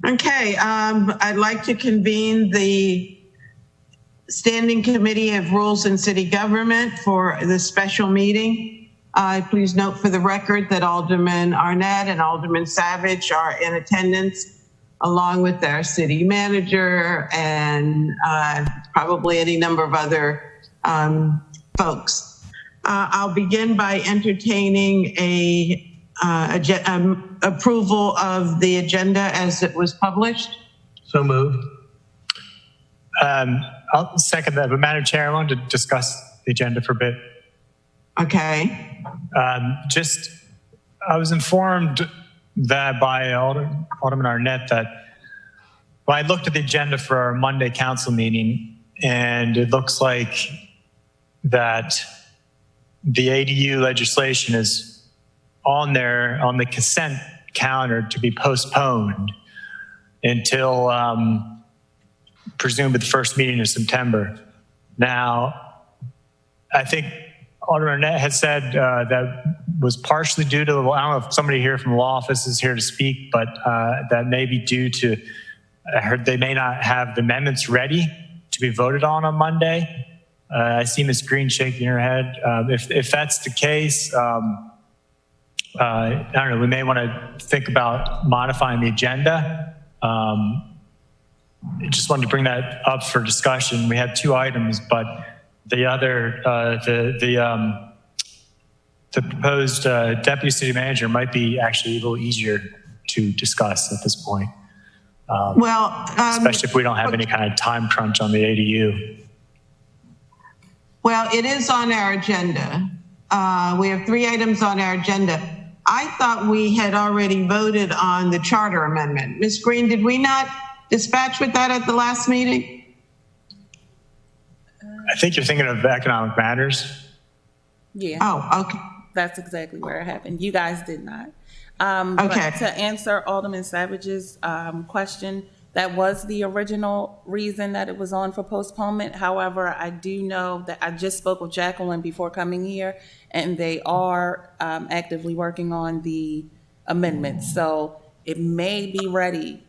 Okay, I'd like to convene the Standing Committee of Rules and City Government for this special meeting. Please note for the record that Alderman Arnett and Alderman Savage are in attendance, along with our city manager and probably any number of other folks. I'll begin by entertaining approval of the agenda as it was published. So moved. I'll second that, but Madam Chair, I wanted to discuss the agenda for a bit. Okay. I was informed that by Alderman Arnett that I looked at the agenda for our Monday council meeting, and it looks like that the ADU legislation is on there on the consent calendar to be postponed until presumably the first meeting in September. Now, I think Alderman Arnett had said that was partially due to, I don't know if somebody here from the law office is here to speak, but that may be due to, I heard they may not have the amendments ready to be voted on Monday. I see Ms. Green shaking her head. If that's the case, I don't know, we may want to think about modifying the agenda. I just wanted to bring that up for discussion. We had two items, but the other, the proposed deputy city manager might be actually a little easier to discuss at this point. Especially if we don't have any kind of time crunch on the ADU. Well, it is on our agenda. We have 3 items on our agenda. I thought we had already voted on the charter amendment. Ms. Green, did we not dispatch with that at the last meeting? I think you're thinking of economic matters. Yeah. Oh, okay. That's exactly where it happened. You guys did not. Okay. But to answer Alderman Savage's question, that was the original reason that it was on for postponement. However, I do know that I just spoke with Jacqueline before coming here, and they are actively working on the amendments. So it may be ready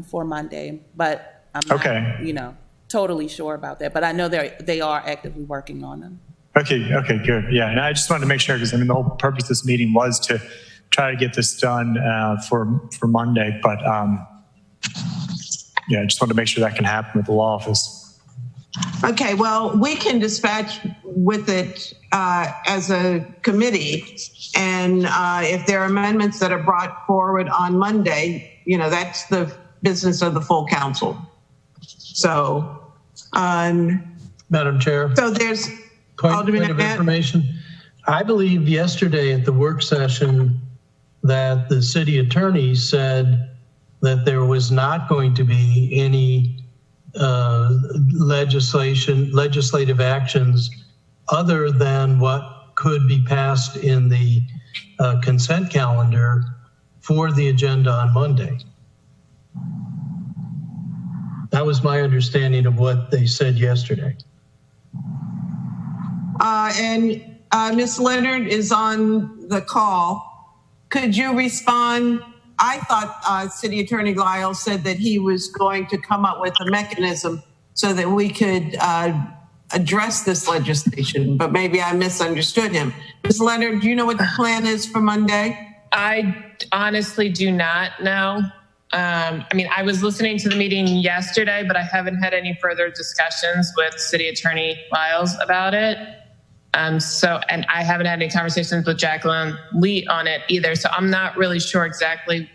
for Monday, but I'm not, totally sure about that. But I know they are actively working on them. Okay, good. Yeah, and I just wanted to make sure, because I mean the whole purpose of this meeting was to try to get this done for Monday, but I just wanted to make sure that can happen with the law office. Okay, well, we can dispatch with it as a committee, and if there are amendments that are brought forward on Monday, that's the business of the full council. So, Madam Chair. So there's point of information. I believe yesterday at the work session that the city attorney said that there was not going to be any legislative actions other than what could be passed in the consent calendar for the agenda on Monday. That was my understanding of what they said yesterday. And Ms. Leonard is on the call. Could you respond? I thought City Attorney Lyle said that he was going to come up with a mechanism so that we could address this legislation, but maybe I misunderstood him. Ms. Leonard, do you know what the plan is for Monday? I honestly do not know. I was listening to the meeting yesterday, but I haven't had any further discussions with City Attorney Lyles about it. And I haven't had any conversations with Jacqueline Lee on it either. So I'm not really sure exactly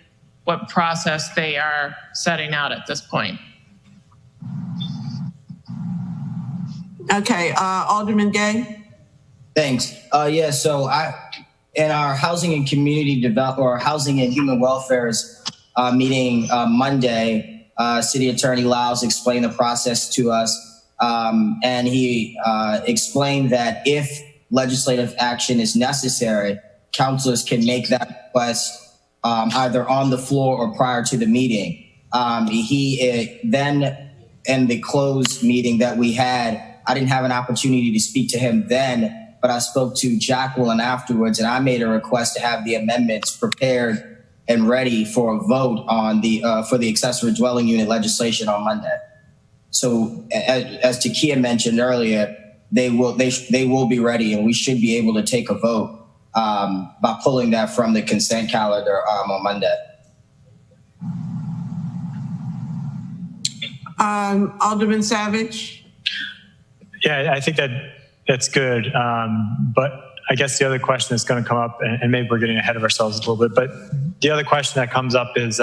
what process they are setting out at this point. Okay, Alderman Gay. Thanks. So in our Housing and Community Development or Housing and Human Welfare's meeting Monday, City Attorney Lyles explained the process to us. And he explained that if legislative action is necessary, councilors can make that request either on the floor or prior to the meeting. He then, in the closed meeting that we had, I didn't have an opportunity to speak to him then, but I spoke to Jacqueline afterwards, and I made a request to have the amendments prepared and ready for a vote on for the accessory dwelling unit legislation on Monday. So as Takia mentioned earlier, they will be ready, and we should be able to take a vote by pulling that from the consent calendar on Monday. Alderman Savage? Yeah, I think that's good. But I guess the other question that's going to come up, and maybe we're getting ahead of ourselves a little bit, but the other question that comes up is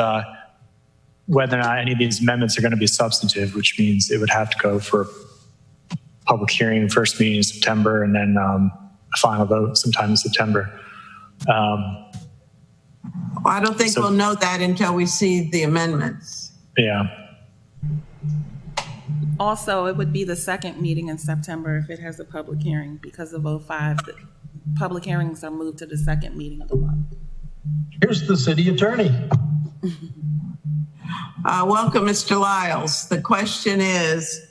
whether or not any of these amendments are going to be substantive, which means it would have to go for public hearing, first meeting in September, and then a final vote sometime in September. I don't think we'll know that until we see the amendments. Yeah. Also, it would be the second meeting in September if it has a public hearing, because of 05. The public hearings are moved to the second meeting of the month. Here's the city attorney. Welcome, Mr. Lyles. The question is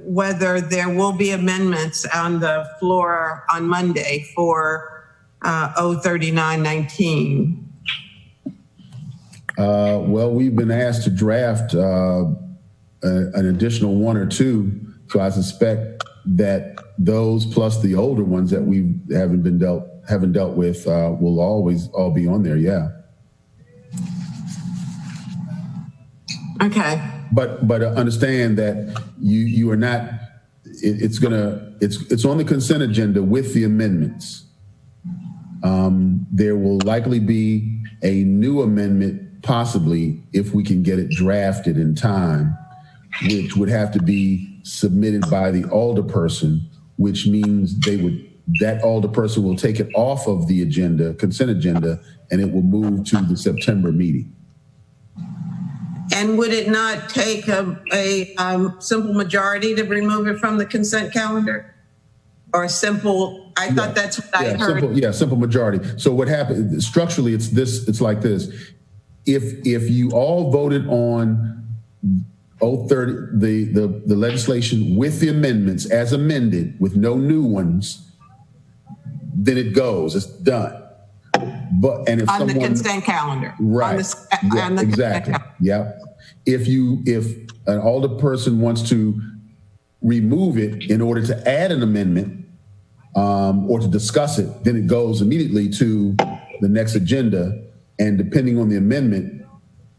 whether there will be amendments on the floor on Monday for 03919. Well, we've been asked to draft an additional one or two, so I suspect that those plus the older ones that we haven't dealt with will always all be on there. Yeah. Okay. But understand that you are not. It's on the consent agenda with the amendments. There will likely be a new amendment, possibly, if we can get it drafted in time, which would have to be submitted by the alderperson, which means that alderperson will take it off of the consent agenda, and it will move to the September meeting. And would it not take a simple majority to remove it from the consent calendar? Or simple, I thought that's what I heard. Simple majority. So what happened, structurally, it's like this. If you all voted on 030, the legislation with the amendments as amended, with no new ones, then it goes, it's done. And if on the consent calendar. Right. Exactly. Yeah. If an alderperson wants to remove it in order to add an amendment or to discuss it, then it goes immediately to the next agenda. And depending on the amendment,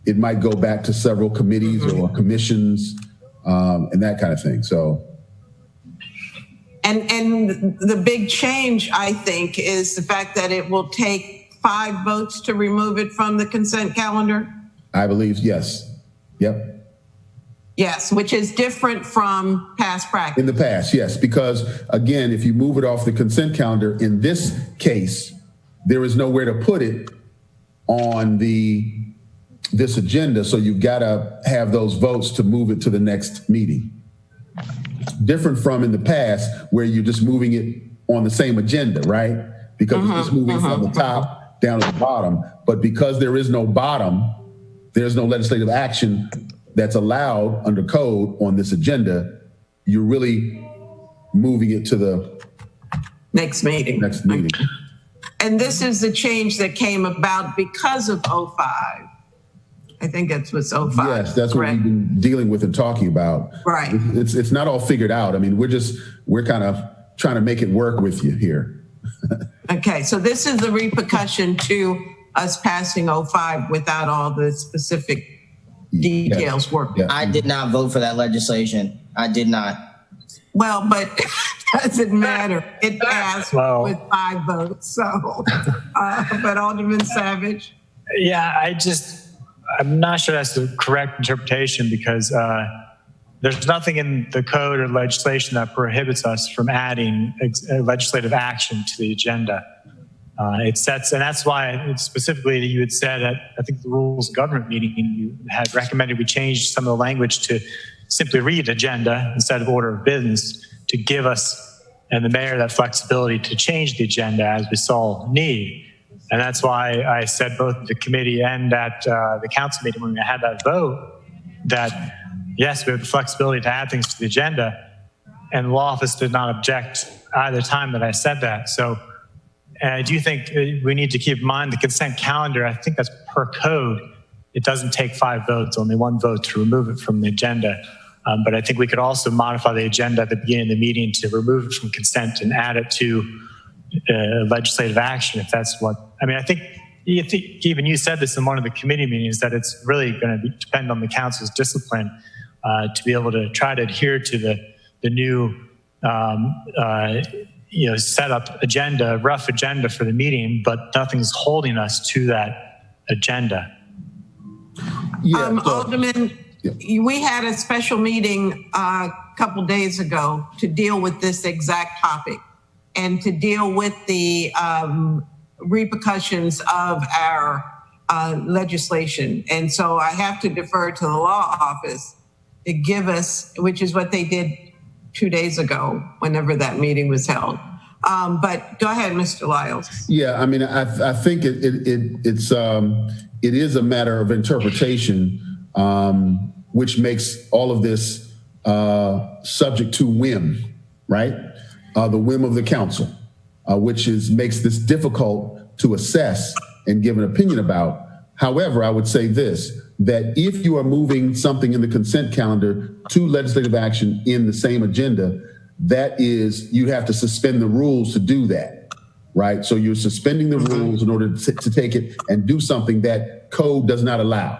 it might go back to several committees or commissions and that kind of thing. So. And the big change, I think, is the fact that it will take 5 votes to remove it from the consent calendar? I believe, yes. Yep. Yes, which is different from past practice. In the past, yes, because again, if you move it off the consent calendar, in this case, there is nowhere to put it on this agenda, so you've got to have those votes to move it to the next meeting. Different from in the past, where you're just moving it on the same agenda, right? Because it's just moving from the top down to the bottom. But because there is no bottom, there's no legislative action that's allowed under code on this agenda, you're really moving it to the next meeting. And this is the change that came about because of 05. I think that's what's 05. Yes, that's correct. What we've been dealing with and talking about. Right. It's not all figured out. I mean, we're kind of trying to make it work with you here. Okay, so this is the repercussion to us passing 05 without all the specific details worked. Yeah. I did not vote for that legislation. I did not. Well, but it doesn't matter. It passed with 5 votes. So, but Alderman Savage. Yeah, I'm not sure that's the correct interpretation, because there's nothing in the code or legislation that prohibits us from adding legislative action to the agenda. It sets, and that's why specifically you had said at, I think, the Rules of Government meeting, you had recommended we change some of the language to simply read agenda instead of order of business, to give us and the mayor that flexibility to change the agenda as we saw need. And that's why I said both at the committee and at the council meeting when we had that vote that, yes, we have the flexibility to add things to the agenda, and the law office did not object either time that I said that. So And I do think we need to keep in mind the consent calendar. I think that's per code. It doesn't take 5 votes, only 1 vote to remove it from the agenda. But I think we could also modify the agenda at the beginning of the meeting to remove it from consent and add it to legislative action, if that's what, I mean, I think even you said this in one of the committee meetings, that it's really going to depend on the council's discipline to be able to try to adhere to the new set up agenda, rough agenda for the meeting, but nothing's holding us to that agenda. Yeah, Alderman, we had a special meeting a couple days ago to deal with this exact topic and to deal with the repercussions of our legislation. And so I have to defer to the law office to give us, which is what they did 2 days ago, whenever that meeting was held. But go ahead, Mr. Lyles. Yeah, I mean, I think it is a matter of interpretation, which makes all of this subject to whim, right? The whim of the council, which makes this difficult to assess and give an opinion about. However, I would say this, that if you are moving something in the consent calendar to legislative action in the same agenda, that is, you have to suspend the rules to do that, right? So you're suspending the rules in order to take it and do something that code does not allow.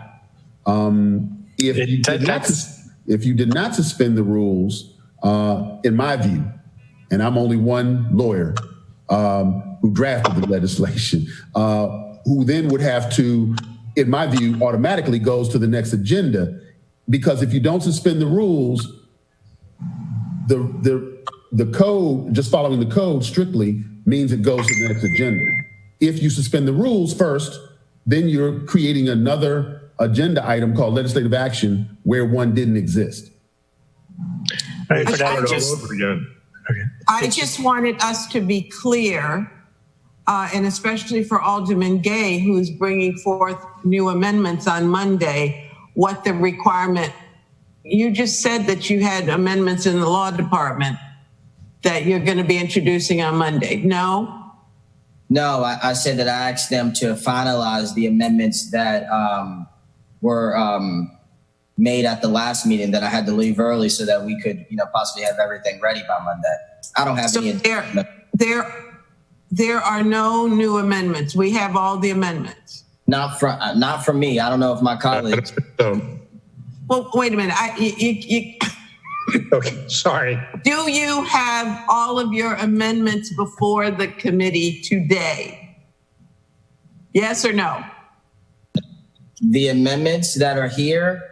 If you did not suspend the rules, in my view, and I'm only one lawyer who drafted the legislation, who then would have to, in my view, automatically goes to the next agenda, because if you don't suspend the rules, the code, just following the code strictly, means it goes to the next agenda. If you suspend the rules first, then you're creating another agenda item called legislative action where one didn't exist. I just wanted us to be clear, and especially for Alderman Gay, who's bringing forth new amendments on Monday, what the requirement, you just said that you had amendments in the law department that you're going to be introducing on Monday. No? No, I said that I asked them to finalize the amendments that were made at the last meeting, that I had to leave early so that we could, possibly have everything ready by Monday. I don't have any. There are no new amendments. We have all the amendments. Not from me. I don't know if my colleagues. Well, wait a minute. Okay, sorry. Do you have all of your amendments before the committee today? Yes or no? The amendments that are here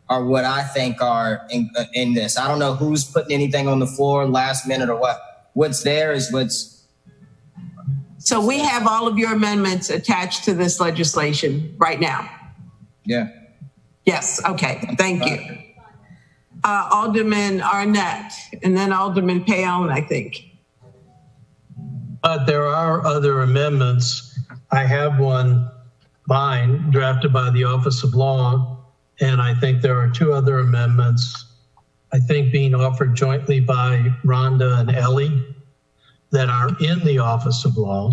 are what I think are in this. I don't know who's putting anything on the floor last minute or what. What's there is what's. So we have all of your amendments attached to this legislation right now? Yeah. Yes, okay, thank you. Alderman Arnett, and then Alderman Payon, I think. There are other amendments. I have one, mine, drafted by the Office of Law, and I think there are 2 other amendments, I think being offered jointly by Rhonda and Ellie, that are in the Office of Law.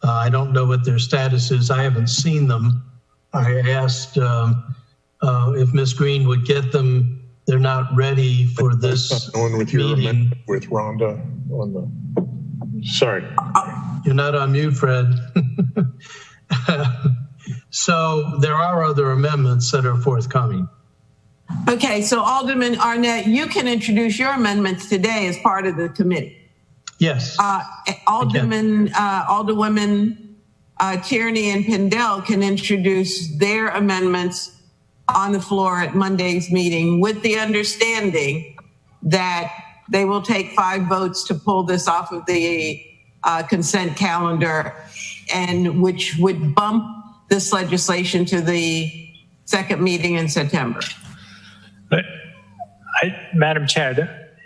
I don't know what their status is. I haven't seen them. I asked if Ms. Green would get them. They're not ready for this with your meeting. amendment with Rhonda on the. Sorry. You're not on mute, Fred. So there are other amendments that are forthcoming. Okay, so Alderman Arnett, you can introduce your amendments today as part of the committee. Yes. Alderwomen Tierney and Pindell can introduce their amendments on the floor at Monday's meeting, with the understanding that they will take 5 votes to pull this off of the consent calendar, and which would bump this legislation to the second meeting in September. But Madam Chair,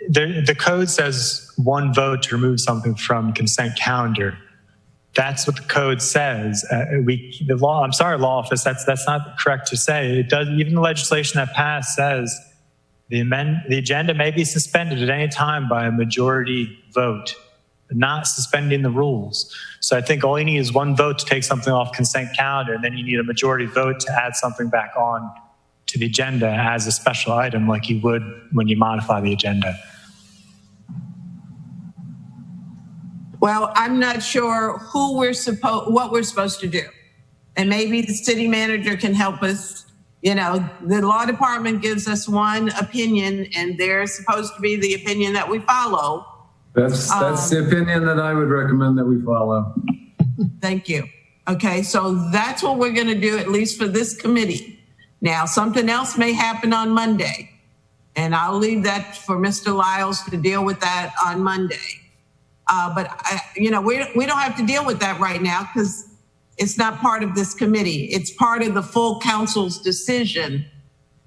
the code says 1 vote to remove something from consent calendar. That's what the code says. I'm sorry, law office, that's not correct to say. It does. Even the legislation that passed says the agenda may be suspended at any time by a majority vote. not suspending the rules. So I think all you need is one vote to take something off consent calendar, and then you need a majority vote to add something back on to the agenda as a special item like you would when you modify the agenda. Well, I'm not sure what we're supposed to do. And maybe the city manager can help us. You know, the law department gives us one opinion, and they're supposed to be the opinion that we follow. That's the opinion that I would recommend that we follow. Thank you. Okay, so that's what we're going to do, at least for this committee. Now, something else may happen on Monday, and I'll leave that for Mr. Lyles to deal with that on Monday. But we don't have to deal with that right now because it's not part of this committee. It's part of the full council's decision,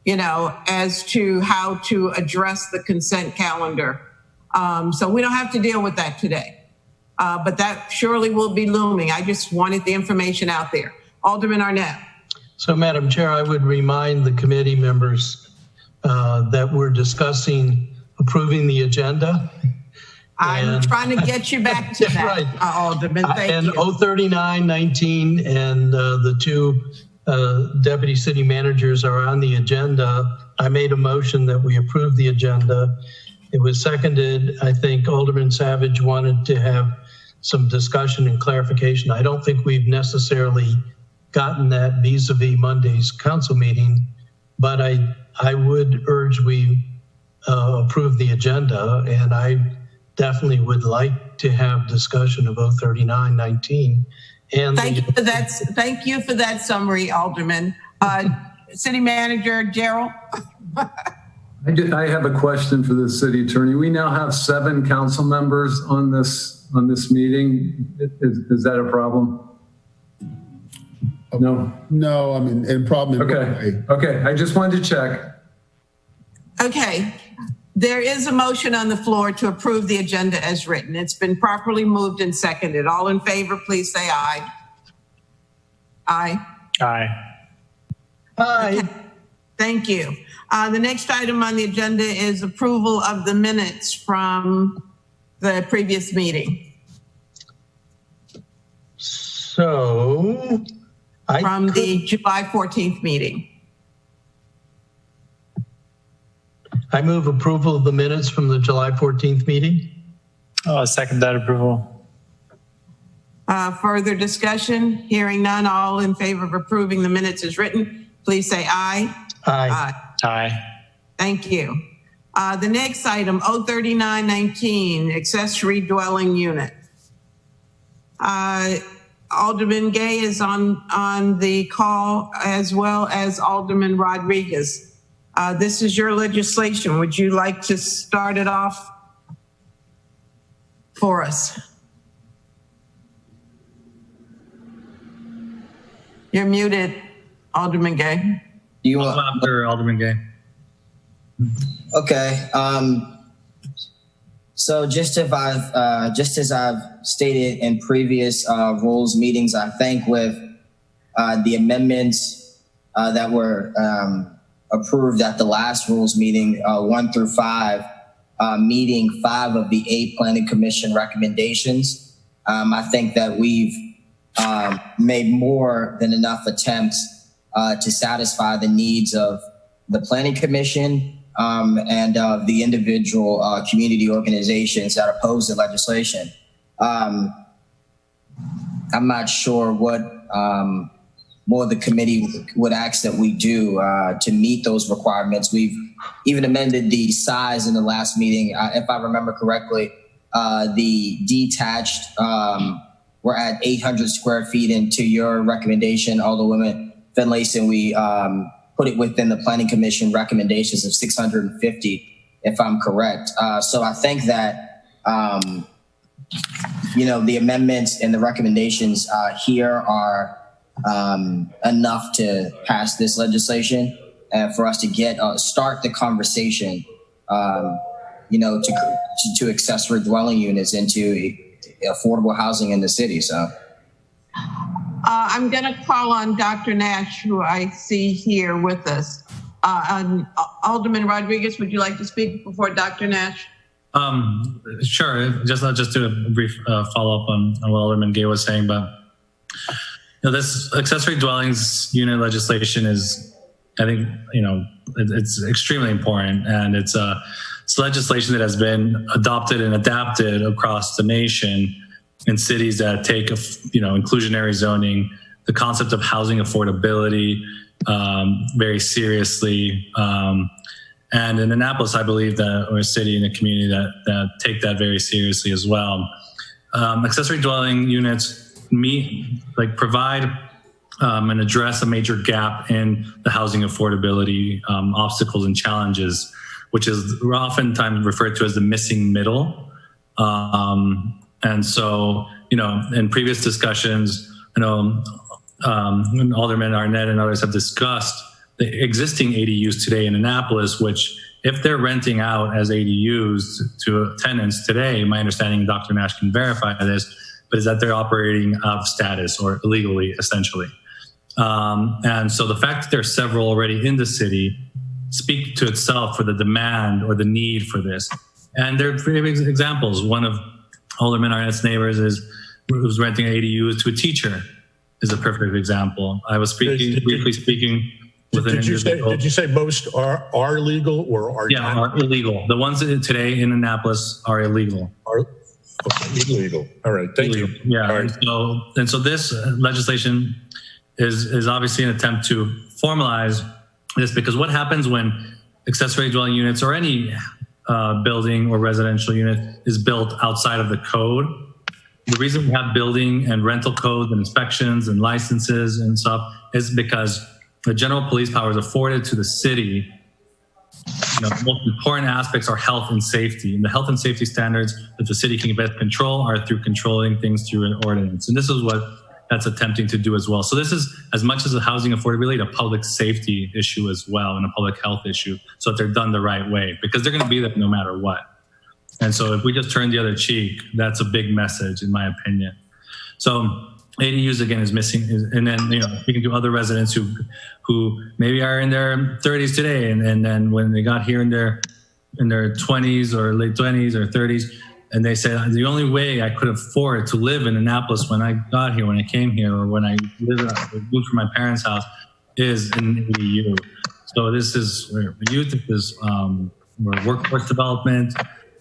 as to how to address the consent calendar. So we don't have to deal with that today. But that surely will be looming. I just wanted the information out there. Alderman Arnett. So, Madam Chair, I would remind the committee members that we're discussing approving the agenda. I'm trying to get you back to that, right. Alderman. Thank you. And 03919 and the two deputy city managers are on the agenda. I made a motion that we approve the agenda. It was seconded. I think Alderman Savage wanted to have some discussion and clarification. I don't think we've necessarily gotten that vis-a-vis Monday's council meeting, but I would urge we approve the agenda, and I definitely would like to have discussion of 03919. And thank you for that summary, Alderman. City Manager Gerald. I have a question for the city attorney. We now have 7 council members on this meeting. Is that a problem? No, I mean, and problem. Okay. I just wanted to check. Okay. There is a motion on the floor to approve the agenda as written. It's been properly moved and seconded. All in favor, please say aye. Aye. Aye. Aye. Okay. Thank you. The next item on the agenda is approval of the minutes from the previous meeting. So, from the July 14th meeting. I move approval of the minutes from the July 14th meeting. I'll second that approval. Further discussion? Hearing none, all in favor of approving the minutes as written, please say aye. Aye. Aye. Thank you. The next item, 03919, accessory dwelling unit. Alderman Gay is on the call, as well as Alderman Rodriguez. This is your legislation. Would you like to start it off for us? You're muted, Alderman Gay. You want after Alderman Gay. Okay. So just as I've stated in previous rules meetings, I think with the amendments that were approved at the last rules meeting, 1 through 5, meeting 5 of the 8 Planning Commission recommendations, I think that we've made more than enough attempts to satisfy the needs of the Planning Commission and of the individual community organizations that oppose the legislation. I'm not sure what more the committee would ask that we do to meet those requirements. We've even amended the size in the last meeting. If I remember correctly, the detached were at 800 square feet, and to your recommendation, Alderwoman Finlayson, we put it within the Planning Commission recommendations of 650, if I'm correct. So I think that, the amendments and the recommendations here are enough to pass this legislation and for us to start the conversation, to accessory dwelling units into affordable housing in the city. So. I'm going to call on Dr. Nash, who I see here with us. Alderman Rodriguez, would you like to speak before Dr. Nash? Sure. I'll just do a brief follow-up on what Alderman Gay was saying. But this accessory dwellings unit legislation is, I think, it's extremely important, and it's legislation that has been adopted and adapted across the nation in cities that take, inclusionary zoning, the concept of housing affordability very seriously. And in Annapolis, I believe that we're a city and a community that take that very seriously as well. Accessory dwelling units provide and address a major gap in the housing affordability obstacles and challenges, which is oftentimes referred to as the missing middle. And so, in previous discussions, Alderman Arnett and others have discussed the existing ADUs today in Annapolis, which if they're renting out as ADUs to tenants today, my understanding, Dr. Nash can verify this, but is that they're operating out of status or illegally, essentially. And so the fact that there's several already in the city speak to itself for the demand or the need for this. And there are previous examples. One of Alderman Arnett's neighbors was renting ADUs to a teacher is a perfect example. I was briefly speaking with an individual. Did you say most are legal or are not? Are illegal. The ones that today in Annapolis are illegal. Illegal. All right. Thank you. Yeah. All right. So this legislation is obviously an attempt to formalize this, because what happens when accessory dwelling units or any building or residential unit is built outside of the code? The reason we have building and rental codes and inspections and licenses and stuff is because the general police power is afforded to the city. The most important aspects are health and safety. And the health and safety standards that the city can best control are through controlling things through an ordinance. And this is what that's attempting to do as well. So this is, as much as a housing affordability, a public safety issue as well, and a public health issue, so that they're done the right way, because they're going to be there no matter what. And so if we just turn the other cheek, that's a big message, in my opinion. So ADUs, again, is missing. And then, speaking to other residents who maybe are in their 30s today, and then when they got here in their 20s or late 20s or 30s, and they said, the only way I could afford to live in Annapolis when I got here, when I came here, or when I moved from my parents' house, is an ADU. So this is where youth is, where workforce development.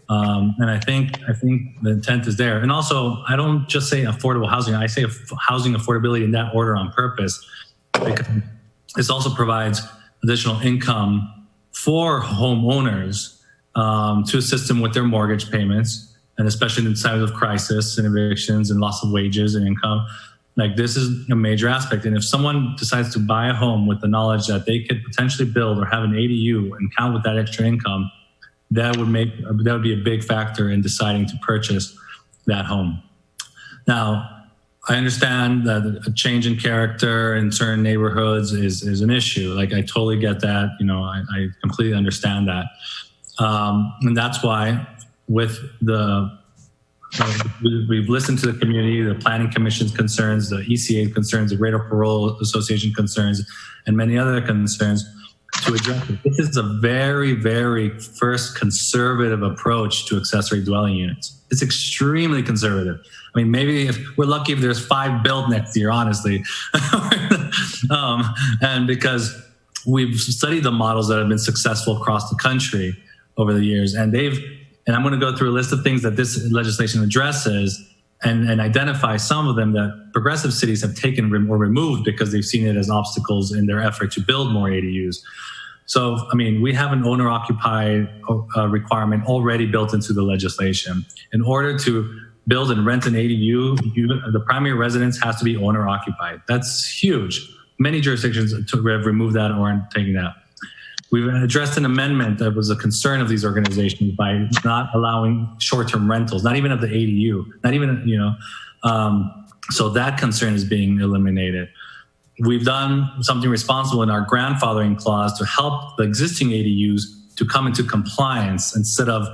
And I think the intent is there. And also, I don't just say affordable housing. I say housing affordability in that order on purpose, because this also provides additional income for homeowners to assist them with their mortgage payments, and especially in times of crisis and evictions and loss of wages and income. Like, this is a major aspect. And if someone decides to buy a home with the knowledge that they could potentially build or have an ADU and count with that extra income, that would be a big factor in deciding to purchase that home. Now, I understand that a change in character in certain neighborhoods is an issue. Like, I totally get that. I completely understand that. And that's why we've listened to the community, the Planning Commission's concerns, the ECA concerns, the Greater Parole Association concerns, and many other concerns to address it. This is a very, very first conservative approach to accessory dwelling units. It's extremely conservative. I mean, maybe if we're lucky if there's 5 built next year, honestly. And because we've studied the models that have been successful across the country over the years, and I'm going to go through a list of things that this legislation addresses and identify some of them that progressive cities have taken or removed because they've seen it as obstacles in their effort to build more ADUs. So, I mean, we have an owner-occupied requirement already built into the legislation. In order to build and rent an ADU, the primary residence has to be owner-occupied. That's huge. Many jurisdictions have removed that or aren't taking that. We've addressed an amendment that was a concern of these organizations by not allowing short-term rentals, not even of the ADU, not even, so that concern is being eliminated. We've done something responsible in our grandfathering clause to help the existing ADUs to come into compliance instead of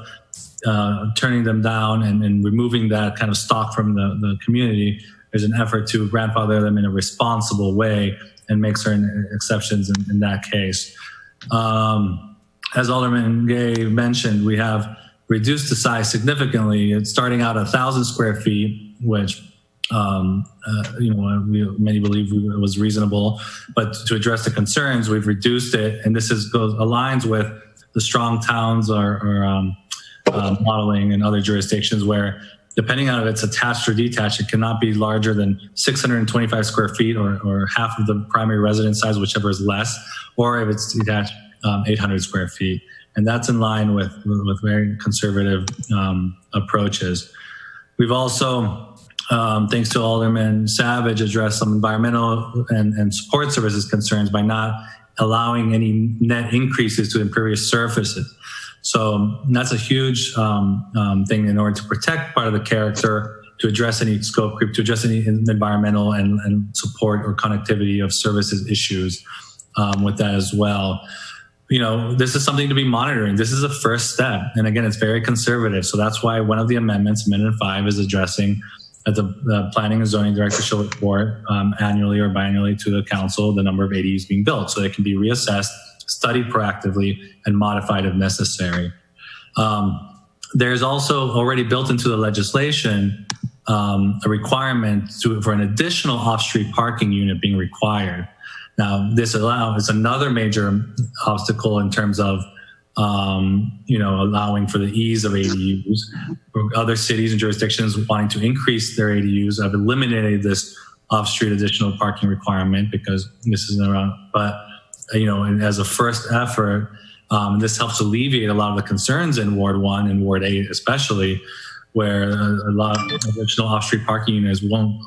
turning them down and removing that kind of stock from the community. There's an effort to grandfather them in a responsible way and make certain exceptions in that case. As Alderman Gay mentioned, we have reduced the size significantly. It's starting out 1,000 square feet, which many believe was reasonable, but to address the concerns, we've reduced it, and this aligns with the strong towns or modeling in other jurisdictions where, depending on if it's attached or detached, it cannot be larger than 625 square feet or half of the primary residence size, whichever is less, or if it's detached, 800 square feet. And that's in line with very conservative approaches. We've also, thanks to Alderman Savage, addressed some environmental and support services concerns by not allowing any net increases to impervious surfaces. So that's a huge thing in order to protect part of the character, to address any scope creep, to address any environmental and support or connectivity of services issues with that as well. This is something to be monitoring. This is a first step. And again, it's very conservative. So that's why one of the amendments, Amendment 5, is addressing that the Planning and Zoning Director shall report annually or biannually to the council the number of ADUs being built, so they can be reassessed, studied proactively, and modified if necessary. There's also already built into the legislation a requirement for an additional off-street parking unit being required. Now, this is another major obstacle in terms of allowing for the ease of ADUs. Other cities and jurisdictions wanting to increase their ADUs have eliminated this off-street additional parking requirement because this isn't around. But and as a first effort, this helps alleviate a lot of the concerns in Ward 1 and Ward 8, especially, where a lot of additional off-street parking units won't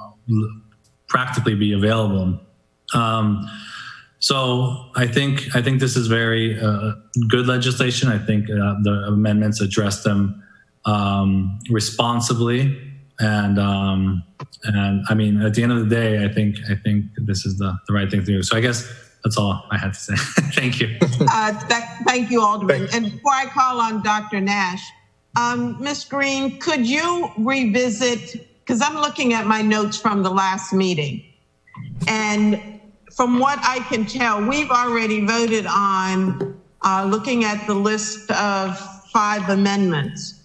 practically be available. So I think this is very good legislation. I think the amendments address them responsibly, and I mean, at the end of the day, I think this is the right thing to do. So I guess that's all I had to say. Thank you. Thank you, Alderman. And before I call on Dr. Nash, Ms. Green, could you revisit, because I'm looking at my notes from the last meeting, and from what I can tell, we've already voted on looking at the list of 5 amendments.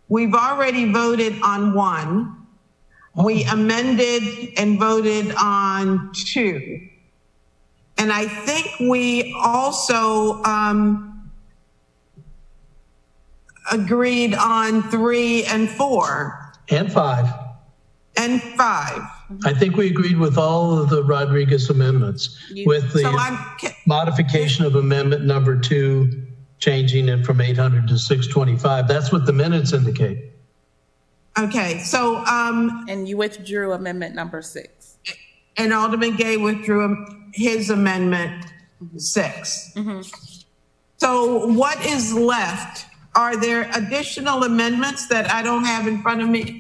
We've already voted on 1. We amended and voted on 2. And I think we also agreed on 3 and 4. And 5. And 5. I think we agreed with all of the Rodriguez amendments, with the modification of amendment number 2, changing it from 800 to 625. That's what the minutes indicate. Okay, so and you withdrew amendment number 6. And Alderman Gay withdrew his amendment 6. Mm-hmm. So what is left? Are there additional amendments that I don't have in front of me?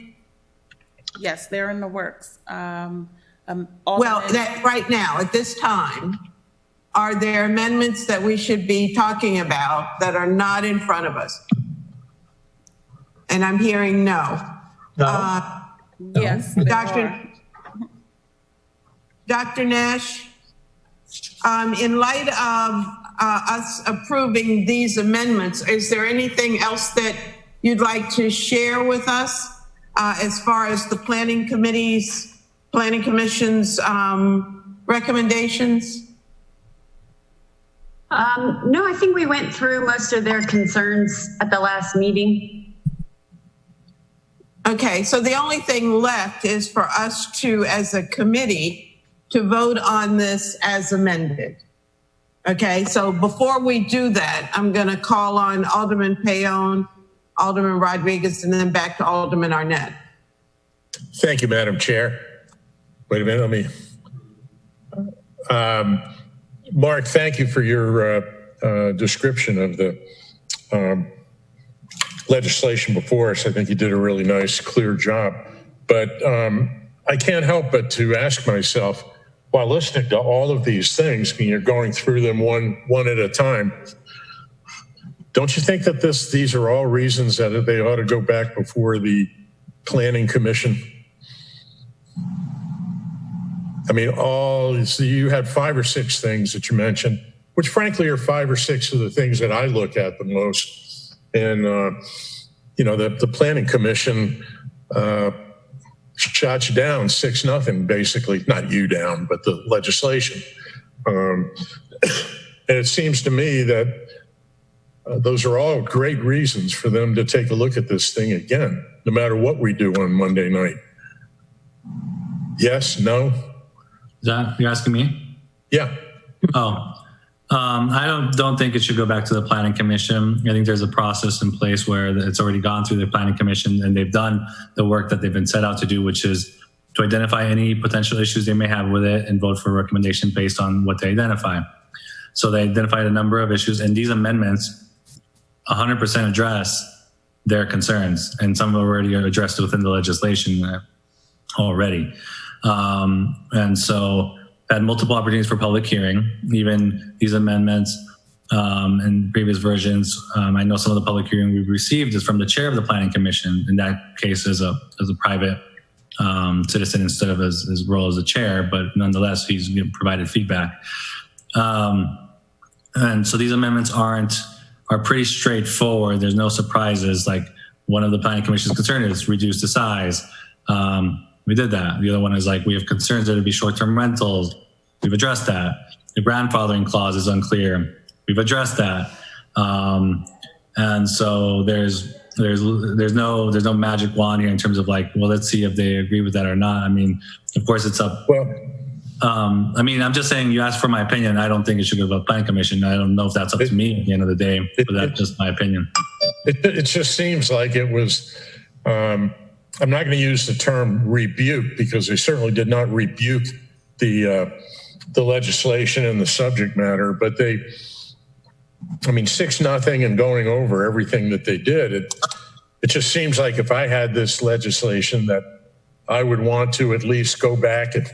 Yes, they're in the works. Well, right now, at this time, are there amendments that we should be talking about that are not in front of us? And I'm hearing no. Yes, Dr. Nash, in light of us approving these amendments, is there anything else that you'd like to share with us as far as the Planning Commission's recommendations? No, I think we went through most of their concerns at the last meeting. Okay, so the only thing left is for us to, as a committee, to vote on this as amended. Okay, so before we do that, I'm going to call on Alderman Payon, Alderman Rodriguez, and then back to Alderman Arnett. Thank you, Madam Chair. Wait a minute, let me. Mark, thank you for your description of the legislation before us. I think you did a really nice, clear job. But I can't help but to ask myself, while listening to all of these things, and you're going through them one at a time, don't you think that these are all reasons that they ought to go back before the Planning Commission? I mean, you had 5 or 6 things that you mentioned, which frankly are 5 or 6 of the things that I look at the most. And the planning commission shot you down 6-0, basically. Not you down, but the legislation. And it seems to me that those are all great reasons for them to take a look at this thing again, no matter what we do on Monday night. Yes, no? Is that, you're asking me? Yeah. I don't think it should go back to the planning commission. I think there's a process in place where it's already gone through the planning commission and they've done the work that they've been set out to do, which is to identify any potential issues they may have with it and vote for a recommendation based on what they identify. So they identified a number of issues, and these amendments 100% address their concerns, and some of them already are addressed within the legislation already. And so had multiple opportunities for public hearing. Even these amendments and previous versions, I know some of the public hearing we've received is from the chair of the planning commission. In that case, as a private citizen instead of his role as a chair, but nonetheless, he's provided feedback. And so these amendments are pretty straightforward. There's no surprises. Like, one of the planning commission's concern is reduce the size. We did that. The other one is like, we have concerns that it'd be short-term rentals. We've addressed that. The grandfathering clause is unclear. We've addressed that. And so there's no magic wand here in terms of like, well, let's see if they agree with that or not. I mean, of course it's up. Well, I'm just saying, you asked for my opinion. I don't think it should go to the planning commission. I don't know if that's up to me at the end of the day, but that's just my opinion. It just seems like it was, I'm not going to use the term rebuke, because they certainly did not rebuke the legislation and the subject matter, but 6-0 and going over everything that they did. It just seems like if I had this legislation that I would want to at least go back and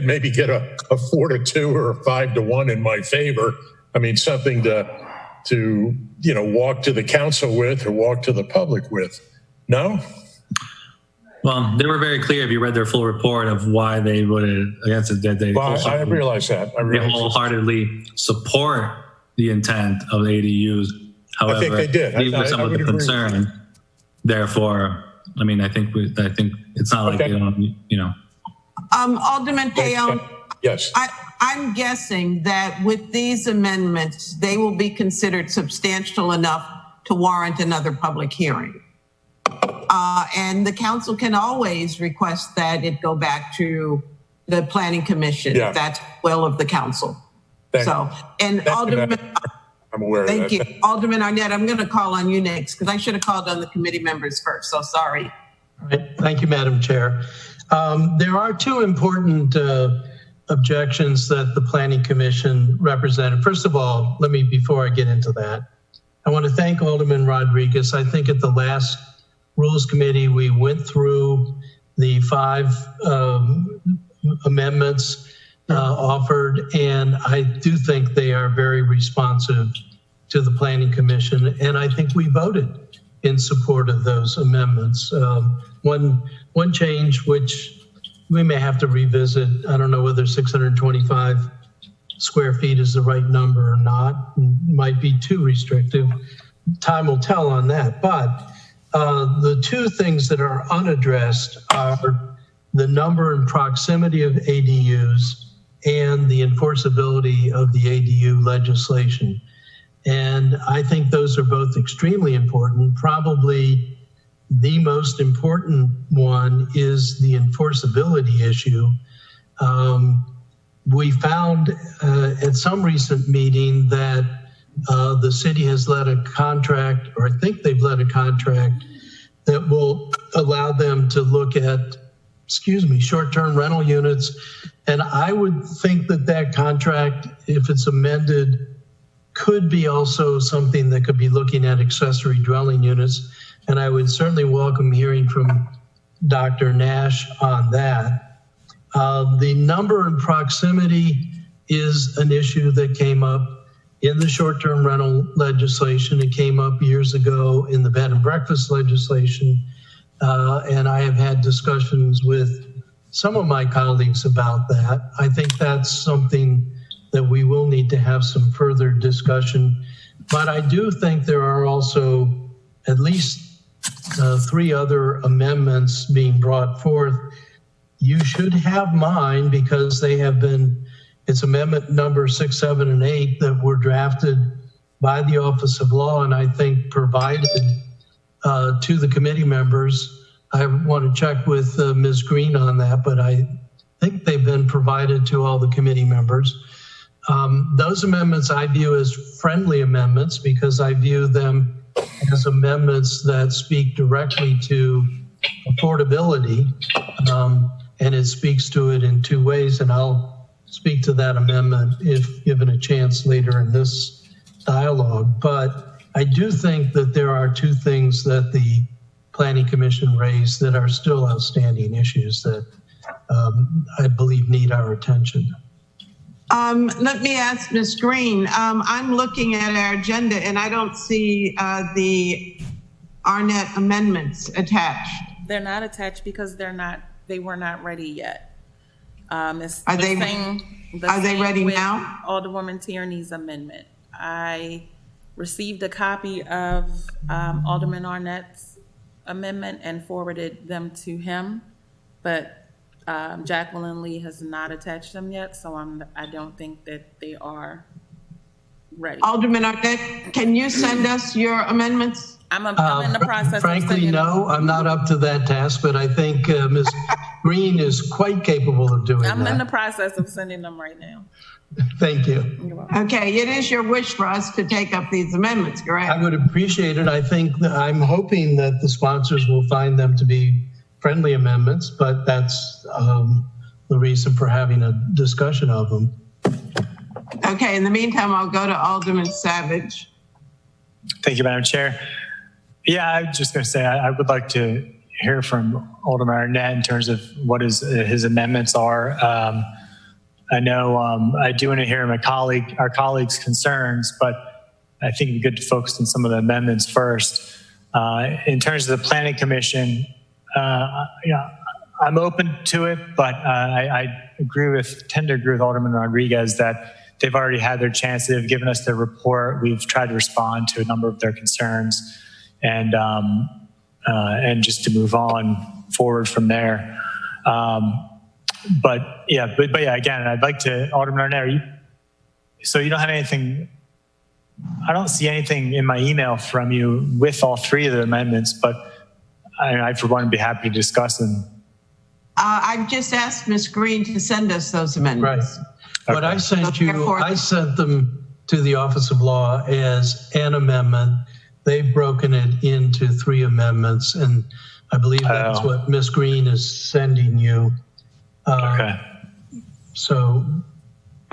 maybe get a 4-2 or a 5-1 in my favor. I mean, something to walk to the council with or walk to the public with. No? Well, they were very clear if you read their full report of why they voted against it. I realize that. They wholeheartedly support the intent of the ADUs. However, I think they did. These were some of the concern. Therefore, I think it's not like they don't, Alderman Payon. Yes. I'm guessing that with these amendments, they will be considered substantial enough to warrant another public hearing. And the council can always request that it go back to the planning commission. Yeah. If that's will of the council. Alderman, I'm aware of that. Thank you. Alderman Arnett, I'm going to call on you next because I should have called on the committee members first. So sorry. All right. Thank you, Madam Chair. There are two important objections that the Planning Commission represented. First of all, before I get into that, I want to thank Alderman Rodriguez. I think at the last Rules Committee, we went through the 5 amendments offered, and I do think they are very responsive to the Planning Commission, and I think we voted in support of those amendments. One change, which we may have to revisit, I don't know whether 625 square feet is the right number or not, might be too restrictive. Time will tell on that. But the two things that are unaddressed are the number and proximity of ADUs and the enforceability of the ADU legislation. And I think those are both extremely important. Probably the most important one is the enforceability issue. We found at some recent meeting that the city has led a contract, or I think they've led a contract that will allow them to look at, short-term rental units. And I would think that contract, if it's amended, could be also something that could be looking at accessory dwelling units. And I would certainly welcome hearing from Dr. Nash on that. The number and proximity is an issue that came up in the short-term rental legislation. It came up years ago in the bed and breakfast legislation. And I have had discussions with some of my colleagues about that. I think that's something that we will need to have some further discussion. But I do think there are also at least three other amendments being brought forth. You should have mine because they have been, it's amendment number 6, 7, and 8 that were drafted by the Office of Law and I think provided to the committee members. I want to check with Ms. Green on that, but I think they've been provided to all the committee members. Those amendments I view as friendly amendments because I view them as amendments that speak directly to affordability, and it speaks to it in two ways, and I'll speak to that amendment if given a chance later in this dialogue. But I do think that there are two things that the Planning Commission raised that are still outstanding issues that I believe need our attention. Let me ask Ms. Green. I'm looking at our agenda and I don't see the Arnett amendments attached. They're not attached because they were not ready yet. Are they ready now? Alderwoman Tierney's amendment. I received a copy of Alderman Arnett's amendment and forwarded them to him, but Jacqueline Lee has not attached them yet, so I don't think that they are ready. Alderman Arnett, can you send us your amendments? I'm in the process. Frankly, no, I'm not up to that task, but I think Ms. Green is quite capable of doing that. I'm in the process of sending them right now. Thank you. Okay, it is your wish for us to take up these amendments, correct? I would appreciate it. I think I'm hoping that the sponsors will find them to be friendly amendments, but that's the reason for having a discussion of them. Okay, in the meantime, I'll go to Alderman Savage. Thank you, Madam Chair. Yeah, I was just going to say I would like to hear from Alderman Arnett in terms of what his amendments are. I know I do want to hear our colleagues' concerns, but I think it'd be good to focus on some of the amendments first. In terms of the Planning Commission, I'm open to it, but I tend to agree with Alderman Rodriguez that they've already had their chance. They've given us their report. We've tried to respond to a number of their concerns, and just to move on forward from there. But yeah, again, I'd like to, Alderman Arnett, so you don't have anything, I don't see anything in my email from you with all three of the amendments, but I for one, would be happy to discuss them. I've just asked Ms. Green to send us those amendments. Right. What I sent you, I sent them to the Office of Law as an amendment. They've broken it into 3 amendments, and I believe that's what Ms. Green is sending you. Okay. So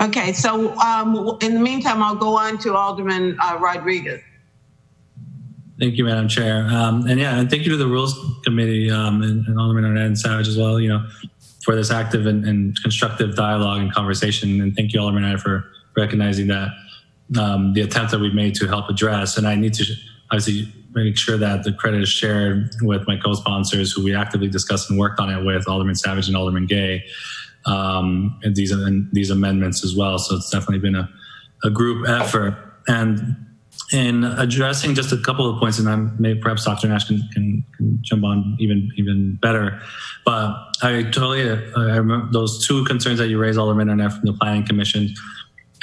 in the meantime, I'll go on to Alderman Rodriguez. Thank you, Madam Chair. And thank you to the Rules Committee and Alderman Arnett and Savage as well, for this active and constructive dialogue and conversation. And thank you, Alderman Arnett, for recognizing that the attempt that we've made to help address. And I need to obviously make sure that the credit is shared with my co-sponsors who we actively discussed and worked on it with, Alderman Savage and Alderman Gay, and these amendments as well. So it's definitely been a group effort. And in addressing just a couple of points, and perhaps Dr. Nash can jump on even better, but I remember those 2 concerns that you raised, Alderman Arnett, from the Planning Commission.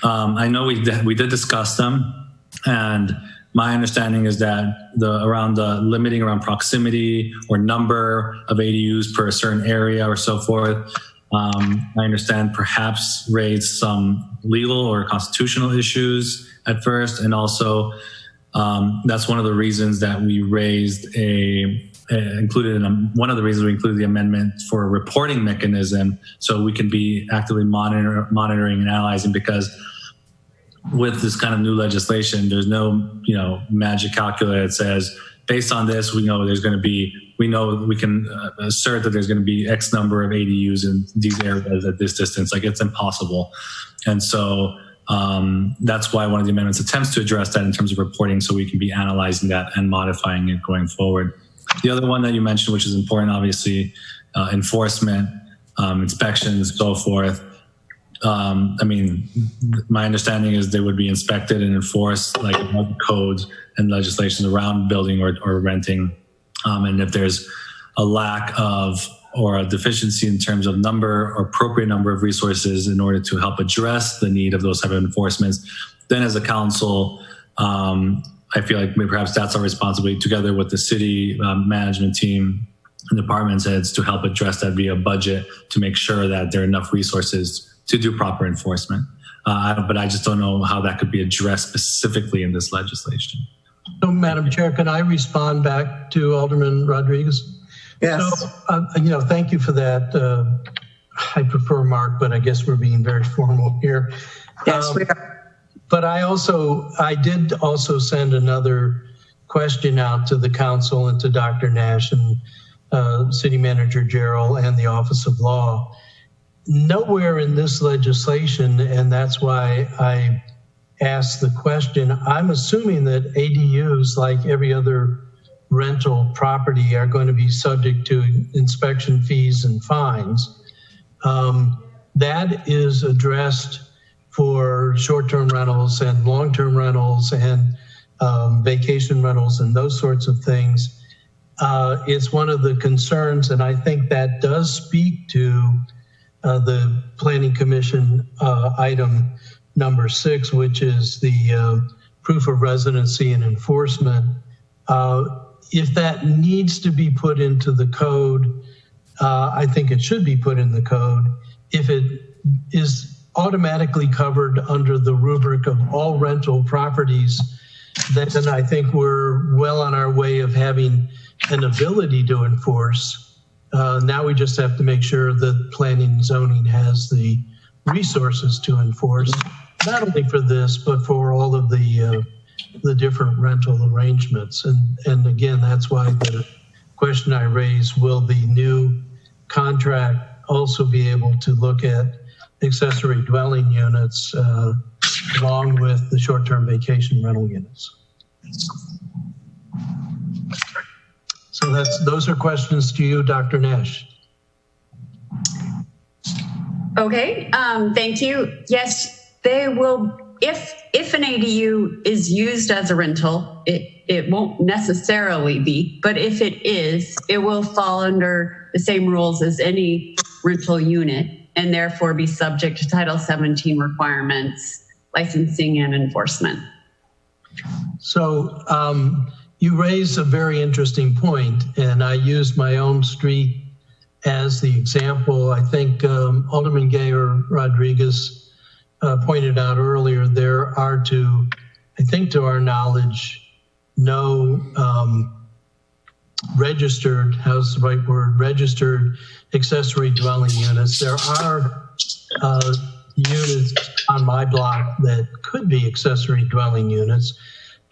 I know we did discuss them, and my understanding is that around the limiting around proximity or number of ADUs per a certain area or so forth, I understand perhaps raised some legal or constitutional issues at first. And also that's one of the reasons that we raised one of the reasons we included the amendment for a reporting mechanism so we can be actively monitoring and analyzing, because with this kind of new legislation, there's no, magic calculator that says, based on this, we know we can assert that there's going to be X number of ADUs in these areas at this distance. Like, it's impossible. And so that's why one of the amendments attempts to address that in terms of reporting, so we can be analyzing that and modifying it going forward. The other one that you mentioned, which is important, obviously, enforcement, inspections, and so forth. My understanding is they would be inspected and enforced like codes and legislation around building or renting And if there's a lack of or a deficiency in terms of number or appropriate number of resources in order to help address the need of those type of enforcements, then as a council, I feel like maybe perhaps that's our responsibility together with the city management team and department heads to help address that via budget to make sure that there are enough resources to do proper enforcement. But I just don't know how that could be addressed specifically in this legislation. So, Madam Chair, can I respond back to Alderman Rodriguez? Yes. So, thank you for that. I prefer Mark, but I guess we're being very formal here. Yes, we are. But I did also send another question out to the council and to Dr. Nash and City Manager Gerald and the Office of Law. Nowhere in this legislation, and that's why I asked the question, I'm assuming that ADUs, like every other rental property, are going to be subject to inspection fees and fines. That is addressed for short-term rentals and long-term rentals and vacation rentals and those sorts of things. It's one of the concerns, and I think that does speak to the Planning Commission item number 6, which is the proof of residency and enforcement. If that needs to be put into the code, I think it should be put in the code. If it is automatically covered under the rubric of all rental properties, then I think we're well on our way of having an ability to enforce. Now we just have to make sure that planning and zoning has the resources to enforce, not only for this, but for all of the different rental arrangements. And again, that's why the question I raised, will the new contract also be able to look at accessory dwelling units along with the short-term vacation rental units? So those are questions to you, Dr. Nash. Okay, thank you. Yes, they will. If an ADU is used as a rental, it won't necessarily be, but if it is, it will fall under the same rules as any rental unit and therefore be subject to Title 17 requirements, licensing and enforcement. So you raise a very interesting point, and I used my own street as the example. I think Alderman Gay or Rodriguez pointed out earlier, there are I think to our knowledge, no registered, how's the right word, registered accessory dwelling units. There are units on my block that could be accessory dwelling units.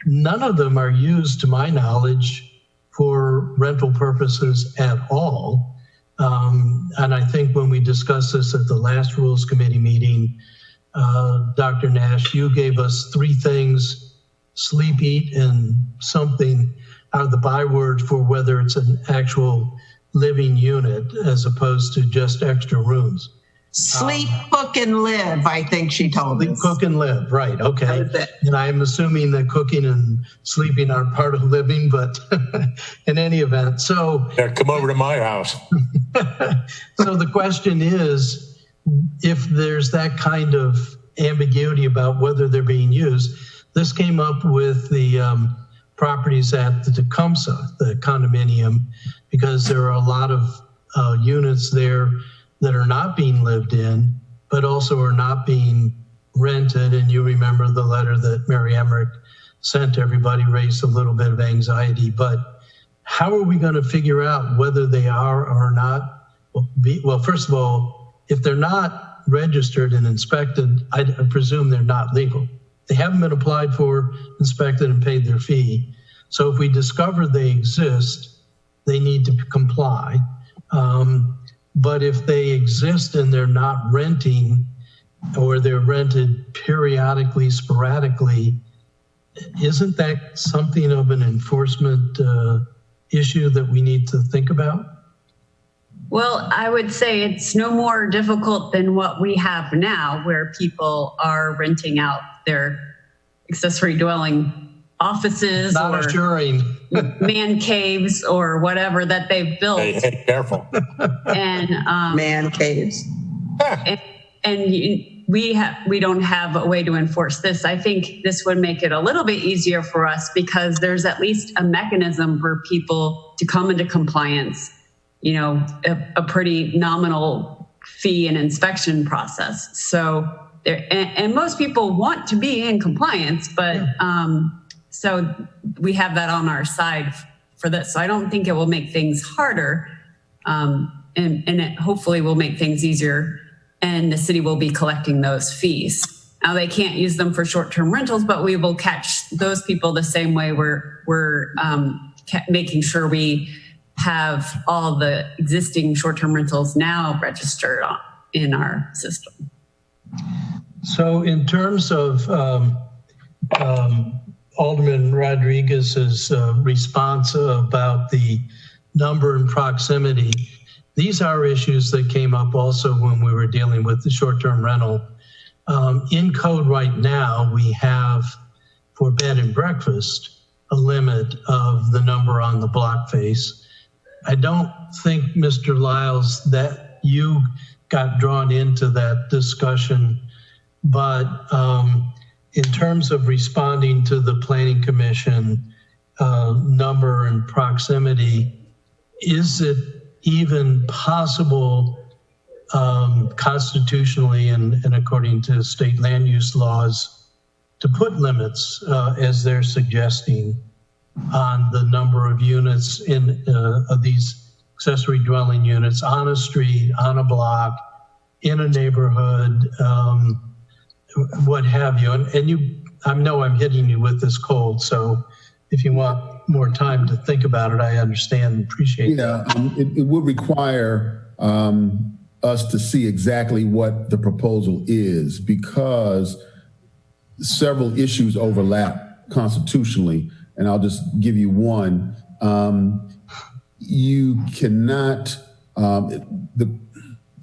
None of them are used, to my knowledge, for rental purposes at all. And I think when we discussed this at the last Rules Committee meeting, Dr. Nash, you gave us 3 things: sleep, eat, and something are the byword for whether it's an actual living unit as opposed to just extra rooms. Sleep, cook, and live, I think she told us. Cook and live, right, okay. And I'm assuming that cooking and sleeping are part of living, but in any event, so. Yeah, come over to my house. So the question is, if there's that kind of ambiguity about whether they're being used, this came up with the properties at the Tecumseh, the condominium, because there are a lot of units there that are not being lived in, but also are not being rented. And you remember the letter that Mary Emmerich sent to everybody raised a little bit of anxiety. But how are we going to figure out whether they are or not? Well, first of all, if they're not registered and inspected, I presume they're not legal. They haven't been applied for, inspected, and paid their fee. So if we discover they exist, they need to comply. But if they exist and they're not renting, or they're rented periodically, sporadically, isn't that something of an enforcement issue that we need to think about? Well, I would say it's no more difficult than what we have now, where people are renting out their accessory dwelling offices Not or assuring. man caves or whatever that they've built. Hey, careful. And Man caves. we don't have a way to enforce this. I think this would make it a little bit easier for us because there's at least a mechanism for people to come into compliance, you know, a pretty nominal fee and inspection process. So there, and most people want to be in compliance, but so we have that on our side for this. So I don't think it will make things harder, and it hopefully will make things easier, and the city will be collecting those fees. Now they can't use them for short-term rentals, but we will catch those people the same way we're making sure we have all the existing short-term rentals now registered in our system. So in terms of Alderman Rodriguez's response about the number and proximity, these are issues that came up also when we were dealing with the short-term rental. In code right now, we have for bed and breakfast a limit of the number on the block face. I don't think, Mr. Lyles, that you got drawn into that discussion, but in terms of responding to the Planning Commission number and proximity, is it even possible constitutionally and according to state land use laws to put limits as they're suggesting on the number of units in of these accessory dwelling units on a street, on a block, in a neighborhood, what have you? And you, I know I'm hitting you with this cold, so if you want more time to think about it, I understand and appreciate that. It would require us to see exactly what the proposal is, because several issues overlap constitutionally. And I'll just give you one. You cannot, the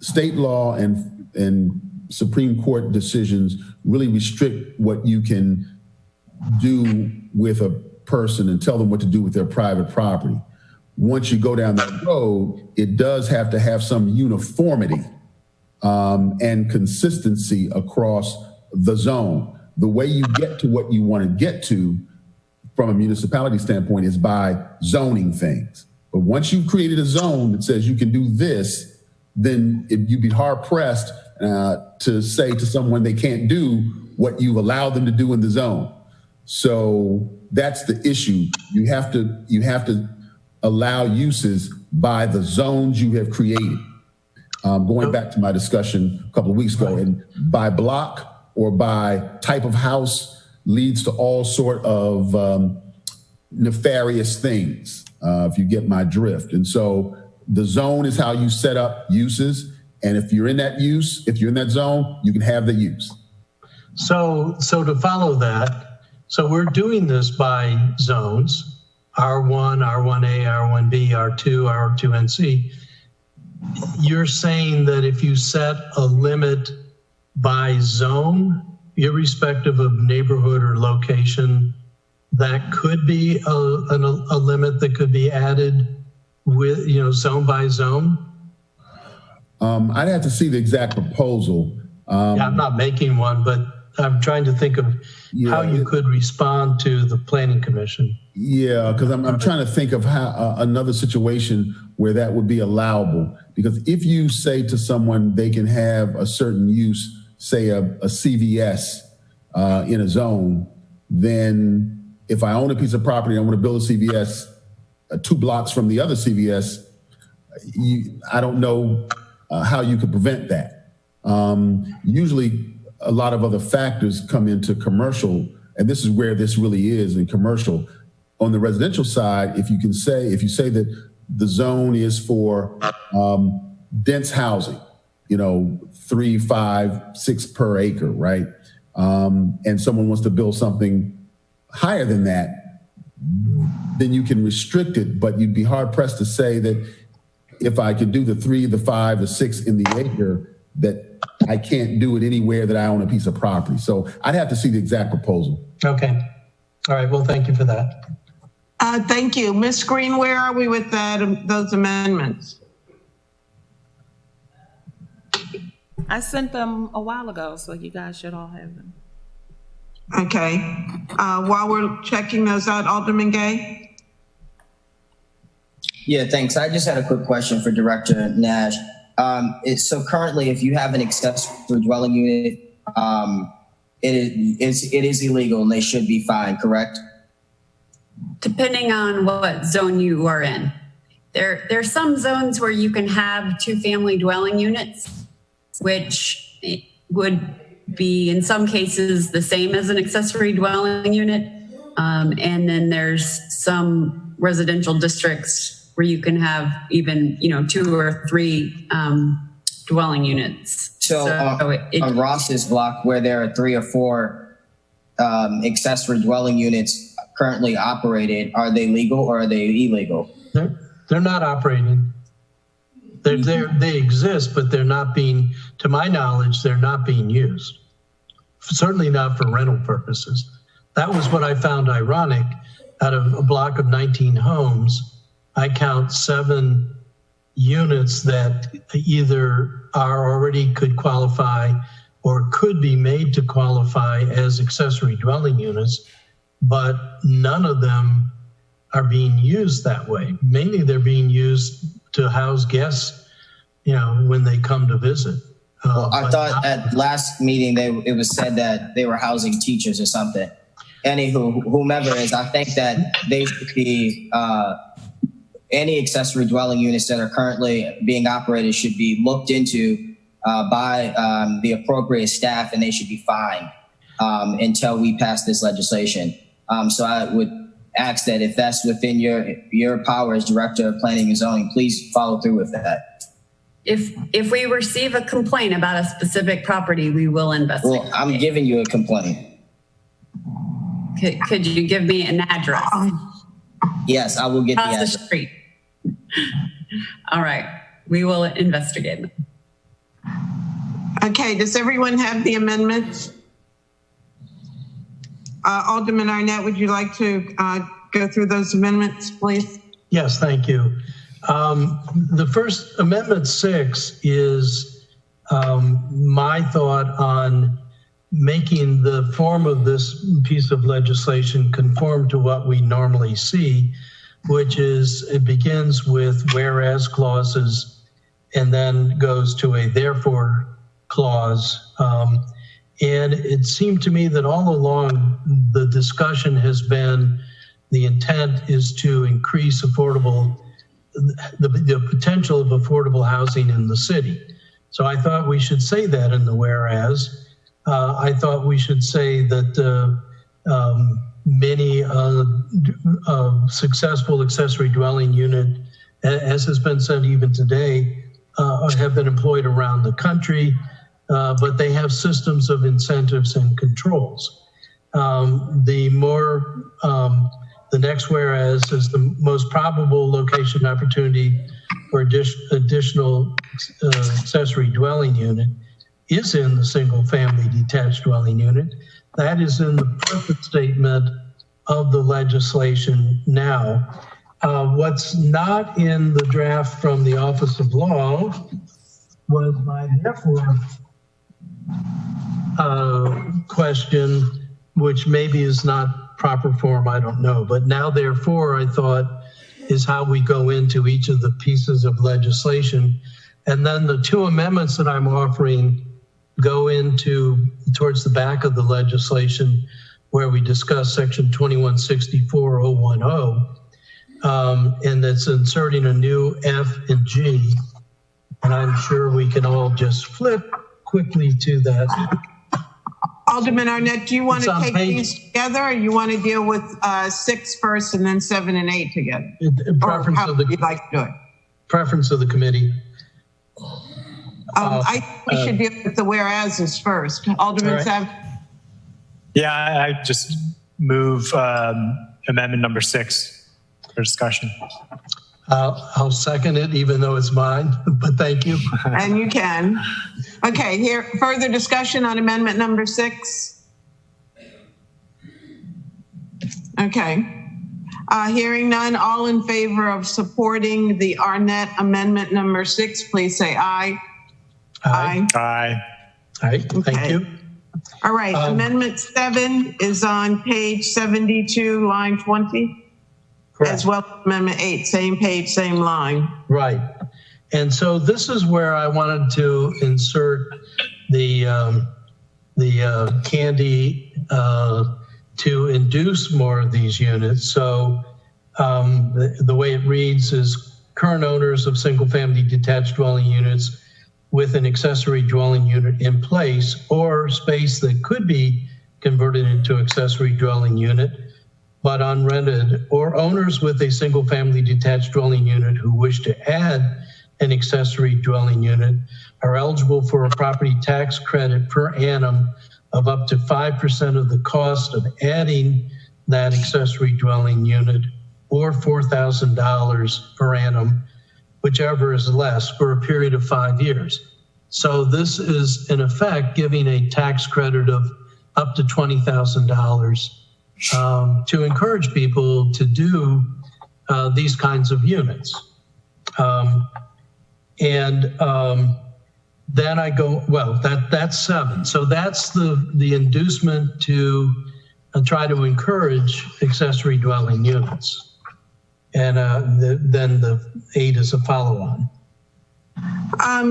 state law and Supreme Court decisions really restrict what you can do with a person and tell them what to do with their private property. Once you go down that road, it does have to have some uniformity and consistency across the zone. The way you get to what you want to get to from a municipality standpoint is by zoning things. But once you've created a zone that says you can do this, then you'd be hard pressed to say to someone they can't do what you've allowed them to do in the zone. So that's the issue. You have to allow uses by the zones you have created. Going back to my discussion a couple of weeks ago, and by block or by type of house leads to all sort of nefarious things, if you get my drift. And so the zone is how you set up uses. And if you're in that use, if you're in that zone, you can have the use. So to follow that, so we're doing this by zones, R1, R1A, R1B, R2, R2NC. You're saying that if you set a limit by zone, irrespective of neighborhood or location, that could be a limit that could be added with, zone by zone? I'd have to see the exact proposal. Yeah, I'm not making one, but I'm trying to think of how you could respond to the Planning Commission. Yeah, because I'm trying to think of how another situation where that would be allowable. Because if you say to someone they can have a certain use, say a CVS in a zone, then if I own a piece of property and I want to build a CVS 2 blocks from the other CVS, I don't know how you could prevent that. Usually a lot of other factors come into commercial, and this is where this really is in commercial. On the residential side, if you say that the zone is for dense housing, 3, 5, 6 per acre, right? And someone wants to build something higher than that, then you can restrict it, but you'd be hard pressed to say that if I could do the 3, the 5, the 6 in the acre, that I can't do it anywhere that I own a piece of property. So I'd have to see the exact proposal. Okay. All right, well, thank you for that. Thank you. Ms. Green, where are we with those amendments? I sent them a while ago, so you guys should all have them. Okay. While we're checking those out, Alderman Gay? Yeah, thanks. I just had a quick question for Director Nash. So currently, if you have an accessory dwelling unit, it is illegal and they should be fined, correct? Depending on what zone you are in. There are some zones where you can have 2-family dwelling units, which would be in some cases the same as an accessory dwelling unit. And then there's some residential districts where you can have even, 2 or 3 dwelling units. So on Ross's block, where there are 3 or 4 accessory dwelling units currently operated, are they legal or are they illegal? They're not operating. They exist, but they're not being, to my knowledge, they're not being used. Certainly not for rental purposes. That was what I found ironic. Out of a block of 19 homes, I count 7 units that either are already could qualify or could be made to qualify as accessory dwelling units, but none of them are being used that way. Mainly they're being used to house guests, when they come to visit. Well, I thought at last meeting it was said that they were housing teachers or something. Anywho, whomever is, I think that they should be any accessory dwelling units that are currently being operated should be looked into by the appropriate staff, and they should be fined until we pass this legislation. So I would ask that if that's within your power as Director of Planning and Zoning, please follow through with that. If we receive a complaint about a specific property, we will investigate. Well, I'm giving you a complaint. Could you give me an address? Yes, I will get the address. Across the street. All right, we will investigate. Okay, does everyone have the amendments? Alderman Arnett, would you like to go through those amendments, please? Yes, thank you. The first, Amendment 6, is my thought on making the form of this piece of legislation conform to what we normally see, which is it begins with whereas clauses and then goes to a therefore clause. And it seemed to me that all along the discussion has been the intent is to increase the potential of affordable housing in the city. So I thought we should say that in the whereas. I thought we should say that many successful accessory dwelling unit, as has been said even today, have been employed around the country, but they have systems of incentives and controls. The next whereas is the most probable location opportunity for additional accessory dwelling unit is in the single family detached dwelling unit. That is in the purpose statement of the legislation now. What's not in the draft from the Office of Law was my therefore question, which maybe is not proper form, I don't know. But now therefore, I thought, is how we go into each of the pieces of legislation. And then the 2 amendments that I'm offering go into towards the back of the legislation where we discuss section 2164.010, and that's inserting a new F and G. And I'm sure we can all just flip quickly to that. Alderman Arnett, do you want to take these together, or you want to deal with 6 first and then 7 and 8 together? Preference of the, you'd like to do it? Preference of the committee. I think we should deal with the whereases first. Alderman Savage. Yeah, I just move amendment number 6 for discussion. I'll second it, even though it's mine, but thank you. And you can. Okay, here, further discussion on amendment number 6. Okay. Hearing none, all in favor of supporting the Arnett Amendment number 6, please say aye. Aye. Aye. All right, thank Okay. you. All right, Amendment 7 is on page 72, line 20, Correct. as well as Amendment 8, same page, same line. Right. And so this is where I wanted to insert the candy to induce more of these units. So the way it reads is current owners of single-family detached dwelling units with an accessory dwelling unit in place or space that could be converted into accessory dwelling unit but unrented, or owners with a single-family detached dwelling unit who wish to add an accessory dwelling unit are eligible for a property tax credit per annum of up to 5% of the cost of adding that accessory dwelling unit, or $4,000 per annum, whichever is less, for a period of 5 years. So this is in effect giving a tax credit of up to $20,000 to encourage people to do these kinds of units. Then I go, well, that's 7. So that's the inducement to try to encourage accessory dwelling units. And then the 8 is a follow-on.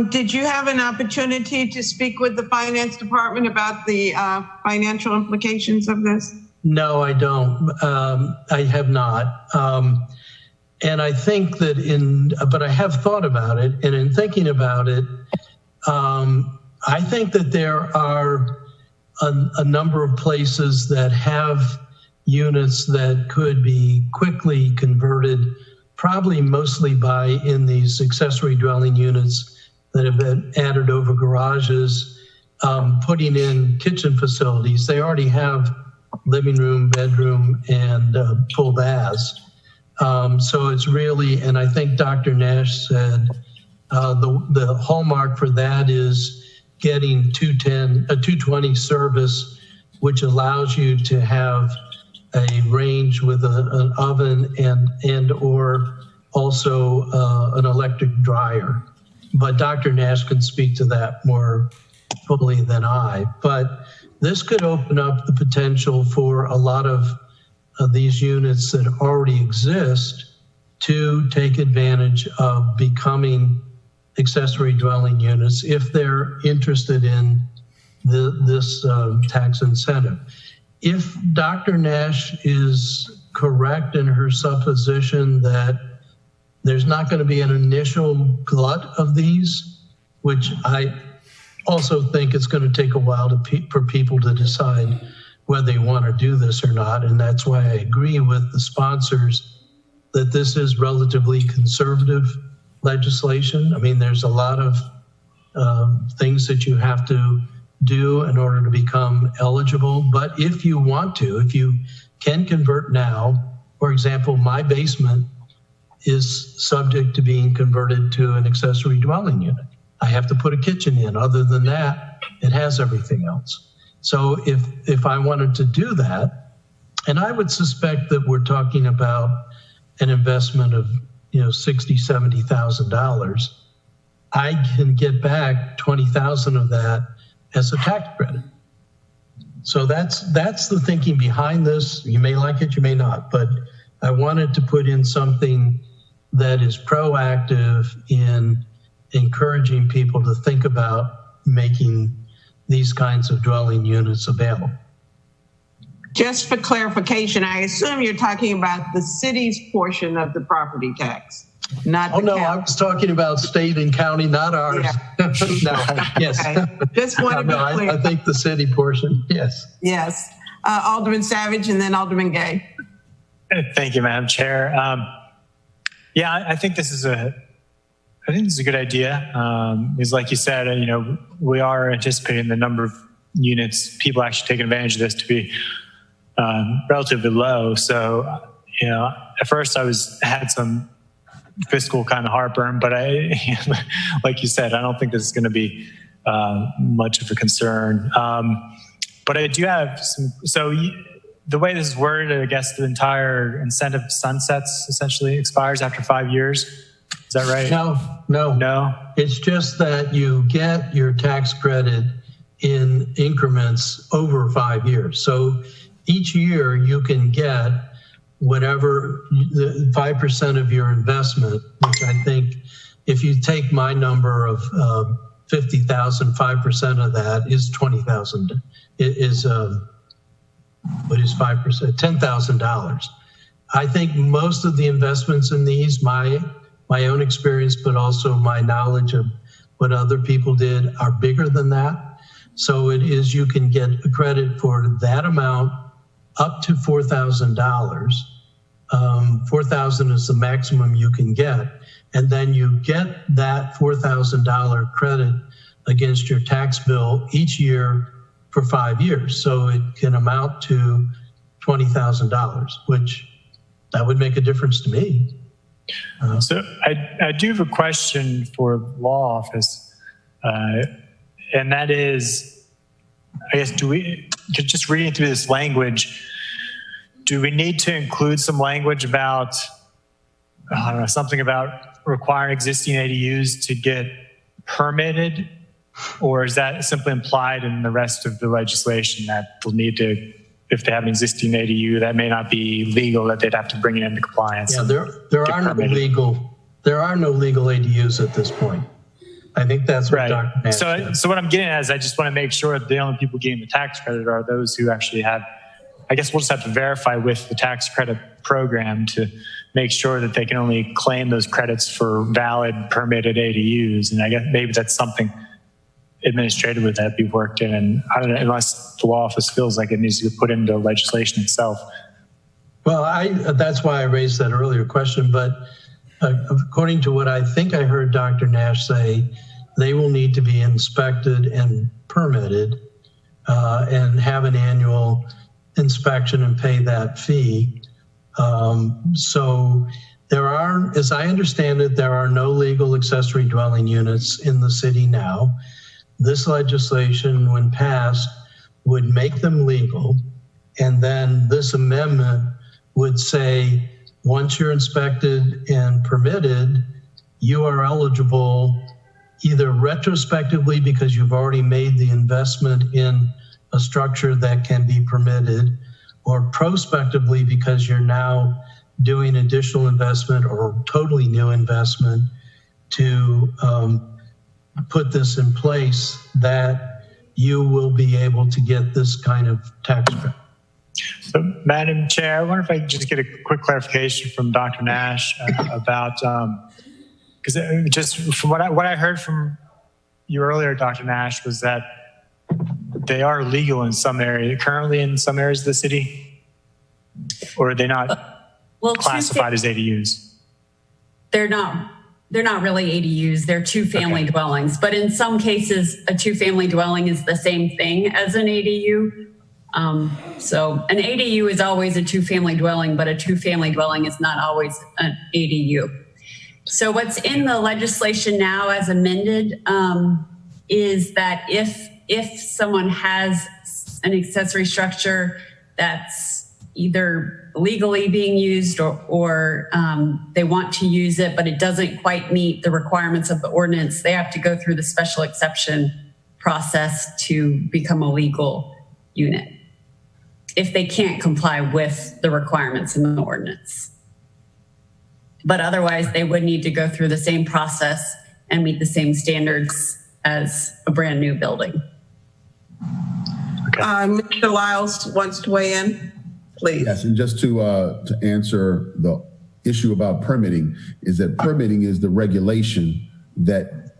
Did you have an opportunity to speak with the finance department about the financial implications of this? No, I don't. I have not. And I think that but I have thought about it, and in thinking about it, I think that there are a number of places that have units that could be quickly converted, probably mostly in these accessory dwelling units that have been added over garages, putting in kitchen facilities. They already have living room, bedroom, and full baths. So it's really, and I think Dr. Nash said the hallmark for that is getting 220 service, which allows you to have a range with an oven and or also an electric dryer. But Dr. Nash can speak to that more fully than I. But this could open up the potential for a lot of these units that already exist to take advantage of becoming accessory dwelling units if they're interested in this tax incentive. If Dr. Nash is correct in her supposition that there's not going to be an initial glut of these, which I also think it's going to take a while for people to decide whether they want to do this or not. And that's why I agree with the sponsors that this is relatively conservative legislation. I mean, there's a lot of things that you have to do in order to become eligible. But if you want to, if you can convert now, for example, my basement is subject to being converted to an accessory dwelling unit. I have to put a kitchen in. Other than that, it has everything else. So if I wanted to do that, and I would suspect that we're talking about an investment of $60,000, $70,000, I can get back 20,000 of that as a tax credit. So that's the thinking behind this. You may like it, you may not, but I wanted to put in something that is proactive in encouraging people to think about making these kinds of dwelling units available. Just for clarification, I assume you're talking about the city's portion of the property tax, not the county. I was talking about state and county, not ours. Yeah. No, yes. Okay. Just want to be clear. I think the city portion, yes. Yes. Alderman Savage and then Alderman Gay. Thank you, Madam Chair. I think this is a good idea. Because like you said, we are anticipating the number of units, people actually taking advantage of this to be relatively low. So, at first I had some fiscal kind of heartburn, but like you said, I don't think this is going to be much of a concern. But I do have some, the way this is worded, I guess the entire incentive sunsets, essentially expires after 5 years. Is that right? No. It's just that you get your tax credit in increments over 5 years. So each year you can get whatever, the 5% of your investment, which I think if you take my number of 50,000, 5% of that is 20,000. It is, what is 5%? $10,000. I think most of the investments in these, my own experience, but also my knowledge of what other people did, are bigger than that. So it is, you can get a credit for that amount up to $4,000. 4,000 is the maximum you can get. And then you get that $4,000 credit against your tax bill each year for 5 years. So it can amount to $20,000, which that would make a difference to me. So I do have a question for the law office, and that is, I guess, just reading through this language, do we need to include some language about, I don't know, something about requiring existing ADUs to get permitted? Or is that simply implied in the rest of the legislation that they'll need to, if they have an existing ADU that may not be legal, that they'd have to bring it into compliance? Yeah, there are no legal ADUs at this point. I think that's what Dr. Nash said. So what I'm getting at is I just want to make sure that the only people getting the tax credit are those who actually have, I guess we'll just have to verify with the tax credit program to make sure that they can only claim those credits for valid permitted ADUs. And I guess maybe that's something administratively that be worked in, and I don't know, unless the law office feels like it needs to be put into legislation itself. Well, that's why I raised that earlier question, but according to what I think I heard Dr. Nash say, they will need to be inspected and permitted and have an annual inspection and pay that fee. So there are, as I understand it, there are no legal accessory dwelling units in the city now. This legislation, when passed, would make them legal. And then this amendment would say, once you're inspected and permitted, you are eligible either retrospectively because you've already made the investment in a structure that can be permitted, or prospectively because you're now doing additional investment or totally new investment to put this in place, that you will be able to get this kind of tax credit. So, Madam Chair, I wonder if I could just get a quick clarification from Dr. Nash about, because just from what I heard from you earlier, Dr. Nash, was that they are legal in some areas, currently in some areas of the city, or are they not classified as ADUs? They're not really ADUs. They're two-family dwellings. But in some cases, a two-family dwelling is the same thing as an ADU. So an ADU is always a two-family dwelling, but a two-family dwelling is not always an ADU. So what's in the legislation now as amended is that if someone has an accessory structure that's either legally being used or they want to use it, but it doesn't quite meet the requirements of the ordinance, they have to go through the special exception process to become a legal unit if they can't comply with the requirements in the ordinance. But otherwise, they would need to go through the same process and meet the same standards as a brand new building. Okay. Mr. Lyles wants to weigh in, please. Yes, and just to answer the issue about permitting, is that permitting is the regulation that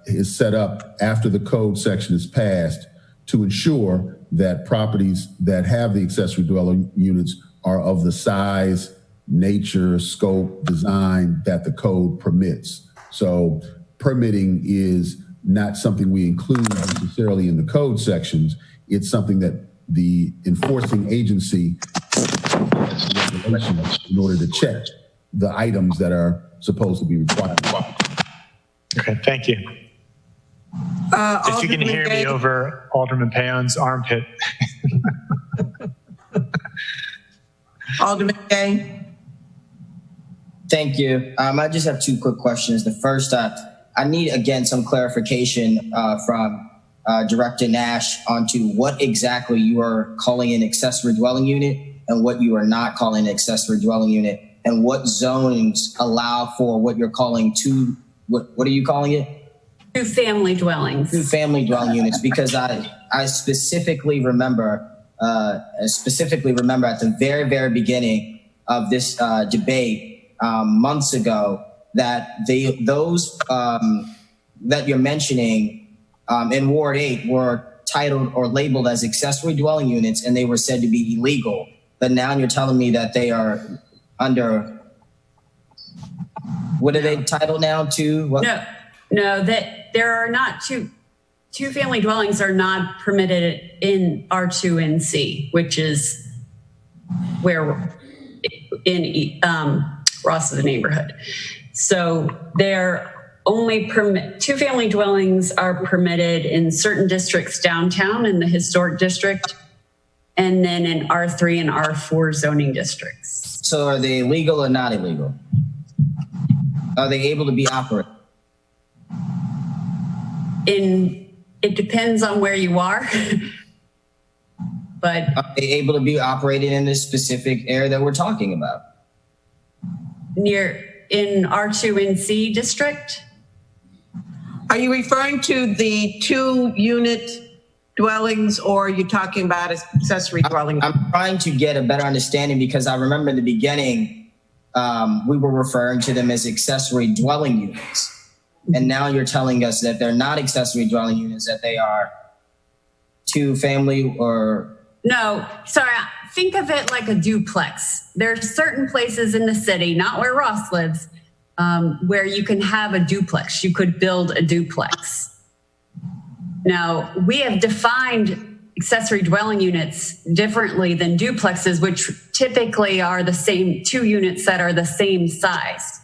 is set up after the code section is passed to ensure that properties that have the accessory dwelling units are of the size, nature, scope, design that the code permits. So permitting is not something we include necessarily in the code sections. It's something that the enforcing agency in order to check the items that are supposed to be required. Okay, thank you. If you can hear me over Alderman Payon's armpit. Alderman Gay. Thank you. I just have two quick questions. The first, I need, again, some clarification from Director Nash onto what exactly you are calling an accessory dwelling unit and what you are not calling an accessory dwelling unit, and what zones allow for what you're calling what are you calling it? Two family dwellings. Two family dwelling units, because I specifically remember at the very, very beginning of this debate months ago that those that you're mentioning in Ward 8 were titled or labeled as accessory dwelling units, and they were said to be illegal. But now you're telling me that they are under, what are they titled now to? What? No, that there are not two family dwellings are not permitted in R2 and C, which is where in Ross of the neighborhood. So they're only two family dwellings are permitted in certain districts downtown in the historic district, and then in R3 and R4 zoning districts. So are they illegal or not illegal? Are they able to be operated? It depends on where you are, but are they able to be operated in this specific area that we're talking about? In R2 and C district? Are you referring to the 2-unit dwellings, or are you talking about accessory dwelling? I'm trying to get a better understanding, because I remember in the beginning, we were referring to them as accessory dwelling units. And now you're telling us that they're not accessory dwelling units, that they are two family or... No, sorry. Think of it like a duplex. There's certain places in the city, not where Ross lives, where you can have a duplex. You could build a duplex. Now, we have defined accessory dwelling units differently than duplexes, which typically are the same, 2 units that are the same size.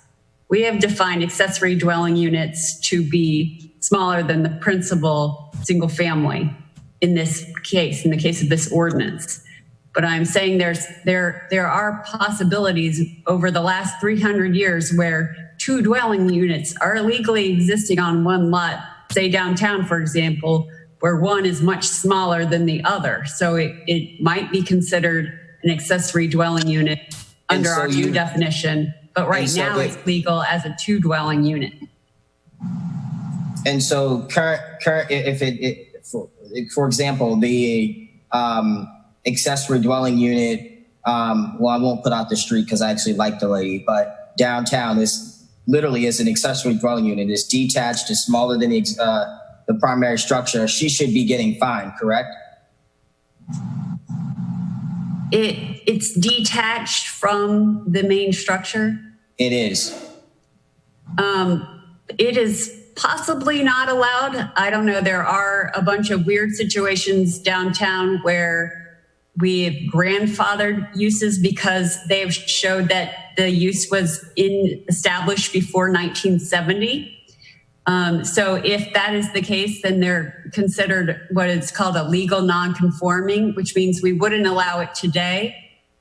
We have defined accessory dwelling units to be smaller than the principal single family in this case, in the case of this ordinance. But I'm saying there are possibilities over the last 300 years where 2 dwelling units are legally existing on one lot, say downtown, for example, where one is much smaller than the other. So it might be considered an accessory dwelling unit under our new definition. But right now it's legal as a 2 dwelling unit. And so for example, the accessory dwelling unit, well, I won't put out the street because I actually like the lady, but downtown is literally is an accessory dwelling unit. It's detached, is smaller than the primary structure. She should be getting fined, correct? It's detached from the main structure? It is. It is possibly not allowed. I don't know. There are a bunch of weird situations downtown where we have grandfathered uses because they've showed that the use was established before 1970. So if that is the case, then they're considered what is called a legal non-conforming, which means we wouldn't allow it today.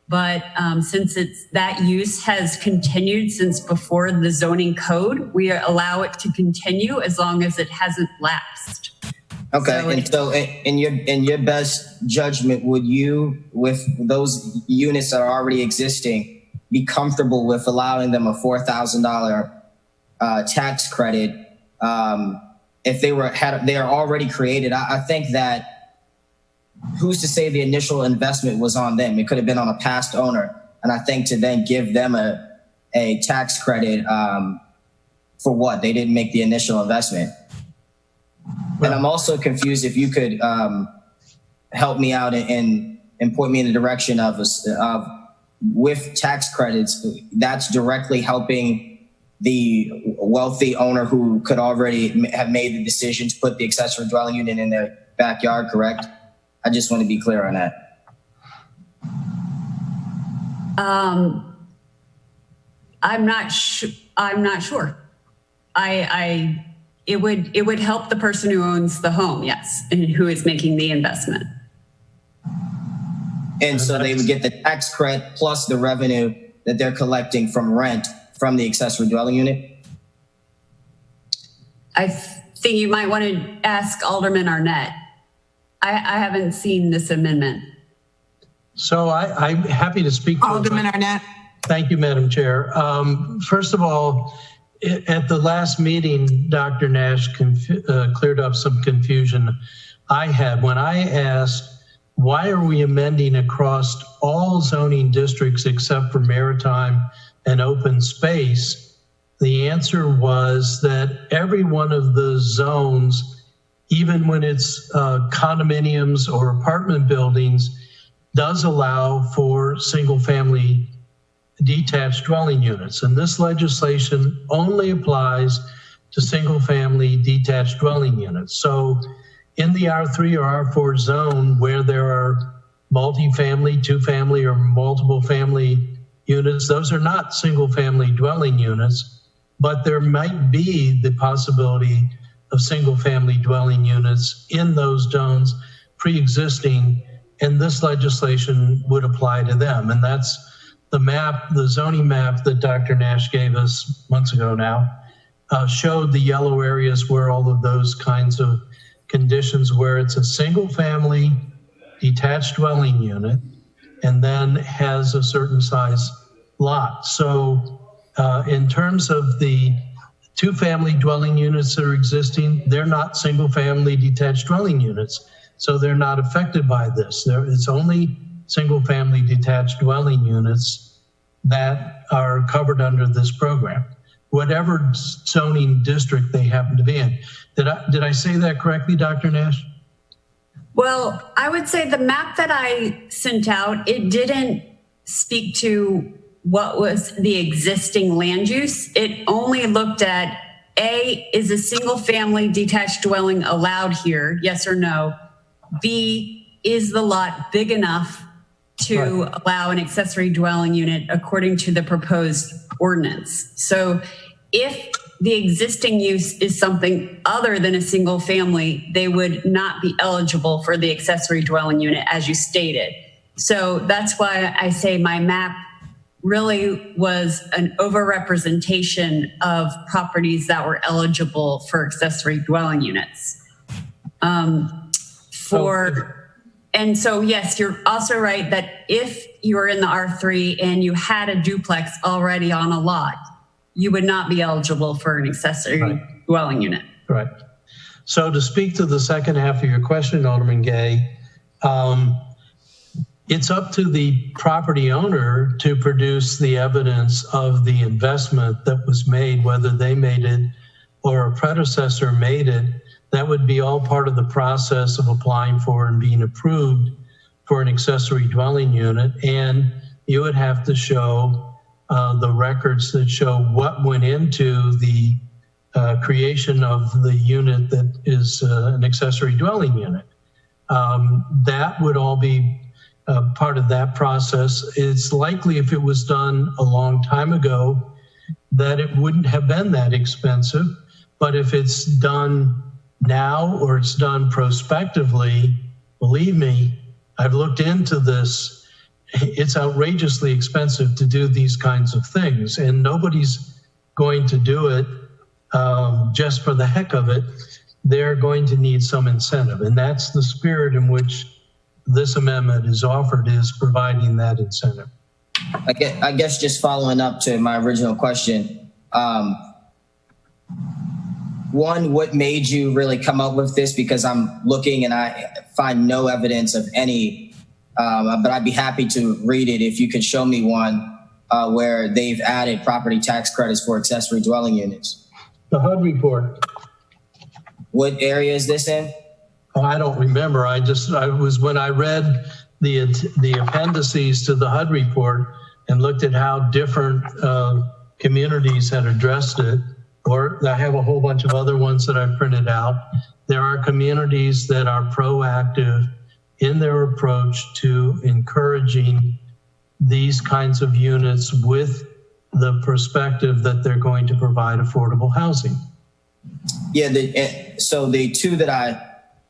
But since that use has continued since before the zoning code, we allow it to continue as long as it hasn't lapsed. Okay, so in your best judgment, would you, with those units that are already existing, be comfortable with allowing them a $4,000 tax credit if they are already created? I think that who's to say the initial investment was on them? It could have been on a past owner, and I think to then give them a tax credit for what? They didn't make the initial investment. And I'm also confused if you could help me out and point me in the direction of with tax credits, that's directly helping the wealthy owner who could already have made the decision to put the accessory dwelling unit in their backyard, correct? I just want to be clear on that. I'm not sure. It would help the person who owns the home, yes, and who is making the investment. And so they would get the tax credit plus the revenue that they're collecting from rent from the accessory dwelling unit? I think you might want to ask Alderman Arnett. I haven't seen this amendment. So I'm happy to speak to Alderman Arnett. Thank you, Madam Chair. First of all, at the last meeting, Dr. Nash cleared up some confusion I had when I asked, why are we amending across all zoning districts except for maritime and open space? The answer was that every one of the zones, even when it's condominiums or apartment buildings, does allow for single family detached dwelling units. And this legislation only applies to single family detached dwelling units. So in the R3 or R4 zone where there are multifamily, two family or multiple family units, those are not single family dwelling units, but there might be the possibility of single family dwelling units in those zones pre-existing, and this legislation would apply to them. And that's the map, the zoning map that Dr. Nash gave us months ago now, showed the yellow areas where all of those kinds of conditions where it's a single family detached dwelling unit and then has a certain size lot. So in terms of the two family dwelling units that are existing, they're not single family detached dwelling units. So they're not affected by this. It's only single family detached dwelling units that are covered under this program, whatever zoning district they happen to be in. Did I say that correctly, Dr. Nash? Well, I would say the map that I sent out, it didn't speak to what was the existing land use. It only looked at A, is a single family detached dwelling allowed here? Yes or no? B, is the lot big enough to allow an accessory dwelling unit according to the proposed ordinance? So if the existing use is something other than a single family, they would not be eligible for the accessory dwelling unit as you stated. So that's why I say my map really was an overrepresentation of properties that were eligible for accessory dwelling units. And so, yes, you're also right that if you were in the R3 and you had a duplex already on a lot, you would not be eligible for an accessory dwelling unit. Right. So to speak to the second half of your question, Alderman Gay, it's up to the property owner to produce the evidence of the investment that was made, whether they made it or a predecessor made it. That would be all part of the process of applying for and being approved for an accessory dwelling unit. And you would have to show the records that show what went into the creation of the unit that is an accessory dwelling unit. That would all be part of that process. It's likely if it was done a long time ago that it wouldn't have been that expensive. But if it's done now or it's done prospectively, believe me, I've looked into this. It's outrageously expensive to do these kinds of things, and nobody's going to do it just for the heck of it. They're going to need some incentive, and that's the spirit in which this amendment is offered, is providing that incentive. I guess just following up to my original question, one, what made you really come up with this? Because I'm looking and I find no evidence of any, but I'd be happy to read it if you could show me one where they've added property tax credits for accessory dwelling units. The HUD report. What area is this in? Oh, I don't remember. I was when I read the appendices to the HUD report and looked at how different communities had addressed it. Or I have a whole bunch of other ones that I've printed out. There are communities that are proactive in their approach to encouraging these kinds of units with the perspective that they're going to provide affordable housing. Yeah, so the two that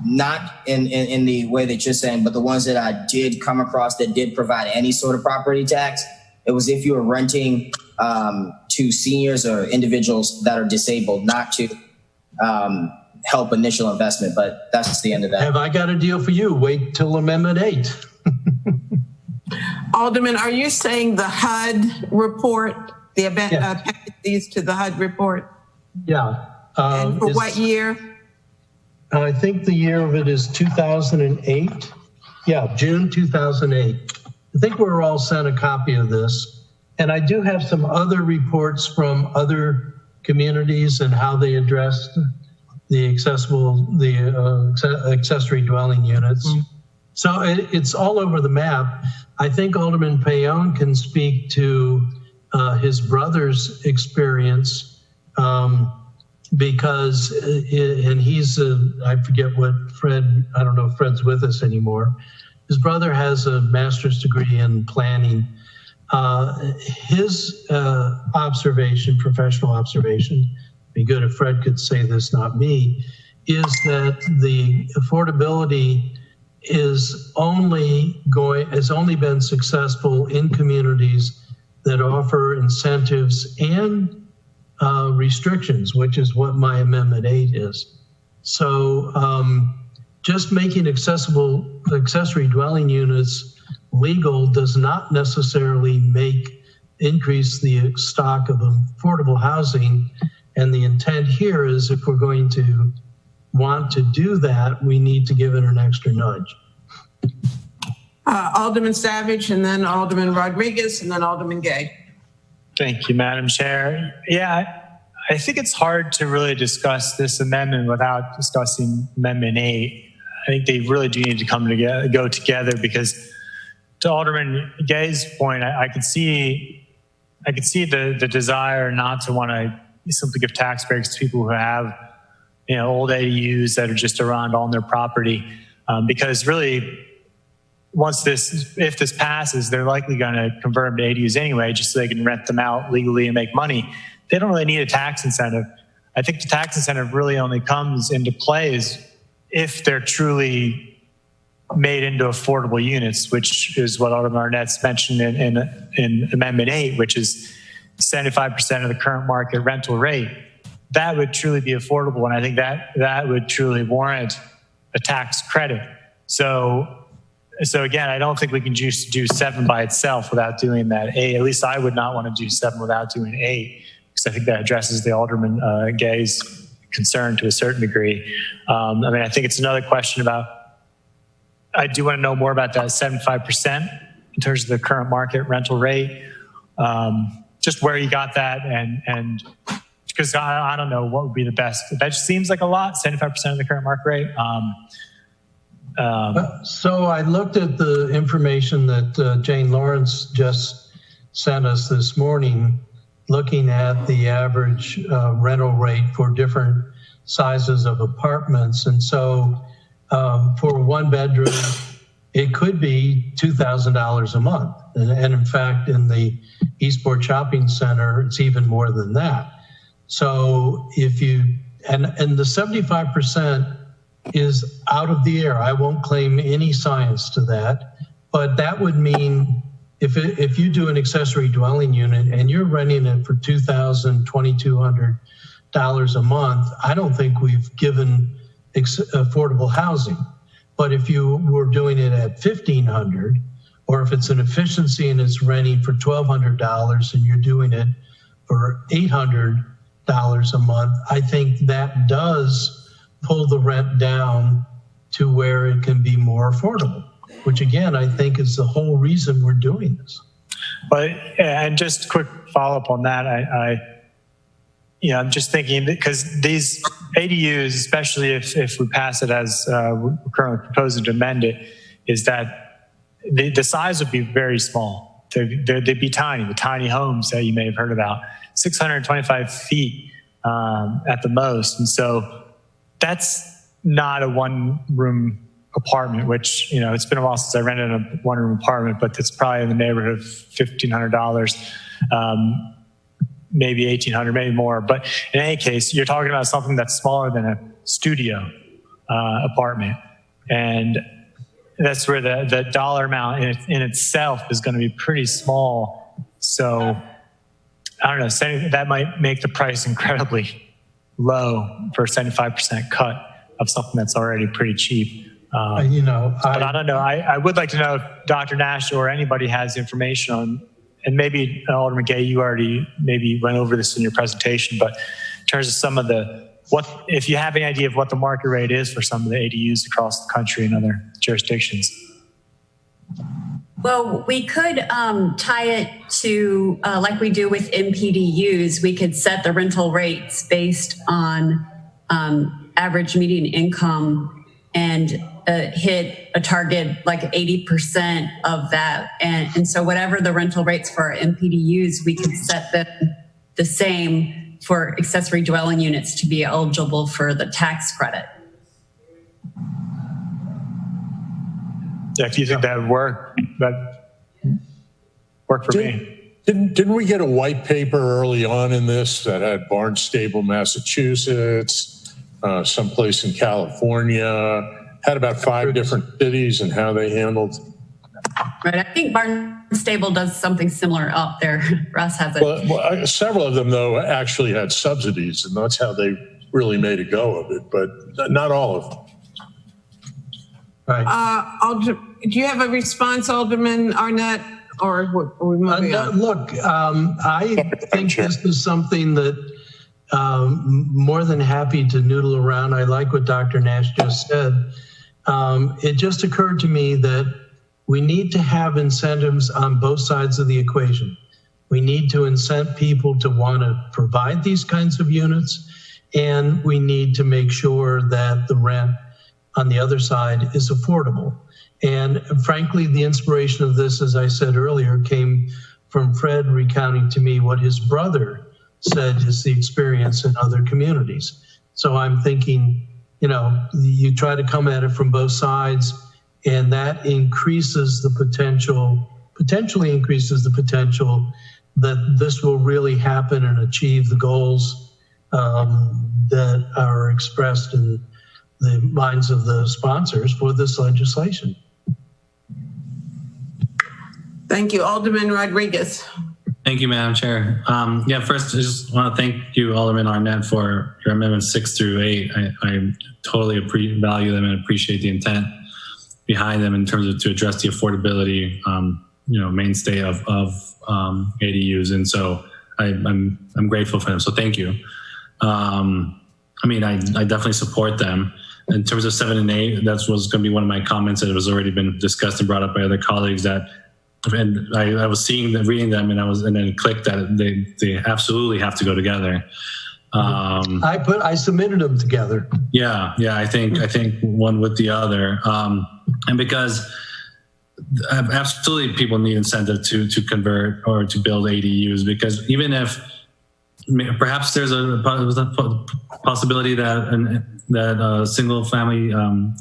not in the way that you're saying, but the ones that I did come across that did provide any sort of property tax, it was if you were renting to seniors or individuals that are disabled, not to help initial investment. But that's the end of that. Have I got a deal for you? Wait till Amendment 8. Alderman, are you saying the HUD report, the event, these to the HUD report? Yeah. And for what year? I think the year of it is 2008. Yeah, June 2008. I think we're all sent a copy of this. And I do have some other reports from other communities and how they addressed the accessory dwelling units. So it's all over the map. I think Alderman Payon can speak to his brother's experience because, and he's, I forget what Fred, I don't know if Fred's with us anymore. His brother has a master's degree in planning. His observation, professional observation, be good if Fred could say this, not me, is that the affordability has only been successful in communities that offer incentives and restrictions, which is what my Amendment 8 is. So just making accessible accessory dwelling units legal does not necessarily increase the stock of affordable housing. And the intent here is if we're going to want to do that, we need to give it an extra nudge. Alderman Savage, and then Alderman Rodriguez, and then Alderman Gay. Thank you, Madam Chair. Yeah, I think it's hard to really discuss this amendment without discussing Amendment 8. I think they really do need to go together because, to Alderman Gay's point, I could see the desire not to want to simply give tax breaks to people who have, old ADUs that are just around on their property, because really, if this passes, they're likely going to convert them to ADUs anyway, just so they can rent them out legally and make money. They don't really need a tax incentive. I think the tax incentive really only comes into play if they're truly made into affordable units, which is what Alderman Arnett's mentioned in Amendment 8, which is 75% of the current market rental rate. That would truly be affordable, and I think that would truly warrant a tax credit. So again, I don't think we can just do 7 by itself without doing that 8. At least I would not want to do 7 without doing 8, because I think that addresses the Alderman Gay's concern to a certain degree. I think it's another question about, I do want to know more about that 75% in terms of the current market rental rate, just where you got that, and because I don't know what would be the best. That just seems like a lot, 75% of the current market rate. So I looked at the information that Jane Lawrence just sent us this morning, looking at the average rental rate for different sizes of apartments. And so for 1 bedroom, it could be $2,000 a month. And in fact, in the Eastport Shopping Center, it's even more than that. So if and the 75% is out of the air. I won't claim any science to that, but that would mean if you do an accessory dwelling unit and you're renting it for $2,000, $2,200 a month, I don't think we've given affordable housing. But if you were doing it at $1,500, or if it's an efficiency and it's renting for $1,200 and you're doing it for $800 a month, I think that does pull the rent down to where it can be more affordable, which again, I think is the whole reason we're doing this. But, and just quick follow-up on that, I'm just thinking, because these ADUs, especially if we pass it as we're currently proposing to amend it, is that the size would be very small. They'd be tiny, the tiny homes that you may have heard about, 625 feet at the most. And so that's not a 1-room apartment, which, it's been a while since I rented a 1-room apartment, but it's probably in the neighborhood of $1,500, maybe $1,800, maybe more. But in any case, you're talking about something that's smaller than a studio. apartment. And that's where the dollar amount in itself is going to be pretty small. So I don't know, that might make the price incredibly low for a 75% cut of something that's already pretty cheap. But I don't know. I would like to know if Dr. Nash or anybody has information on, and maybe Alderman Gay, you already maybe went over this in your presentation, but in terms of some of if you have any idea of what the market rate is for some of the ADUs across the country and other jurisdictions. Well, we could tie it to, like we do with MPDUs, we could set the rental rates based on average median income and hit a target like 80% of that. And so whatever the rental rates for our MPDUs, we could set them the same for accessory dwelling units to be eligible for the tax credit. Yeah, if you think that would work, that work for me. Didn't we get a white paper early on in this that had Barnstable, Massachusetts, someplace in California, had about 5 different cities and how they handled? Right, I think Barnstable does something similar up there. Russ has it. Well, several of them, though, actually had subsidies, and that's how they really made a go of it, but not all of them. Right. Do you have a response, Alderman Arnett, or are we moving on? Look, I think this is something that more than happy to noodle around. I like what Dr. Nash just said. It just occurred to me that we need to have incentives on both sides of the equation. We need to incent people to want to provide these kinds of units, and we need to make sure that the rent on the other side is affordable. And frankly, the inspiration of this, as I said earlier, came from Fred recounting to me what his brother said is the experience in other communities. So I'm thinking, you try to come at it from both sides, and that potentially increases the potential that this will really happen and achieve the goals that are expressed in the minds of the sponsors for this legislation. Thank you. Alderman Rodriguez. Thank you, Madam Chair. First, I just want to thank you, Alderman Arnett, for your amendments 6 through 8. I totally value them and appreciate the intent behind them in terms of to address the affordability, mainstay of ADUs, and so I'm grateful for them. So thank you. I definitely support them. In terms of 7 and 8, that was going to be one of my comments that has already been discussed and brought up by other colleagues. And I was reading them, and then clicked that they absolutely have to go together. I submitted them together. Yeah. I think one with the other, and because absolutely people need incentive to convert or to build ADUs, because even if perhaps there's a possibility that single family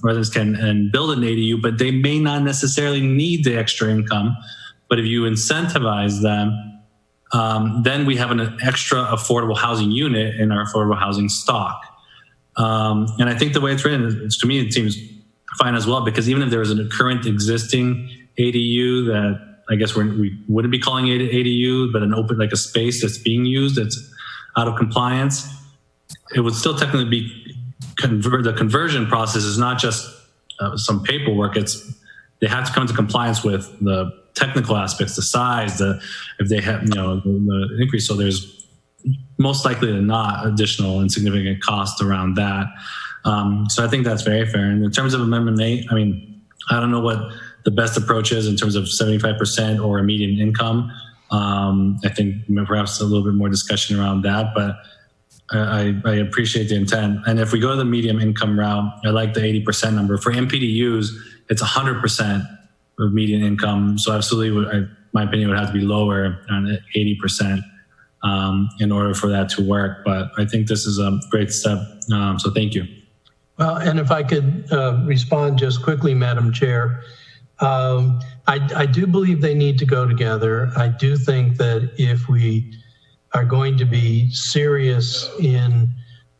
residents can build an ADU, but they may not necessarily need the extra income. But if you incentivize them, then we have an extra affordable housing unit in our affordable housing stock. And I think the way it's written, to me, it seems fine as well, because even if there is a current existing ADU that I guess we wouldn't be calling it an ADU, but an open, like a space that's being used, that's out of compliance, it would still technically be the conversion process is not just some paperwork. They have to come to compliance with the technical aspects, the size, if they have, the increase. So there's most likely than not additional and significant cost around that. So I think that's very fair. And in terms of Amendment 8, I don't know what the best approach is in terms of 75% or a median income. I think perhaps a little bit more discussion around that, but I appreciate the intent. And if we go to the medium income route, I like the 80% number. For MPDUs, it's 100% of median income. So absolutely, my opinion would have to be lower than 80% in order for that to work. But I think this is a great step. So thank you. Well, and if I could respond just quickly, Madam Chair, I do believe they need to go together. I do think that if we are going to be serious in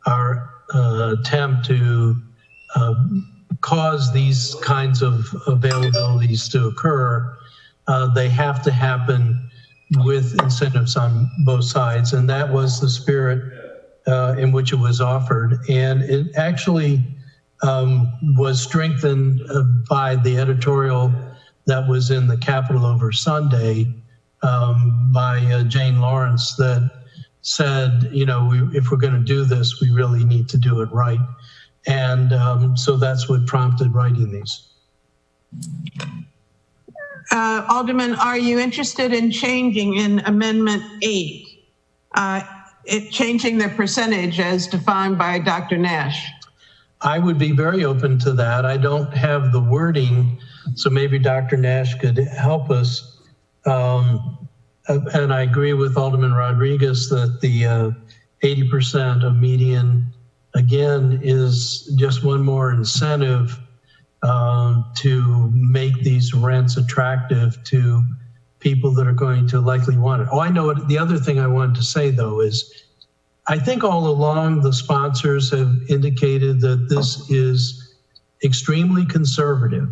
our attempt to cause these kinds of availabilities to occur, they have to happen with incentives on both sides. And that was the spirit in which it was offered. And it actually was strengthened by the editorial that was in the Capitol over Sunday by Jane Lawrence that said, you know, if we're going to do this, we really need to do it right. And so that's what prompted writing these. Alderman, are you interested in changing in Amendment 8, changing the percentage as defined by Dr. Nash? I would be very open to that. I don't have the wording, so maybe Dr. Nash could help us. And I agree with Alderman Rodriguez that the 80% of median, again, is just one more incentive to make these rents attractive to people that are going to likely want it. Oh, I know it. The other thing I wanted to say, though, is I think all along the sponsors have indicated that this is extremely conservative.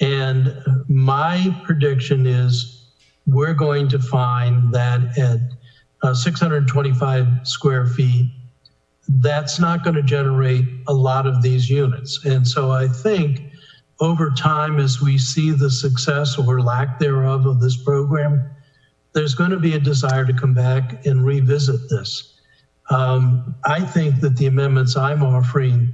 And my prediction is we're going to find that at 625 square feet, that's not going to generate a lot of these units. And so I think over time, as we see the success or lack thereof of this program, there's going to be a desire to come back and revisit this. I think that the amendments I'm offering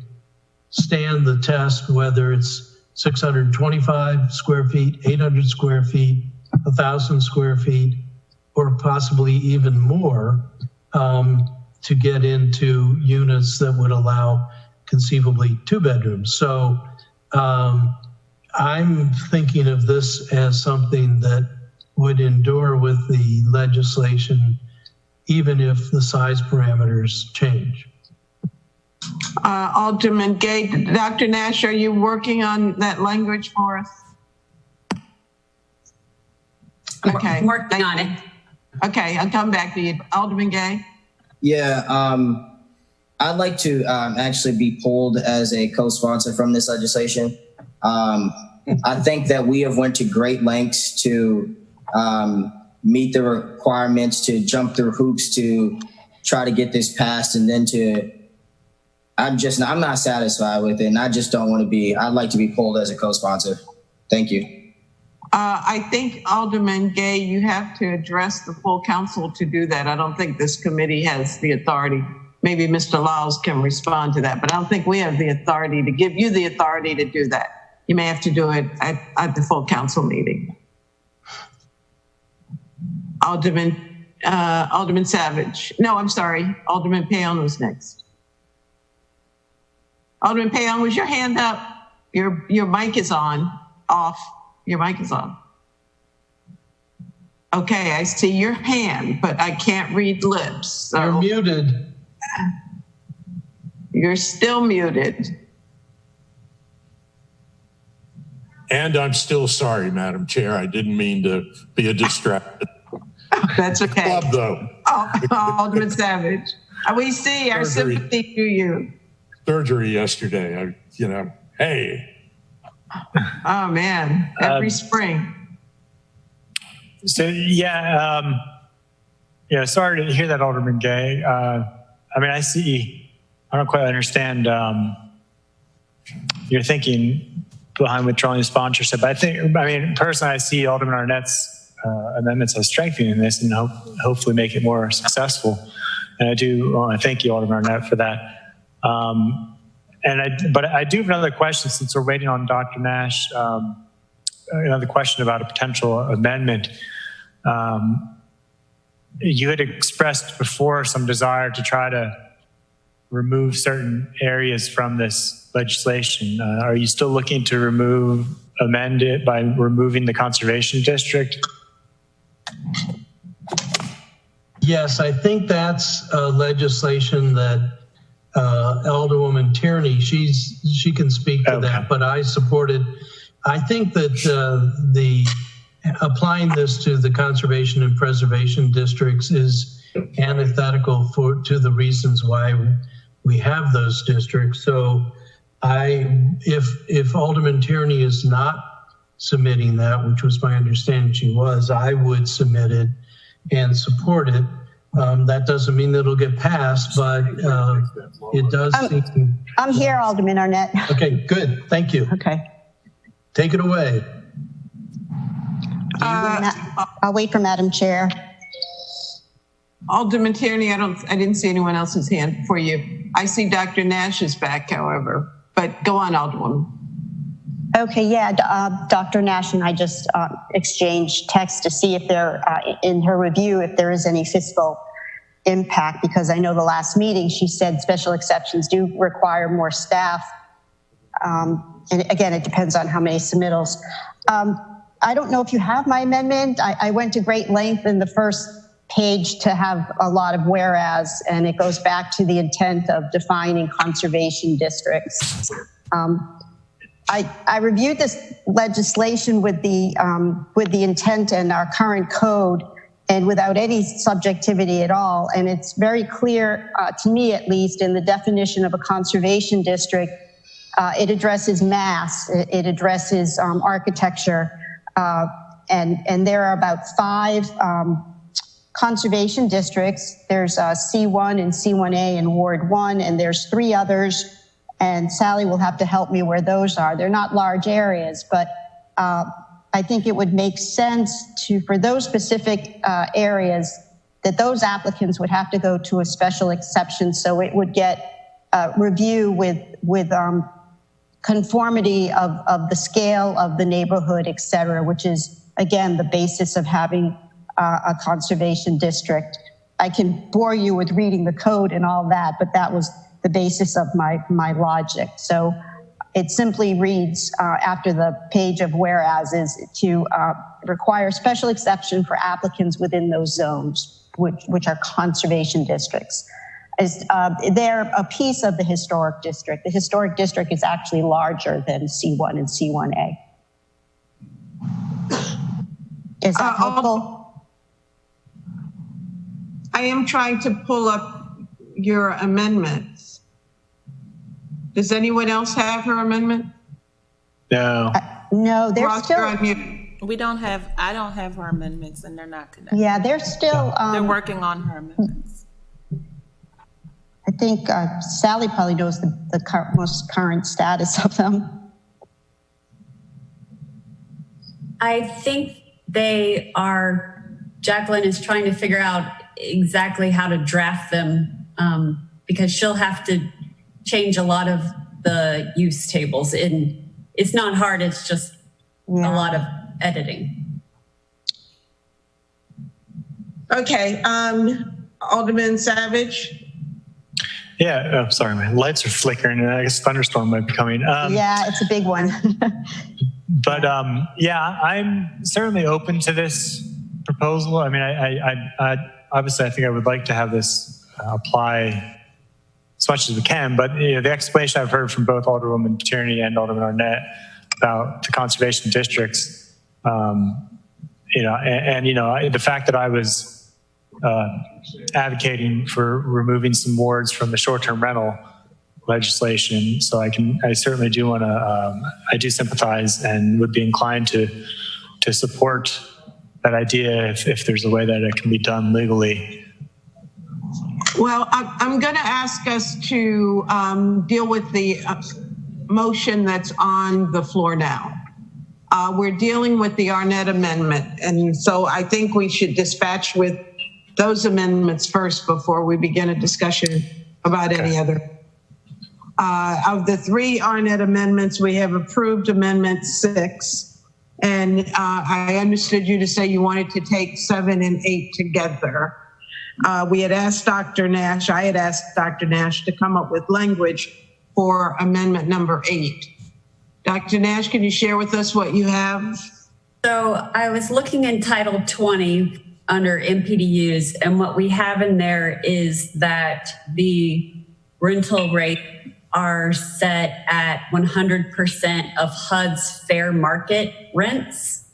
stand the test, whether it's 625 square feet, 800 square feet, 1,000 square feet, or possibly even more, to get into units that would allow conceivably 2 bedrooms. So I'm thinking of this as something that would endure with the legislation, even if the size parameters change. Alderman Gay, Dr. Nash, are you working on that language for us? Okay. I'm working on it. Okay, I'll come back to you. Alderman Gay? Yeah, I'd like to actually be pulled as a co-sponsor from this legislation. I think that we have went to great lengths to meet the requirements, to jump through hoops to try to get this passed, and then I'm not satisfied with it, and I just don't want to be. I'd like to be pulled as a co-sponsor. Thank you. I think, Alderman Gay, you have to address the full council to do that. I don't think this committee has the authority. Maybe Mr. Lyles can respond to that, but I don't think we have the authority to give you the authority to do that. You may have to do it at the full council meeting. Alderman Savage. No, I'm sorry. Alderman Payon was next. Alderman Payon, was your hand up? Your mic is on. Off. Your mic is on. Okay, I see your hand, but I can't read lips. So you're muted. You're still muted. And I'm still sorry, Madam Chair. I didn't mean to be a distraction. That's okay. Club, though. Oh, Alderman Savage. We see our sympathy to you. Surgery yesterday. Hey. Oh man, every spring. So yeah, sorry to hear that, Alderman Gay. I don't quite understand your thinking behind withdrawing the sponsorship. Personally, I see Alderman Arnett's amendments as strengthening this and hopefully make it more successful. And I do want to thank you, Alderman Arnett, for that. But I do have another question since we're waiting on Dr. Nash. Another question about a potential amendment. You had expressed before some desire to try to remove certain areas from this legislation. Are you still looking to amend it by removing the conservation district? Yes, I think that's legislation that Alderwoman Tierney, she can speak to that, but I support it. I think that applying this to the conservation and preservation districts is antithetical to the reasons why we have those districts. So if Alderman Tierney is not submitting that, which was my understanding she was, I would submit it and support it. That doesn't mean that it'll get passed, but it does seem. I'm here, Alderman Arnett. Okay, good. Thank you. Okay. Take it away. I'll wait for Madam Chair. Alderman Tierney, I didn't see anyone else's hand for you. I see Dr. Nash is back, however, but go on, Alderwoman. Okay, yeah, Dr. Nash and I just exchanged texts to see if there, in her review, if there is any fiscal impact, because I know the last meeting she said special exceptions do require more staff. And again, it depends on how many submittals. I don't know if you have my amendment. I went to great length in the first page to have a lot of whereas, and it goes back to the intent of defining conservation districts. I reviewed this legislation with the intent and our current code, and without any subjectivity at all. And it's very clear, to me at least, in the definition of a conservation district. It addresses mass, it addresses architecture, and there are about 5 conservation districts. There's C1 and C1A in Ward 1, and there's 3 others. And Sally will have to help me where those are. They're not large areas, but I think it would make sense for those specific areas that those applicants would have to go to a special exception, so it would get review with conformity of the scale of the neighborhood, et cetera, which is, again, the basis of having a conservation district. I can bore you with reading the code and all that, but that was the basis of my logic. So it simply reads after the page of whereas is to require special exception for applicants within those zones, which are conservation districts. They're a piece of the historic district. The historic district is actually larger than C1 and C1A. Is that helpful? I am trying to pull up your amendments. Does anyone else have her amendment? No. No, they're Ross, still. you're on mute. I don't have her amendments, and they're not connected. Yeah, they're still. They're working on her amendments. I think Sally probably knows the most current status of them. I think they are, Jacqueline is trying to figure out exactly how to draft them because she'll have to change a lot of the use tables. And it's not hard, it's just a lot of editing. Okay, Alderman Savage. Yeah, sorry, my lights are flickering and I guess thunderstorm might be coming. Yeah, it's a big one. But yeah, I'm certainly open to this proposal. I mean, I obviously I think I would like to have this apply as much as we can, but you know, the explanation I've heard from both Alderwoman Tierney and Alderman Arnett about the conservation districts, you know, and you know, the fact that I was advocating for removing some wards from the short-term rental legislation, so I certainly do want to, I do sympathize and would be inclined to support that idea if there's a way that it can be done legally. Well, I'm going to ask us to deal with the motion that's on the floor now. We're dealing with the Arnett amendment, and so I think we should dispatch with those amendments first before we begin a discussion about any other. Of the 3 Arnett amendments, we have approved Amendment 6, and I understood you to say you wanted to take 7 and 8 together. We had asked Dr. Nash, I had asked Dr. Nash to come up with language for Amendment number 8. Dr. Nash, can you share with us what you have? So I was looking in Title 20 under MPDUs, and what we have in there is that the rental rate are set at 100% of HUD's fair market rents.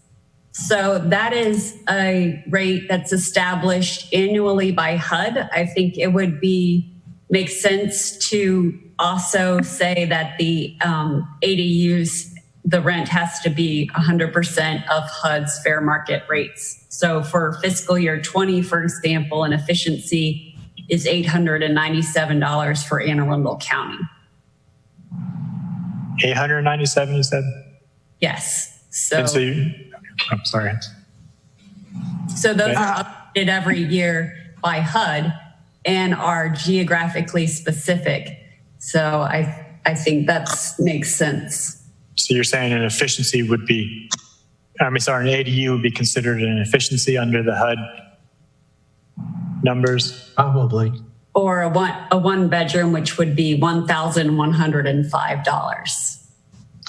So that is a rate that's established annually by HUD. I think it would be make sense to also say that the ADUs, the rent has to be 100% of HUD's fair market rates. So for fiscal year 20, for example, an efficiency is $897 for Anne Arundel County. 897, you said? Yes. I'm sorry. So those are updated every year by HUD and are geographically specific. So I think that makes sense. So you're saying an efficiency would be, an ADU would be considered an efficiency under the HUD numbers? Probably. Or a one bedroom, which would be $1,105.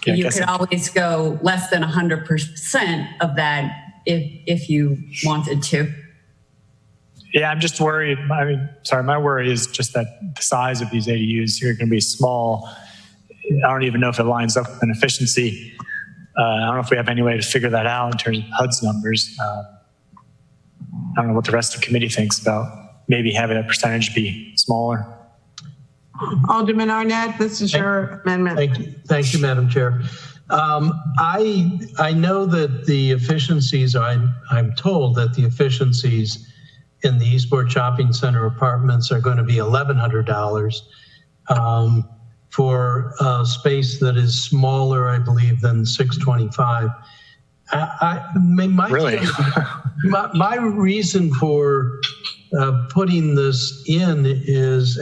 Yeah, you could always go less than 100% of that if you wanted to. Yeah, I'm just worried. My worry is just that the size of these ADUs are going to be small. I don't even know if it lines up with an efficiency. I don't know if we have any way to figure that out in terms of HUD's numbers. I don't know what the rest of the committee thinks about maybe having that percentage be smaller. Alderman Arnett, this is your amendment. Thank you, Madam Chair. I know that the efficiencies, I'm told that the efficiencies in the Eastport Shopping Center apartments are going to be $1,100 for a space that is smaller, I believe, than 625. Really? my reason for putting this in is,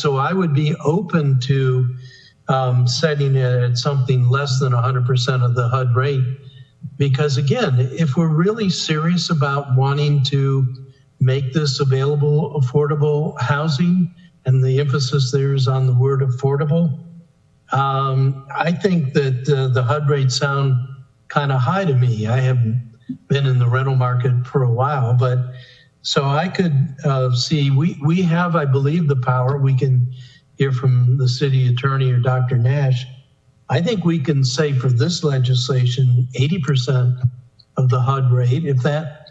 so I would be open to setting it at something less than 100% of the HUD rate, because again, if we're really serious about wanting to make this available, affordable housing, and the emphasis there is on the word affordable, I think that the HUD rates sound kind of high to me. I haven't been in the rental market for a while, but so I could see, we have, I believe, the power. We can hear from the city attorney or Dr. Nash. I think we can say for this legislation, 80% of the HUD rate, if that,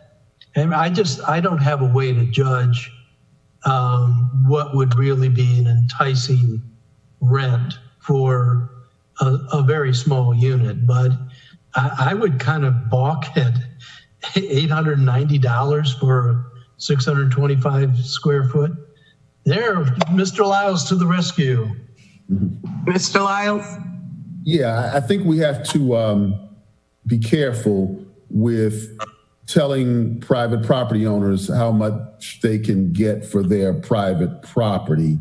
and I don't have a way to judge what would really be an enticing rent for a very small unit, but I would kind of balk at $890 for 625 square foot. There, Mr. Lyles to the rescue. Mr. Lyles? Yeah, I think we have to be careful with telling private property owners how much they can get for their private property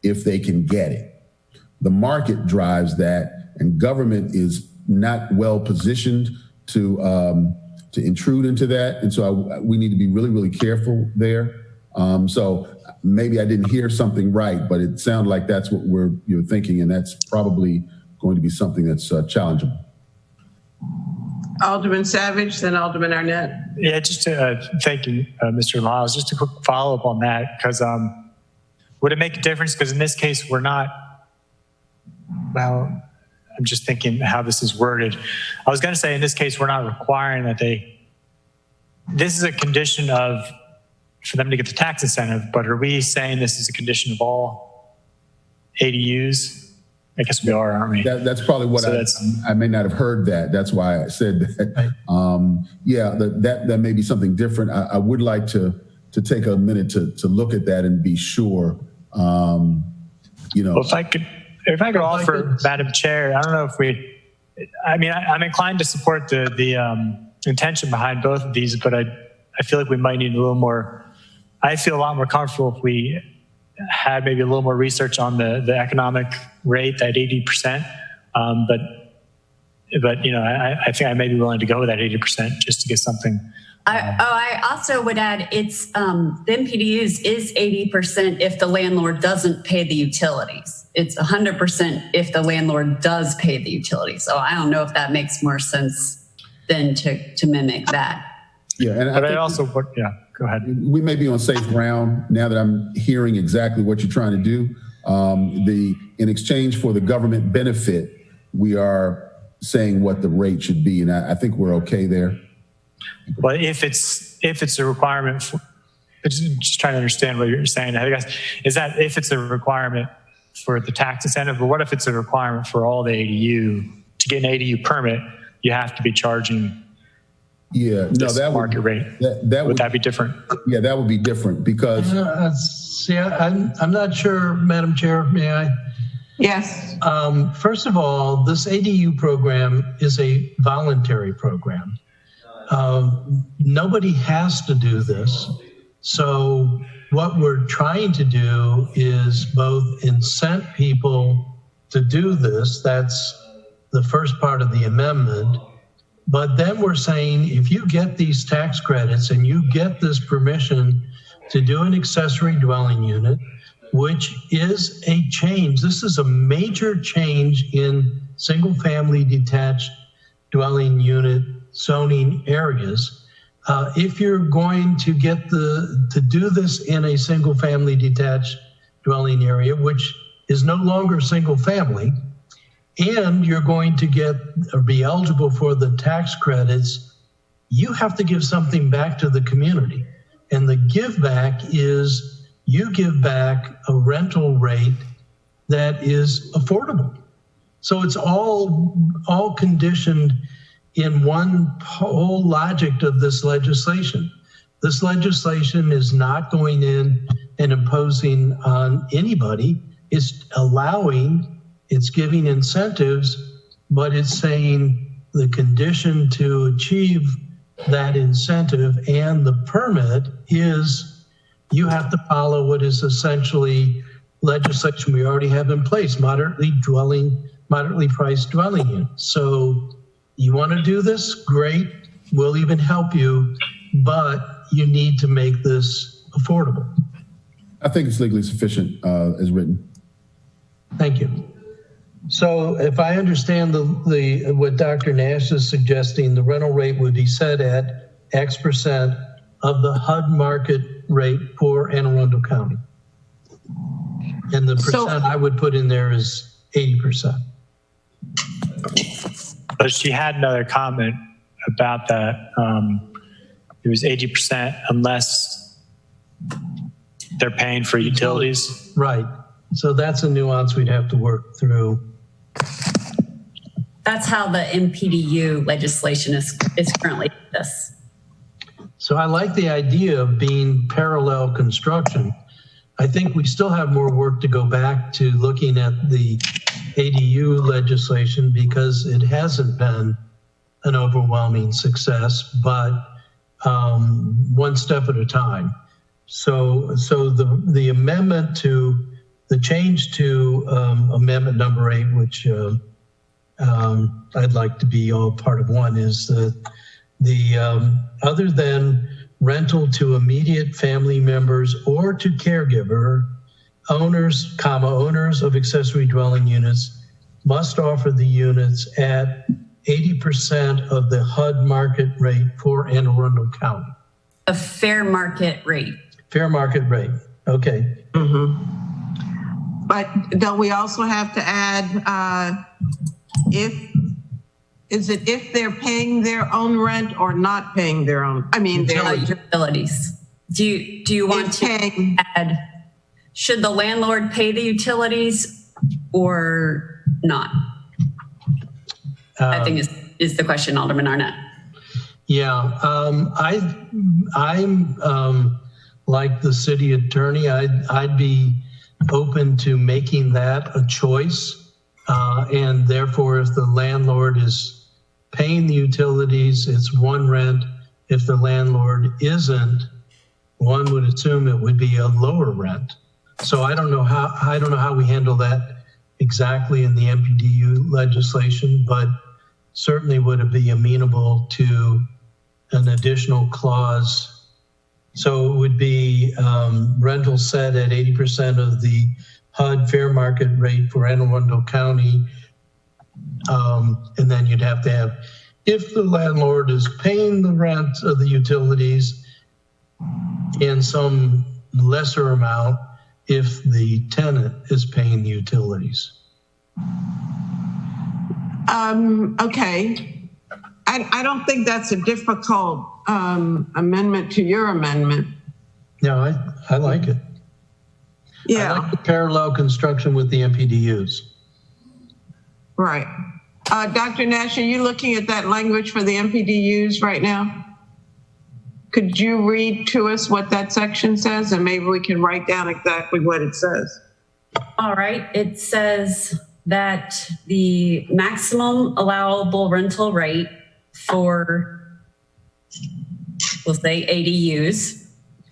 if they can get it. The market drives that, and government is not well positioned to intrude into that. And so we need to be really, really careful there. So maybe I didn't hear something right, but it sounded like that's what you're thinking, and that's probably going to be something that's challengeable. Alderman Savage, then Alderman Arnett. Yeah, just to thank you, Mr. Lyles. Just a quick follow-up on that, because would it make a difference? Because in this case, we're not, well, I'm just thinking how this is worded. I was going to say in this case, we're not requiring that this is a condition for them to get the tax incentive, but are we saying this is a condition of all ADUs? I guess we are, aren't we? That's probably what I may not have heard that. That's why I said that. Right. That may be something different. I would like to take a minute to look at that and be sure. Well, if I could offer, Madam Chair, I don't know if I'm inclined to support the intention behind both of these, but I feel like we might need a little more. I feel a lot more comfortable if we had maybe a little more research on the economic rate, that 80%. But I think I may be willing to go with that 80% just to get something. I also would add the MPDUs is 80% if the landlord doesn't pay the utilities. It's 100% if the landlord does pay the utilities. So I don't know if that makes more sense than to mimic that. Yeah, and go ahead. We may be on safe ground now that I'm hearing exactly what you're trying to do. In exchange for the government benefit, we are saying what the rate should be, and I think we're okay there. But if it's a requirement just trying to understand what you're saying. I guess, is that if it's a requirement for the tax incentive, but what if it's a requirement for all the ADU? To get an ADU permit, you have to be charging market rate. Would that be different? Yeah, that would be different because... See, I'm not sure, Madam Chair, may I? Yes. First of all, this ADU program is a voluntary program. Nobody has to do this. So what we're trying to do is both incent people to do this. That's the first part of the amendment. But then we're saying, if you get these tax credits and you get this permission to do an accessory dwelling unit, which is a change. This is a major change in single family detached dwelling unit zoning areas. If you're going to get to do this in a single family detached dwelling area, which is no longer single family, and you're going to get or be eligible for the tax credits, you have to give something back to the community. And the give back is you give back a rental rate that is affordable. So it's all conditioned in one whole logic of this legislation. This legislation is not going in and imposing on anybody. It's it's giving incentives, but it's saying the condition to achieve that incentive and the permit is you have to follow what is essentially legislation we already have in place, moderately priced dwelling units. So you want to do this? Great. We'll even help you, but you need to make this affordable. I think it's legally sufficient as written. Thank you. So if I understand what Dr. Nash is suggesting, the rental rate would be set at X% of the HUD market rate for Anne Arundel County. And the percent I would put in there is 80%. But she had another comment about that. It was 80% unless they're paying for utilities. Right. So that's a nuance we'd have to work through. That's how the MPDU legislation is currently this. So I like the idea of being parallel construction. I think we still have more work to go back to looking at the ADU legislation because it hasn't been an overwhelming success, but one step at a time. So the amendment to the change to amendment number 8, which I'd like to be all part of one, is the other than rental to immediate family members or to caregiver, owners of accessory dwelling units must offer the units at 80% of the HUD market rate for Anne Arundel County. A fair market rate. Fair market rate. Okay. Mm-hmm. But don't we also have to add if they're paying their own rent or not paying their own? I mean, their utilities. Do you want to add? Should the landlord pay the utilities or not? I think is the question, Alderman Arnett. Yeah, I'm like the city attorney. I'd be open to making that a choice, and therefore, if the landlord is paying the utilities, it's one rent. If the landlord isn't, one would assume it would be a lower rent. So I don't know how we handle that exactly in the MPDU legislation, but certainly would it be amenable to an additional clause. So it would be rental set at 80% of the HUD fair market rate for Anne Arundel County. And then you'd have to have, if the landlord is paying the rent of the utilities in some lesser amount, if the tenant is paying the utilities. Okay. I don't think that's a difficult amendment to your amendment. No, I like it. Yeah. I like the parallel construction with the MPDUs. Right. Dr. Nash, are you looking at that language for the MPDUs right now? Could you read to us what that section says, and maybe we can write down exactly what it says? All right. It says that the maximum allowable rental rate for, we'll say, ADUs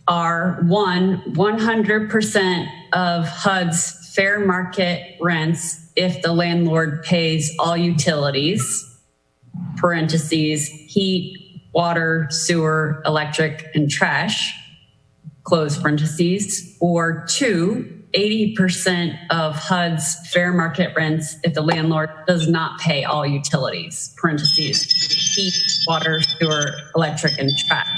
are 100% of HUD's fair market rents if the landlord pays all utilities, parentheses, heat, water, sewer, electric, and trash, close parentheses, or 2, 80% of HUD's fair market rents if the landlord does not pay all utilities, parentheses, heat, water, sewer, electric, and trash.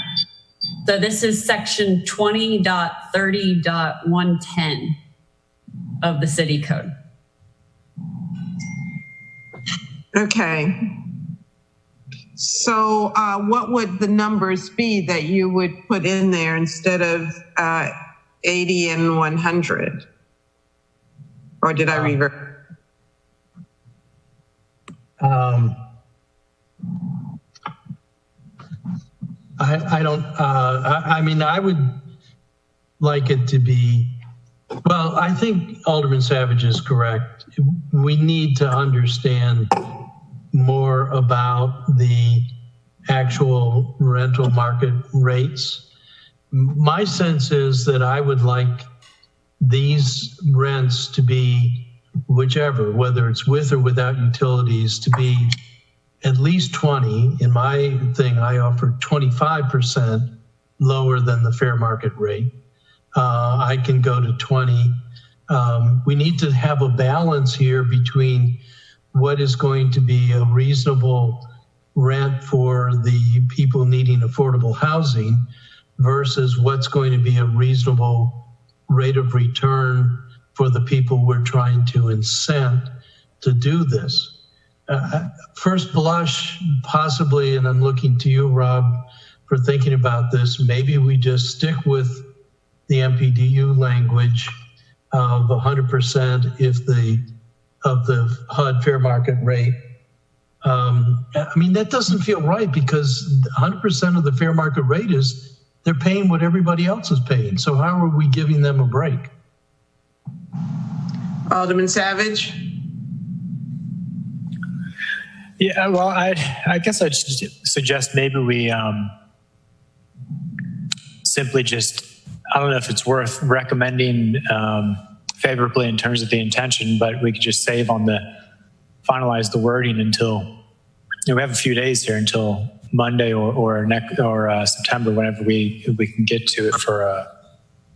So this is section 20.30.110 of the city code. Okay. So what would the numbers be that you would put in there instead of 80 and 100? Or did I revert? I mean, I would like it to be, well, I think Alderman Savage is correct. We need to understand more about the actual rental market rates. My sense is that I would like these rents to be whichever, whether it's with or without utilities, to be at least 20. In my thing, I offer 25% lower than the fair market rate. I can go to 20. We need to have a balance here between what is going to be a reasonable rent for the people needing affordable housing versus what's going to be a reasonable rate of return for the people we're trying to incent to do this. First blush, possibly, and I'm looking to you, Rob, for thinking about this, maybe we just stick with the MPDU language of 100% of the HUD fair market rate. I mean, that doesn't feel right because 100% of the fair market rate is they're paying what everybody else is paying. So how are we giving them a break? Alderman Savage? Yeah, well, I guess I'd suggest maybe we simply just, I don't know if it's worth recommending favorably in terms of the intention, but we could just save on finalize the wording until, we have a few days here until Monday or September, whenever we can get to it for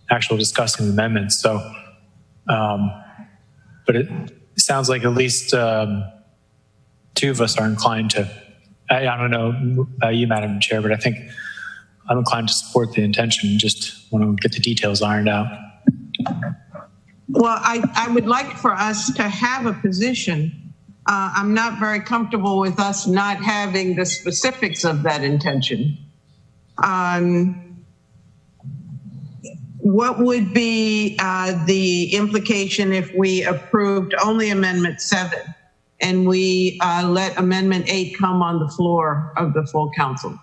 actual discussing amendments. So, but it sounds like at least two of us are inclined to, I don't know you, Madam Chair, but I think I'm inclined to support the intention. Just want to get the details ironed out. Well, I would like for us to have a position. I'm not very comfortable with us not having the specifics of that intention. What would be the implication if we approved only Amendment 7 and we let Amendment 8 come on the floor of the full council?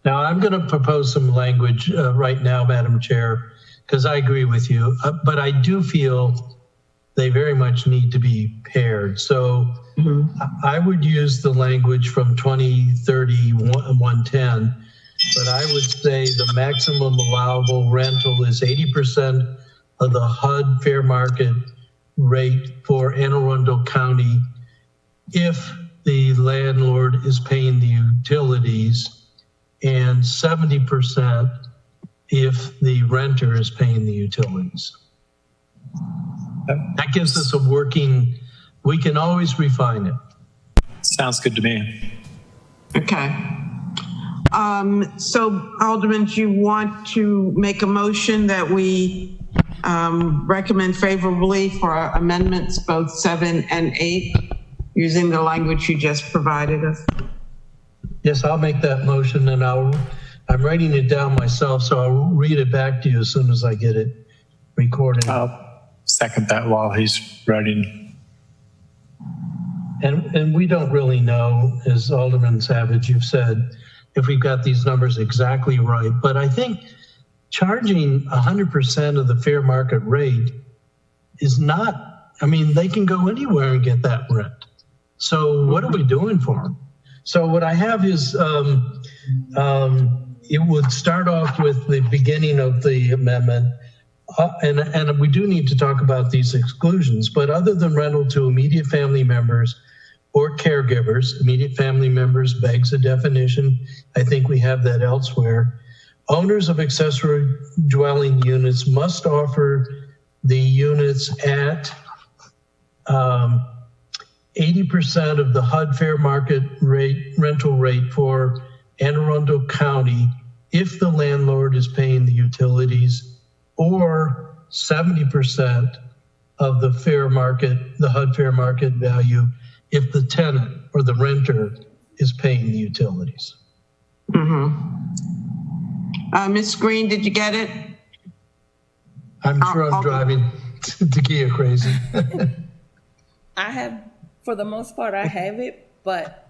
Now, I'm going to propose some language right now, Madam Chair, because I agree with you, but I do feel they very much need to be paired. So I would use the language from 2030-110, but I would say the maximum allowable rental is 80% of the HUD fair market rate for Anne Arundel County if the landlord is paying the utilities, and 70% if the renter is paying the utilities. That gives us a working, we can always refine it. Sounds good to me. Okay. So Alderman, do you want to make a motion that we recommend favorably for amendments both 7 and 8 using the language you just provided us? Yes, I'll make that motion, and I'll I'm writing it down myself, so I'll read it back to you as soon as I get it recorded. I'll second that while he's writing. And we don't really know, as Alderman Savage, you've said, if we've got these numbers exactly right. But I think charging 100% of the fair market rate is not, I mean, they can go anywhere and get that rent. So what are we doing for them? So what I have is, it would start off with the beginning of the amendment. And we do need to talk about these exclusions, but other than rental to immediate family members or caregivers, immediate family members begs a definition. I think we have that elsewhere. Owners of accessory dwelling units must offer the units at 80% of the HUD fair market rate, rental rate for Anne Arundel County if the landlord is paying the utilities, or 70% of the fair market, the HUD fair market value if the tenant or the renter is paying the utilities. Ms. Green, did you get it? I'm sure I'm driving Takia crazy. I have, for the most part, I have it, but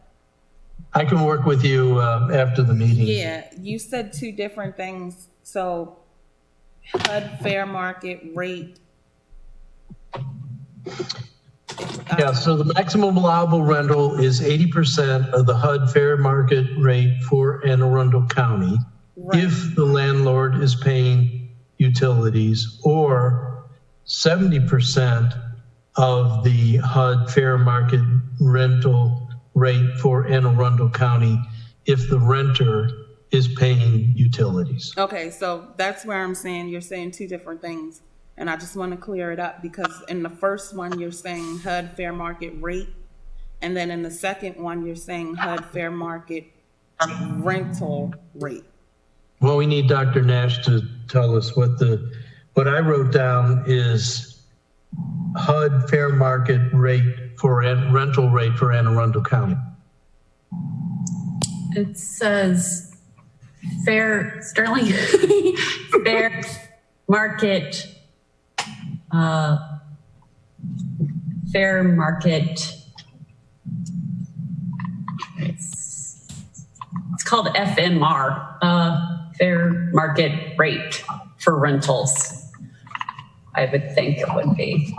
I can work with you after the meeting. yeah, you said two different things. So HUD fair market rate. Yeah, so the maximum allowable rental is 80% of the HUD fair market rate for Anne Arundel County if the landlord is paying utilities, or 70% of the HUD fair market rental rate for Anne Arundel County if the renter is paying utilities. Okay, so that's where I'm saying you're saying two different things. And I just want to clear it up, because in the first one, you're saying HUD fair market rate. And then in the second one, you're saying HUD fair market rental rate. Well, we need Dr. Nash to tell us what I wrote down is HUD fair market rate for rental rate for Anne Arundel County. It says fair sterling fair market fair market. It's called FMR, fair market rate for rentals. I would think it would be.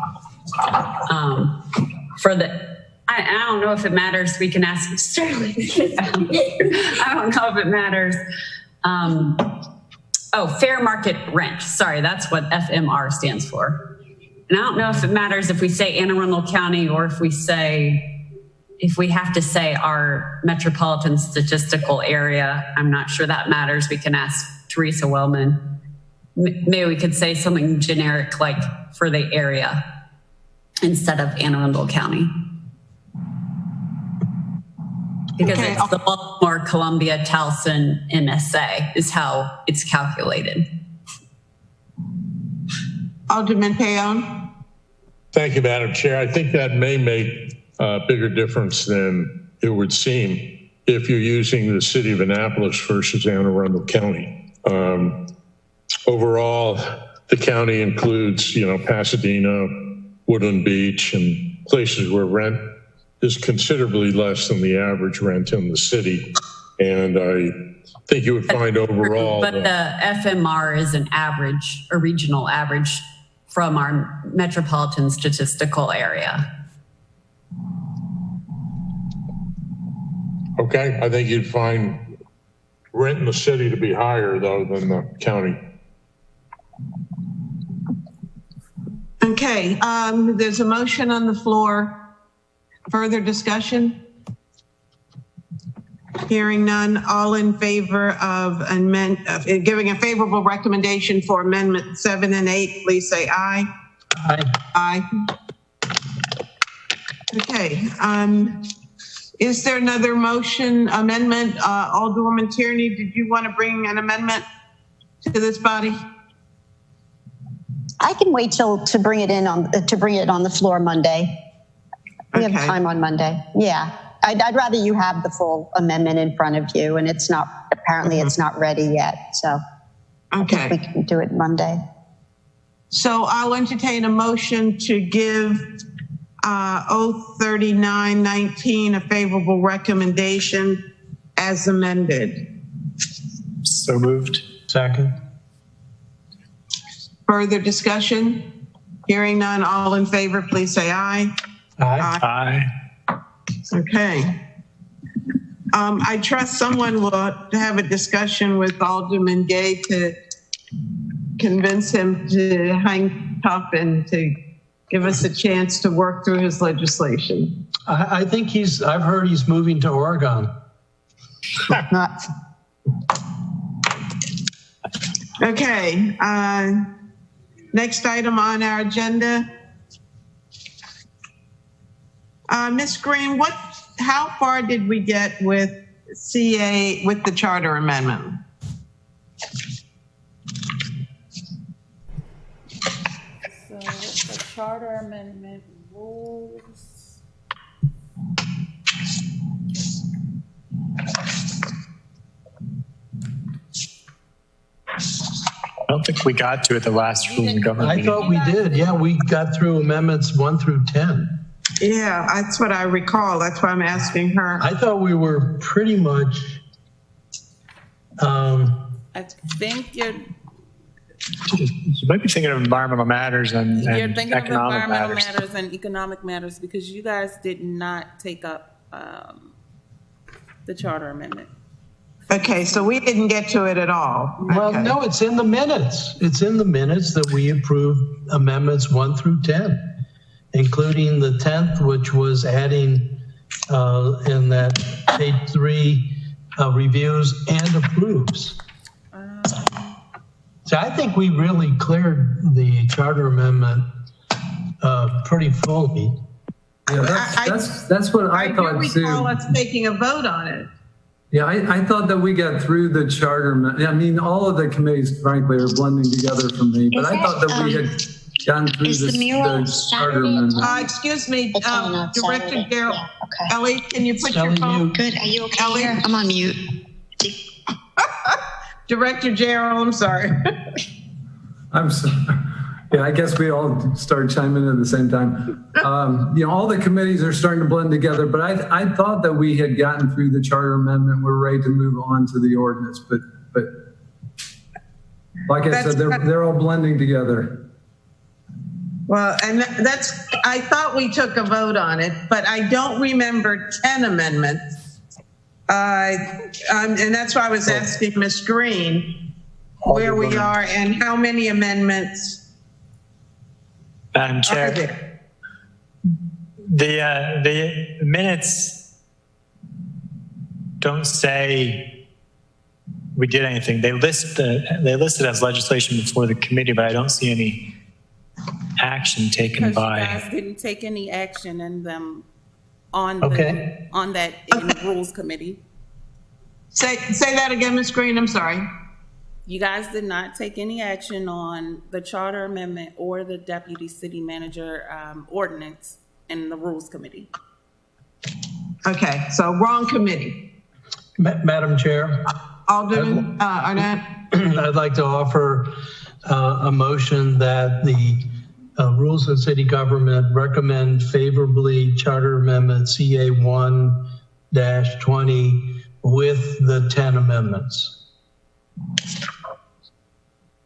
For the, I don't know if it matters. We can ask Sterling. I don't know if it matters. Fair market rent. Sorry, that's what FMR stands for. And I don't know if it matters if we say Anne Arundel County, or if we have to say our metropolitan statistical area. I'm not sure that matters. We can ask Teresa Wellman. Maybe we could say something generic like for the area instead of Anne Arundel County. Because it's the Baltimore, Columbia, Towson, MSA is how it's calculated. Alderman Payon. Thank you, Madam Chair. I think that may make a bigger difference than it would seem if you're using the city of Annapolis versus Anne Arundel County. Overall, the county includes, Pasadena, Woodland Beach, and places where rent is considerably less than the average rent in the city. And I think you would find overall. But the FMR is an average, a regional average from our metropolitan statistical area. Okay, I think you'd find rent in the city to be higher, though, than the county. Okay, there's a motion on the floor. Further discussion? Hearing none, all in favor of giving a favorable recommendation for Amendment 7 and 8, please say aye. Aye. Aye. Okay, is there another motion, amendment? Alderwoman Tierney, did you want to bring an amendment to this body? I can wait to bring it on the floor Monday. We have time on Monday. Yeah. I'd rather you have the full amendment in front of you, and it's not, apparently it's not ready yet. So I think we can do it Monday. So I'll entertain a motion to give 03919 a favorable recommendation as amended. So moved. Second. Further discussion? Hearing none, all in favor, please say aye. Aye. Aye. Okay. I trust someone will have a discussion with Alderman Gay to convince him to hang tough and to give us a chance to work through his legislation. I think I've heard he's moving to Oregon. Okay. Next item on our agenda. Ms. Green, how far did we get with CA, with the charter amendment? So with the charter amendment rules. I don't think we got to it the last Rules and Government I meeting. thought we did. Yeah, we got through amendments 1 through 10. Yeah, that's what I recall. That's why I'm asking her. I thought we were pretty much. I think You might be thinking of environmental matters and you're thinking of economic environmental matters. matters and economic matters because you guys did not take up the charter amendment. Okay, so we didn't get to it at all. Well, Okay. no, it's in the minutes. It's in the minutes that we approved amendments 1 through 10, including the 10th, which was adding in that page 3 reviews and approves. So I think we really cleared the charter amendment pretty fully. Yeah, that's what I thought do too. recall us taking a vote on it. Yeah, I thought that we got through the charter. I mean, all of the committees, frankly, are blending together for me. But I thought that we had gotten through the charter amendment. Excuse me, Director Saturday. Darrell. Yeah, okay. Ellie, can you put your phone? Good. Are you okay Ellie? here? I'm on mute. Director Darrell, I'm sorry. I'm sorry. Yeah, I guess we all started chiming in at the same time. All the committees are starting to blend together, but I thought that we had gotten through the charter amendment. We're ready to move on to the ordinance, but like I said, they're all blending together. Well, and I thought we took a vote on it, but I don't remember 10 amendments. And that's why I was asking Ms. Green where we are and how many amendments. Madam Chair, the minutes don't say we did anything. They listed as legislation before the committee, but I don't see any action taken Because by. you guys didn't take any action in them on Okay. on that in the rules committee. Say that again, Ms. Green, I'm sorry. You guys did not take any action on the charter amendment or the deputy city manager ordinance in the rules committee. Okay, so wrong committee. Madam Chair, Alderman Arnett. I'd like to offer a motion that the Rules of City Government recommend favorably Charter Amendment CA 1-20 with the 10 amendments.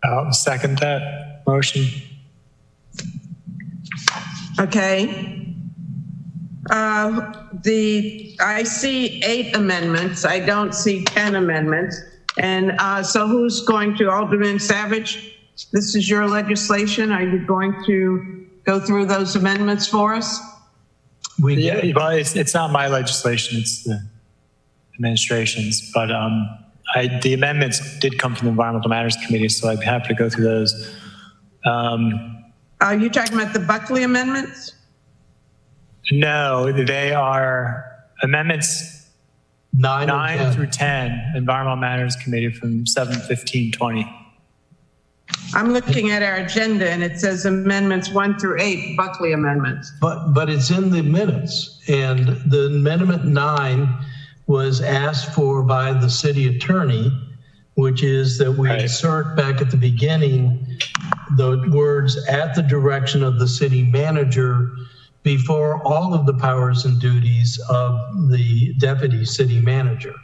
I'll second that motion. Okay. I see 8 amendments. I don't see 10 amendments. And so who's going to, Alderman Savage? This is your legislation. Are you going to go through those amendments for us? Well, it's not my legislation, it's the administration's, but the amendments did come from the Environmental Matters Committee, so I'd be happy to go through those. Are you talking about the Buckley amendments? No, they are amendments 9 through 10, Environmental Matters Committee from 7/15/20. I'm looking at our agenda and it says amendments 1 through 8, Buckley amendments. But it's in the minutes, and the amendment 9 was asked for by the city attorney, which is that we insert back at the beginning the words "at the direction of the city manager" before all of the powers and duties of the deputy city manager.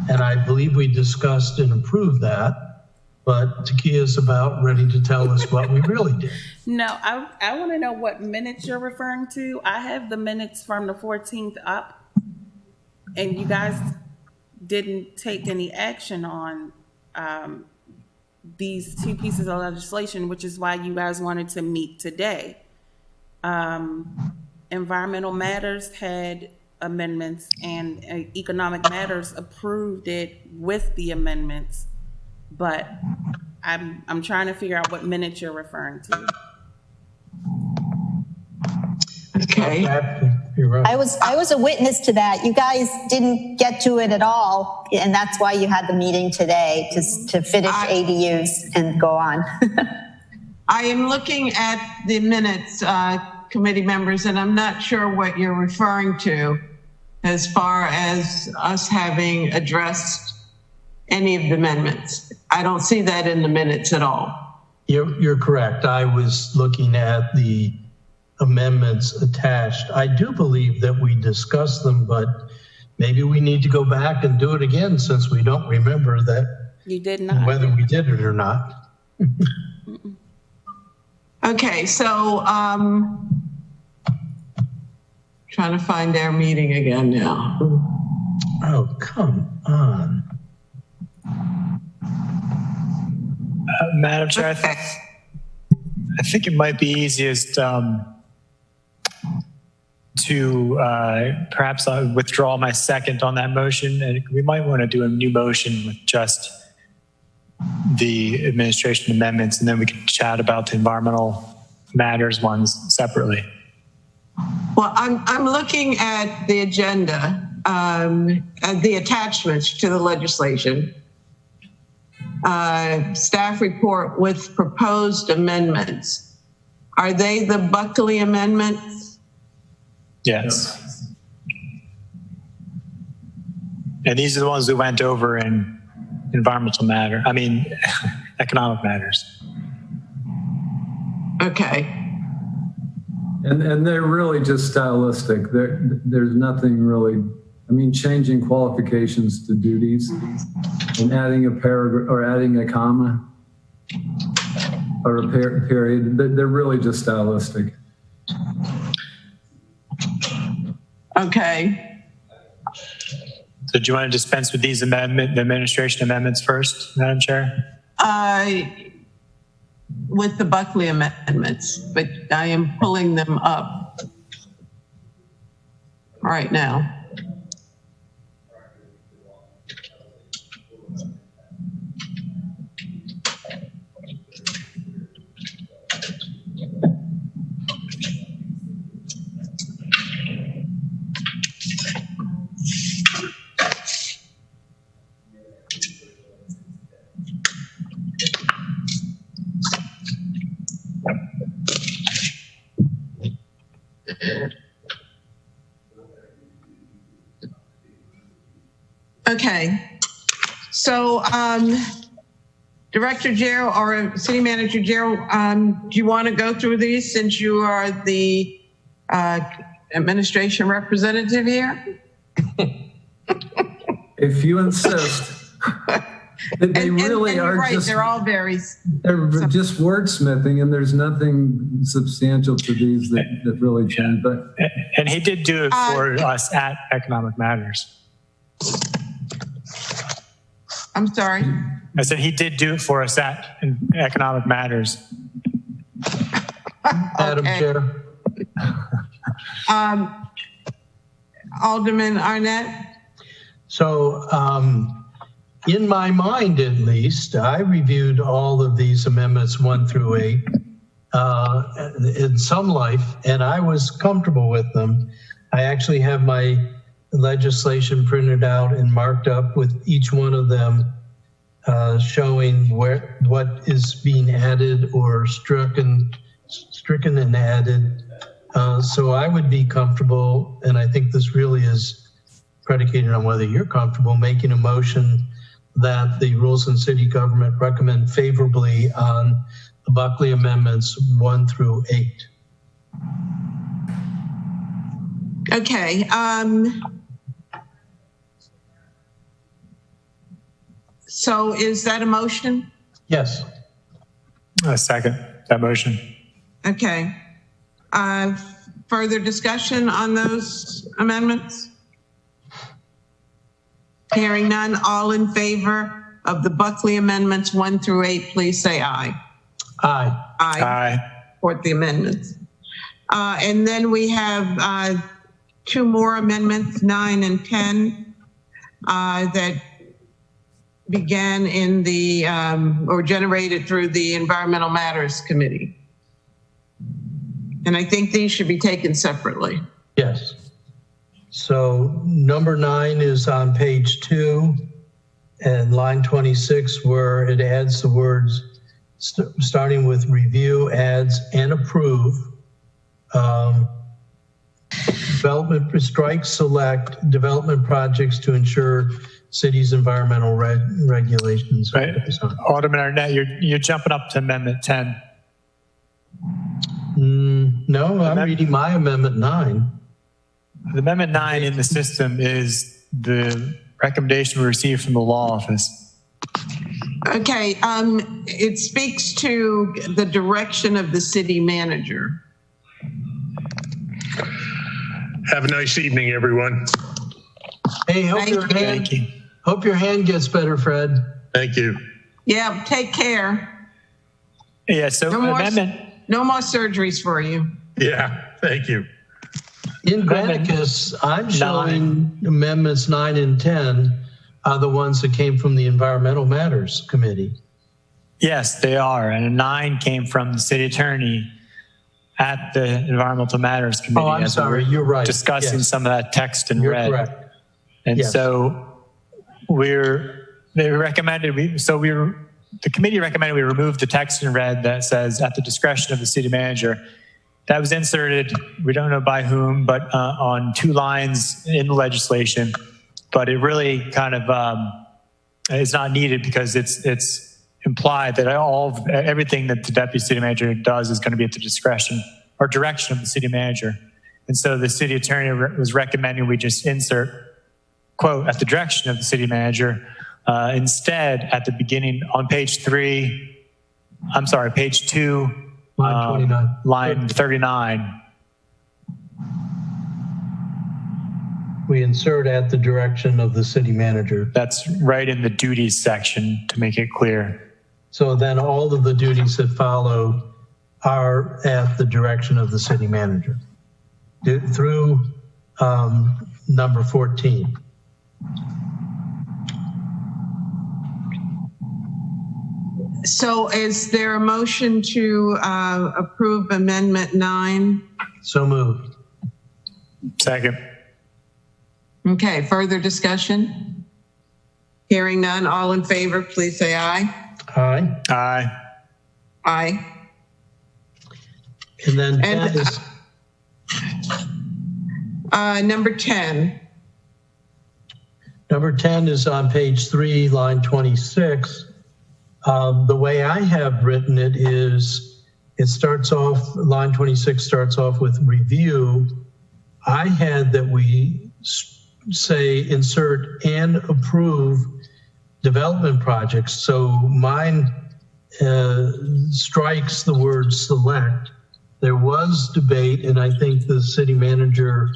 And I believe we discussed and approved that. But Takia's about ready to tell us what we really did. No, I want to know what minutes you're referring to. I have the minutes from the 14th up, and you guys didn't take any action on these two pieces of legislation, which is why you guys wanted to meet today. Environmental Matters had amendments, and Economic Matters approved it with the amendments. But I'm trying to figure out what minutes you're referring to. Okay. You're right. I was a witness to that. You guys didn't get to it at all, and that's why you had the meeting today to finish ADUs and go on. I am looking at the minutes, committee members, and I'm not sure what you're referring to as far as us having addressed any of the amendments. I don't see that in the minutes at all. You're correct. I was looking at the amendments attached. I do believe that we discussed them, but maybe we need to go back and do it again since we don't remember that. You did not. Whether we did it or not. Okay, so trying to find our meeting again now. Oh, come on. Madam Chair, I think it might be easiest to perhaps withdraw my second on that motion, and we might want to do a new motion with just the administration amendments, and then we can chat about the environmental matters ones separately. Well, I'm looking at the agenda, the attachments to the legislation. Staff report with proposed amendments. Are they the Buckley amendments? Yes. And these are the ones we went over in economic matters. Okay. And they're really just stylistic. There's nothing really, changing qualifications to duties and adding a paragraph or adding a comma or a period. They're really just stylistic. Okay. So do you want to dispense with these the administration amendments first, Madam Chair? With the Buckley amendments, but I am pulling them up right now. Okay, so Director Jarrell or City Manager Jarrell, do you want to go through these since you are the administration representative here? If you insist. They really are right, just, they're all very... They're just wordsmithing, and there's nothing substantial to these that really change. But and he did do it for us at Economic Matters. I'm sorry? I said he did do it for us at Economic Matters. Madam Chair. Alderman Arnett? So in my mind, at least, I reviewed all of these amendments 1 through 8 in some life, and I was comfortable with them. I actually have my legislation printed out and marked up with each one of them showing what is being added or stricken and added. So I would be comfortable, and I think this really is predicated on whether you're comfortable making a motion that the Rules and City Government recommend favorably on the Buckley amendments 1 through 8. Okay. So is that a motion? Yes. I second that motion. Okay. Further discussion on those amendments? Hearing none, all in favor of the Buckley amendments 1 through 8, please say aye. Aye. Aye. Aye. Support the amendments. And then we have 2 more amendments, 9 and 10, that began in the, or generated through the Environmental Matters Committee. And I think these should be taken separately. Yes. So number 9 is on page 2 and line 26, where it adds the words starting with review, adds and approve. Development strike select development projects to ensure city's environmental regulations. Right. Alderman Arnett, you're jumping up to Amendment 10. No, I'm reading my Amendment 9. The Amendment 9 in the system is the recommendation we received from the law office. Okay, it speaks to the direction of the city manager. Have a nice evening, everyone. Hey, hope your hand gets better, Fred. Thank you. Yeah, take care. Yeah, so no more surgeries for you. Yeah, thank you. In Granicus, I'm showing amendments 9 and 10 are the ones that came from the Environmental Matters Committee. Yes, they are. And 9 came from the city attorney at the Environmental Matters Committee. Oh, I'm sorry. You're right. Discussing some of that text in red. You're correct. And so the committee recommended we remove the text in red that says at the discretion of the city manager. That was inserted, we don't know by whom, but on 2 lines in the legislation. But it really kind of is not needed because it's implied that everything that the deputy city manager does is going to be at the discretion or direction of the city manager. And so the city attorney was recommending we just insert, quote, at the direction of the city manager. Instead, at the beginning on page 2, Line 29. Line 39. We insert at the direction of the city manager. That's right in the duties section to make it clear. So then all of the duties that follow are at the direction of the city manager through number 14. So is there a motion to approve Amendment 9? So moved. Second. Okay, further discussion? Hearing none, all in favor, please say aye. Aye. Aye. Aye. And then 10 is... number 10. Number 10 is on page 3, line 26. The way I have written it is it starts off, line 26 starts off with review. I had that we say insert and approve development projects. So mine strikes the word select. There was debate, and I think the city manager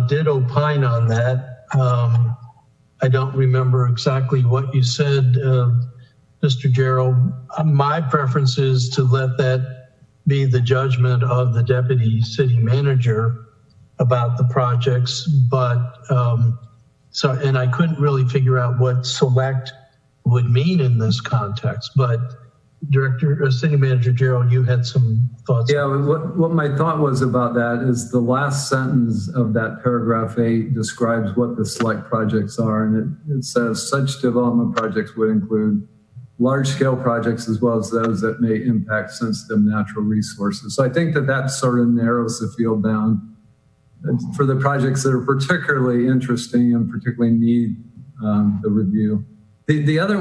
did opine on that. I don't remember exactly what you said, Mr. Gerald. My preference is to let that be the judgment of the deputy city manager about the projects, but and I couldn't really figure out what select would mean in this context, but City Manager Gerald, you had some thoughts. Yeah, what my thought was about that is the last sentence of that paragraph 8 describes what the select projects are. And it says such development projects would include large-scale projects as well as those that may impact sensitive natural resources. So I think that sort of narrows the field down for the projects that are particularly interesting and particularly need the review. The other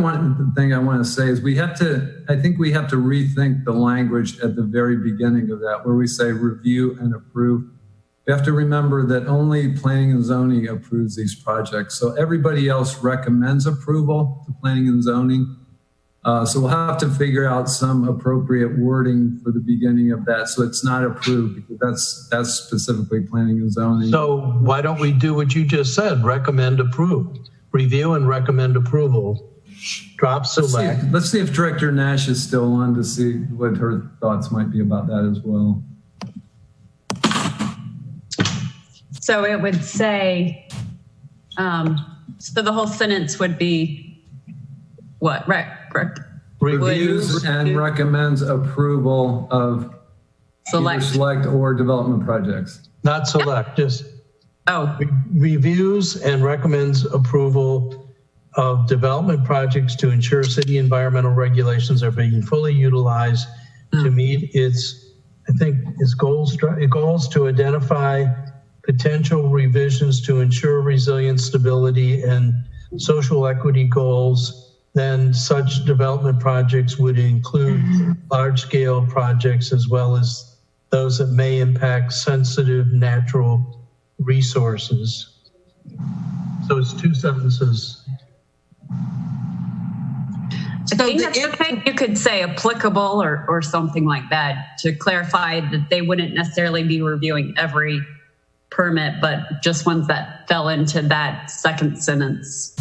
thing I want to say is I think we have to rethink the language at the very beginning of that, where we say review and approve. We have to remember that only planning and zoning approves these projects. So everybody else recommends approval to planning and zoning. So we'll have to figure out some appropriate wording for the beginning of that, so it's not approved, because that's specifically planning and zoning. So why don't we do what you just said? Recommend approve. Review and recommend approval. Drop select. Let's see if Director Nash is still on to see what her thoughts might be about that as well. So it would say, so the whole sentence would be what? Correct. Reviews and recommends approval of select or development projects. Not select, just Oh. Reviews and recommends approval of development projects to ensure city environmental regulations are being fully utilized to meet its goals to identify potential revisions to ensure resilience, stability, and social equity goals. Then such development projects would include large-scale projects as well as those that may impact sensitive natural resources. So it's 2 sentences. I think that's okay. You could say applicable or something like that to clarify that they wouldn't necessarily be reviewing every permit, but just ones that fell into that second sentence.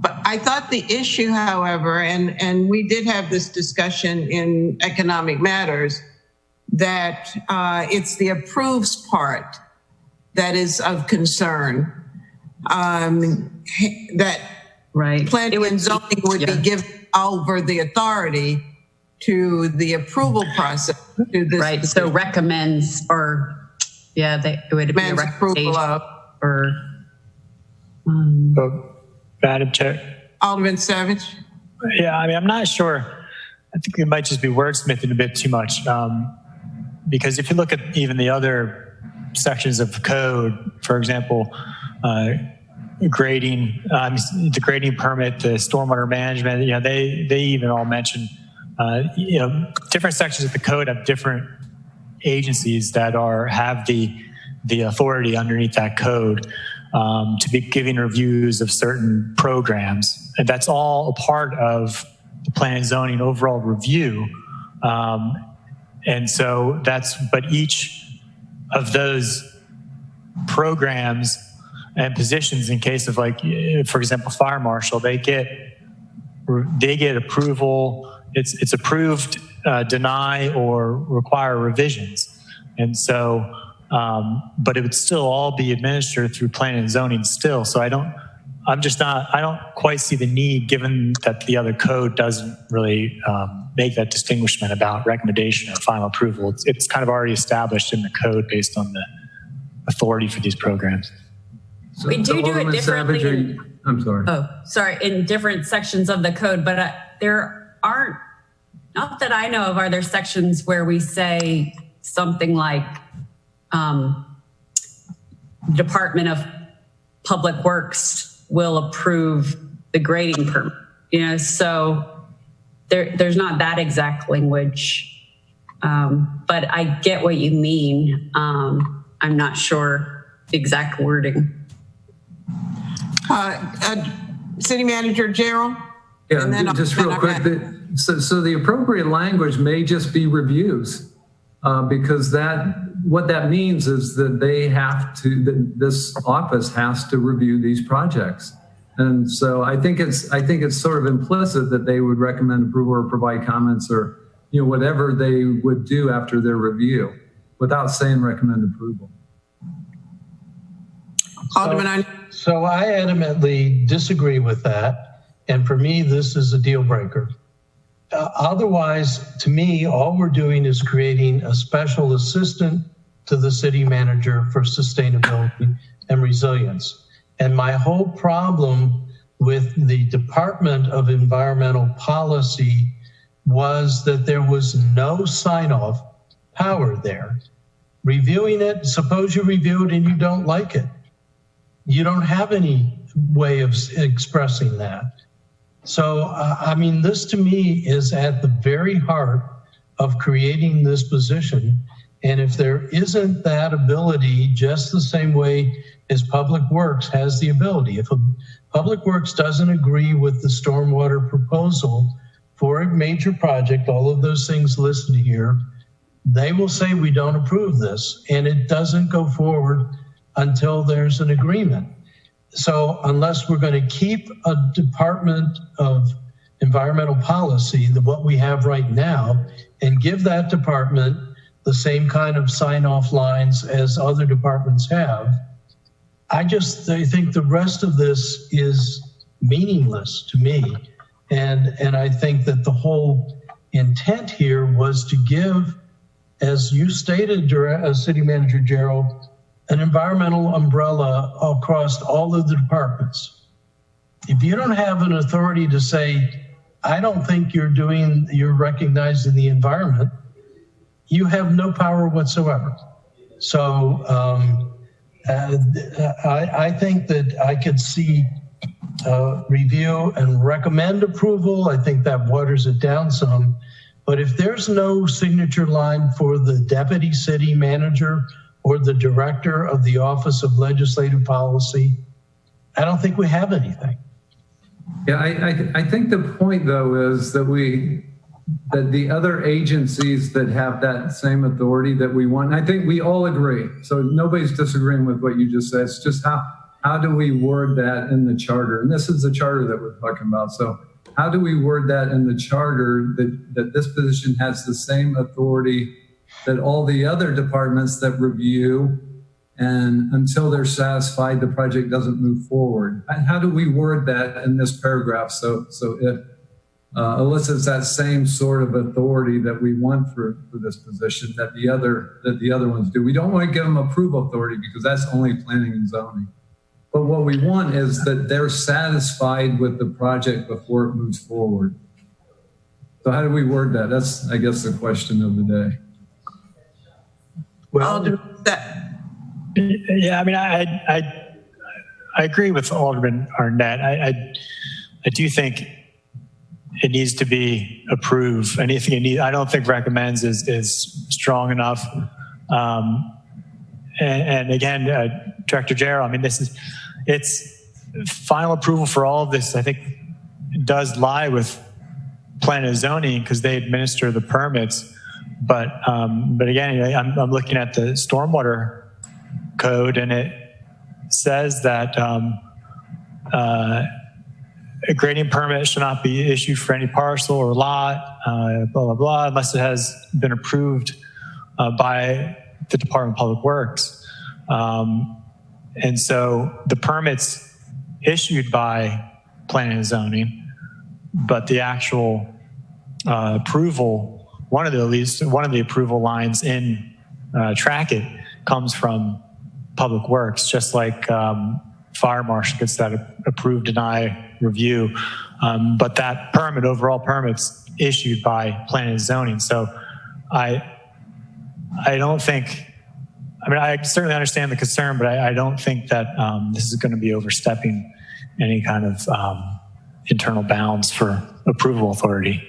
But I thought the issue, however, and we did have this discussion in Economic Matters, that it's the approves part that is of concern. That planning and zoning would be given over the authority to the approval process. To this right. So recommends, or it would be a recommendation of, or. Madam Chair. Alderman Savage. Yeah, I mean, I'm not sure. I think we might just be wordsmithing a bit too much. Because if you look at even the other sections of the code, for example, grading, the grading permit, the stormwater management, they even all mention, different sections of the code have different agencies that have the authority underneath that code to be giving reviews of certain programs. And that's all a part of the planning and zoning overall review. And so but each of those programs and positions, in case of for example, fire marshal, they get approval. It's approved, deny, or require revisions. And so, but it would still all be administered through planning and zoning still. So I don't quite see the need, given that the other code doesn't really make that distinguishment about recommendation or final approval. It's kind of already established in the code based on the authority for these programs. So, we do it differently. I'm sorry. Oh, sorry. In different sections of the code, but there aren't, not that I know of, are there sections where we say something like Department of Public Works will approve the grading permit, so there's not that exact language, but I get what you mean. I'm not sure the exact wording. City Manager Gerald? Yeah, and then just real quick, so the appropriate language may just be reviews, because what that means is that this office has to review these projects. And so I think it's sort of implicit that they would recommend approval or provide comments or whatever they would do after their review without saying recommend approval. So I adamantly disagree with that. And for me, this is a deal breaker. Otherwise, to me, all we're doing is creating a special assistant to the city manager for sustainability and resilience. And my whole problem with the Department of Environmental Policy was that there was no sign-off power there. Reviewing it, suppose you review it and you don't like it. You don't have any way of expressing that. So, I mean, this to me is at the very heart of creating this position. And if there isn't that ability, just the same way as Public Works has the ability, if Public Works doesn't agree with the stormwater proposal for a major project, all of those things listed here, they will say we don't approve this, and it doesn't go forward until there's an agreement. So unless we're going to keep a Department of Environmental Policy, what we have right now, and give that department the same kind of sign-off lines as other departments have, I think the rest of this is meaningless to me. And I think that the whole intent here was to give, as you stated, City Manager Gerald, an environmental umbrella across all of the departments. If you don't have an authority to say, I don't think you're recognizing the environment, you have no power whatsoever. So I think that I could see review and recommend approval. I think that waters it down some. But if there's no signature line for the deputy city manager or the director of the Office of Legislative Policy, I don't think we have anything. Yeah, I think the point though is that that the other agencies that have that same authority that we want, I think we all agree. So nobody's disagreeing with what you just said. It's just how do we word that in the charter? And this is the charter that we're talking about. So how do we word that in the charter that this position has the same authority that all the other departments that review, and until they're satisfied, the project doesn't move forward? How do we word that in this paragraph so it elicits that same sort of authority that we want for this position that the other ones do? We don't want to give them approval authority because that's only planning and zoning. But what we want is that they're satisfied with the project before it moves forward. So how do we word that? That's, I guess, the question of the day. Well, I'll do that. Yeah, I mean, I agree with Alderman Arnett. I do think it needs to be approved. Anything it needs, I don't think recommends is strong enough. And again, Director Jarrell, I mean, it's final approval for all of this. I think it does lie with planning and zoning because they administer the permits. But again, I'm looking at the stormwater code, and it says that a grading permit should not be issued for any parcel or lot, blah, blah, blah, unless it has been approved by the Department of Public Works. And so the permits issued by planning and zoning, but the actual approval, one of the approval lines in Track It comes from Public Works, just like fire marshal gets that approve, deny, review. But that permit, overall permit's issued by planning and zoning. So I don't think, I mean, I certainly understand the concern, but I don't think that this is going to be overstepping any kind of internal bounds for approval authority.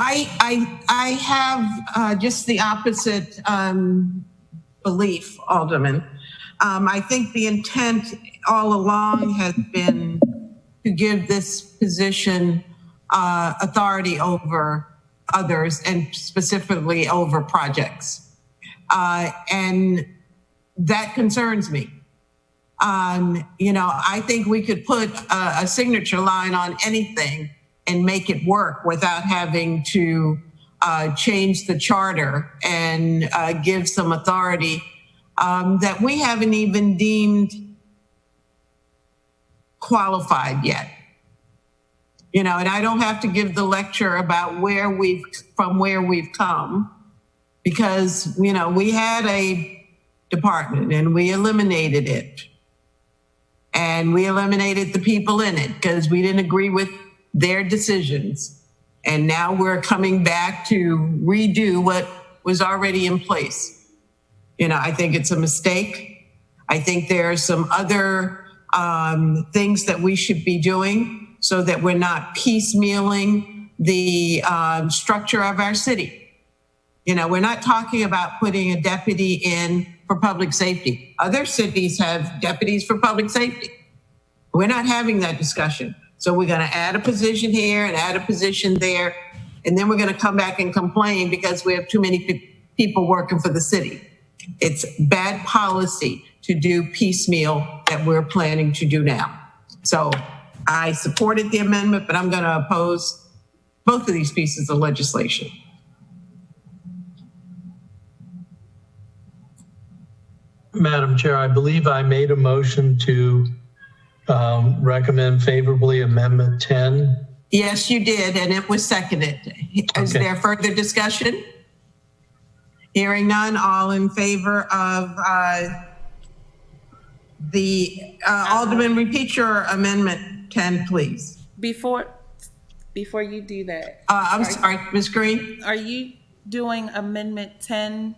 I have just the opposite belief, Alderman. I think the intent all along has been to give this position authority over others and specifically over projects. And that concerns me. You know, I think we could put a signature line on anything and make it work without having to change the charter and give some authority that we haven't even deemed qualified yet. You know, and I don't have to give the lecture about from where we've come, because, you know, we had a department and we eliminated it. And we eliminated the people in it because we didn't agree with their decisions. And now we're coming back to redo what was already in place. You know, I think it's a mistake. I think there are some other things that we should be doing so that we're not piecemealing the structure of our city. You know, we're not talking about putting a deputy in for public safety. Other cities have deputies for public safety. We're not having that discussion. So we're going to add a position here and add a position there. And then we're going to come back and complain because we have too many people working for the city. It's bad policy to do piecemeal that we're planning to do now. So I supported the amendment, but I'm going to oppose both of these pieces of legislation. Madam Chair, I believe I made a motion to recommend favorably Amendment 10. Yes, you did, and it was seconded. Is there further discussion? Hearing none, all in favor of Alderman, repeat your Amendment 10, please. Before you do that. I'm sorry, Ms. Green? Are you doing Amendment 10?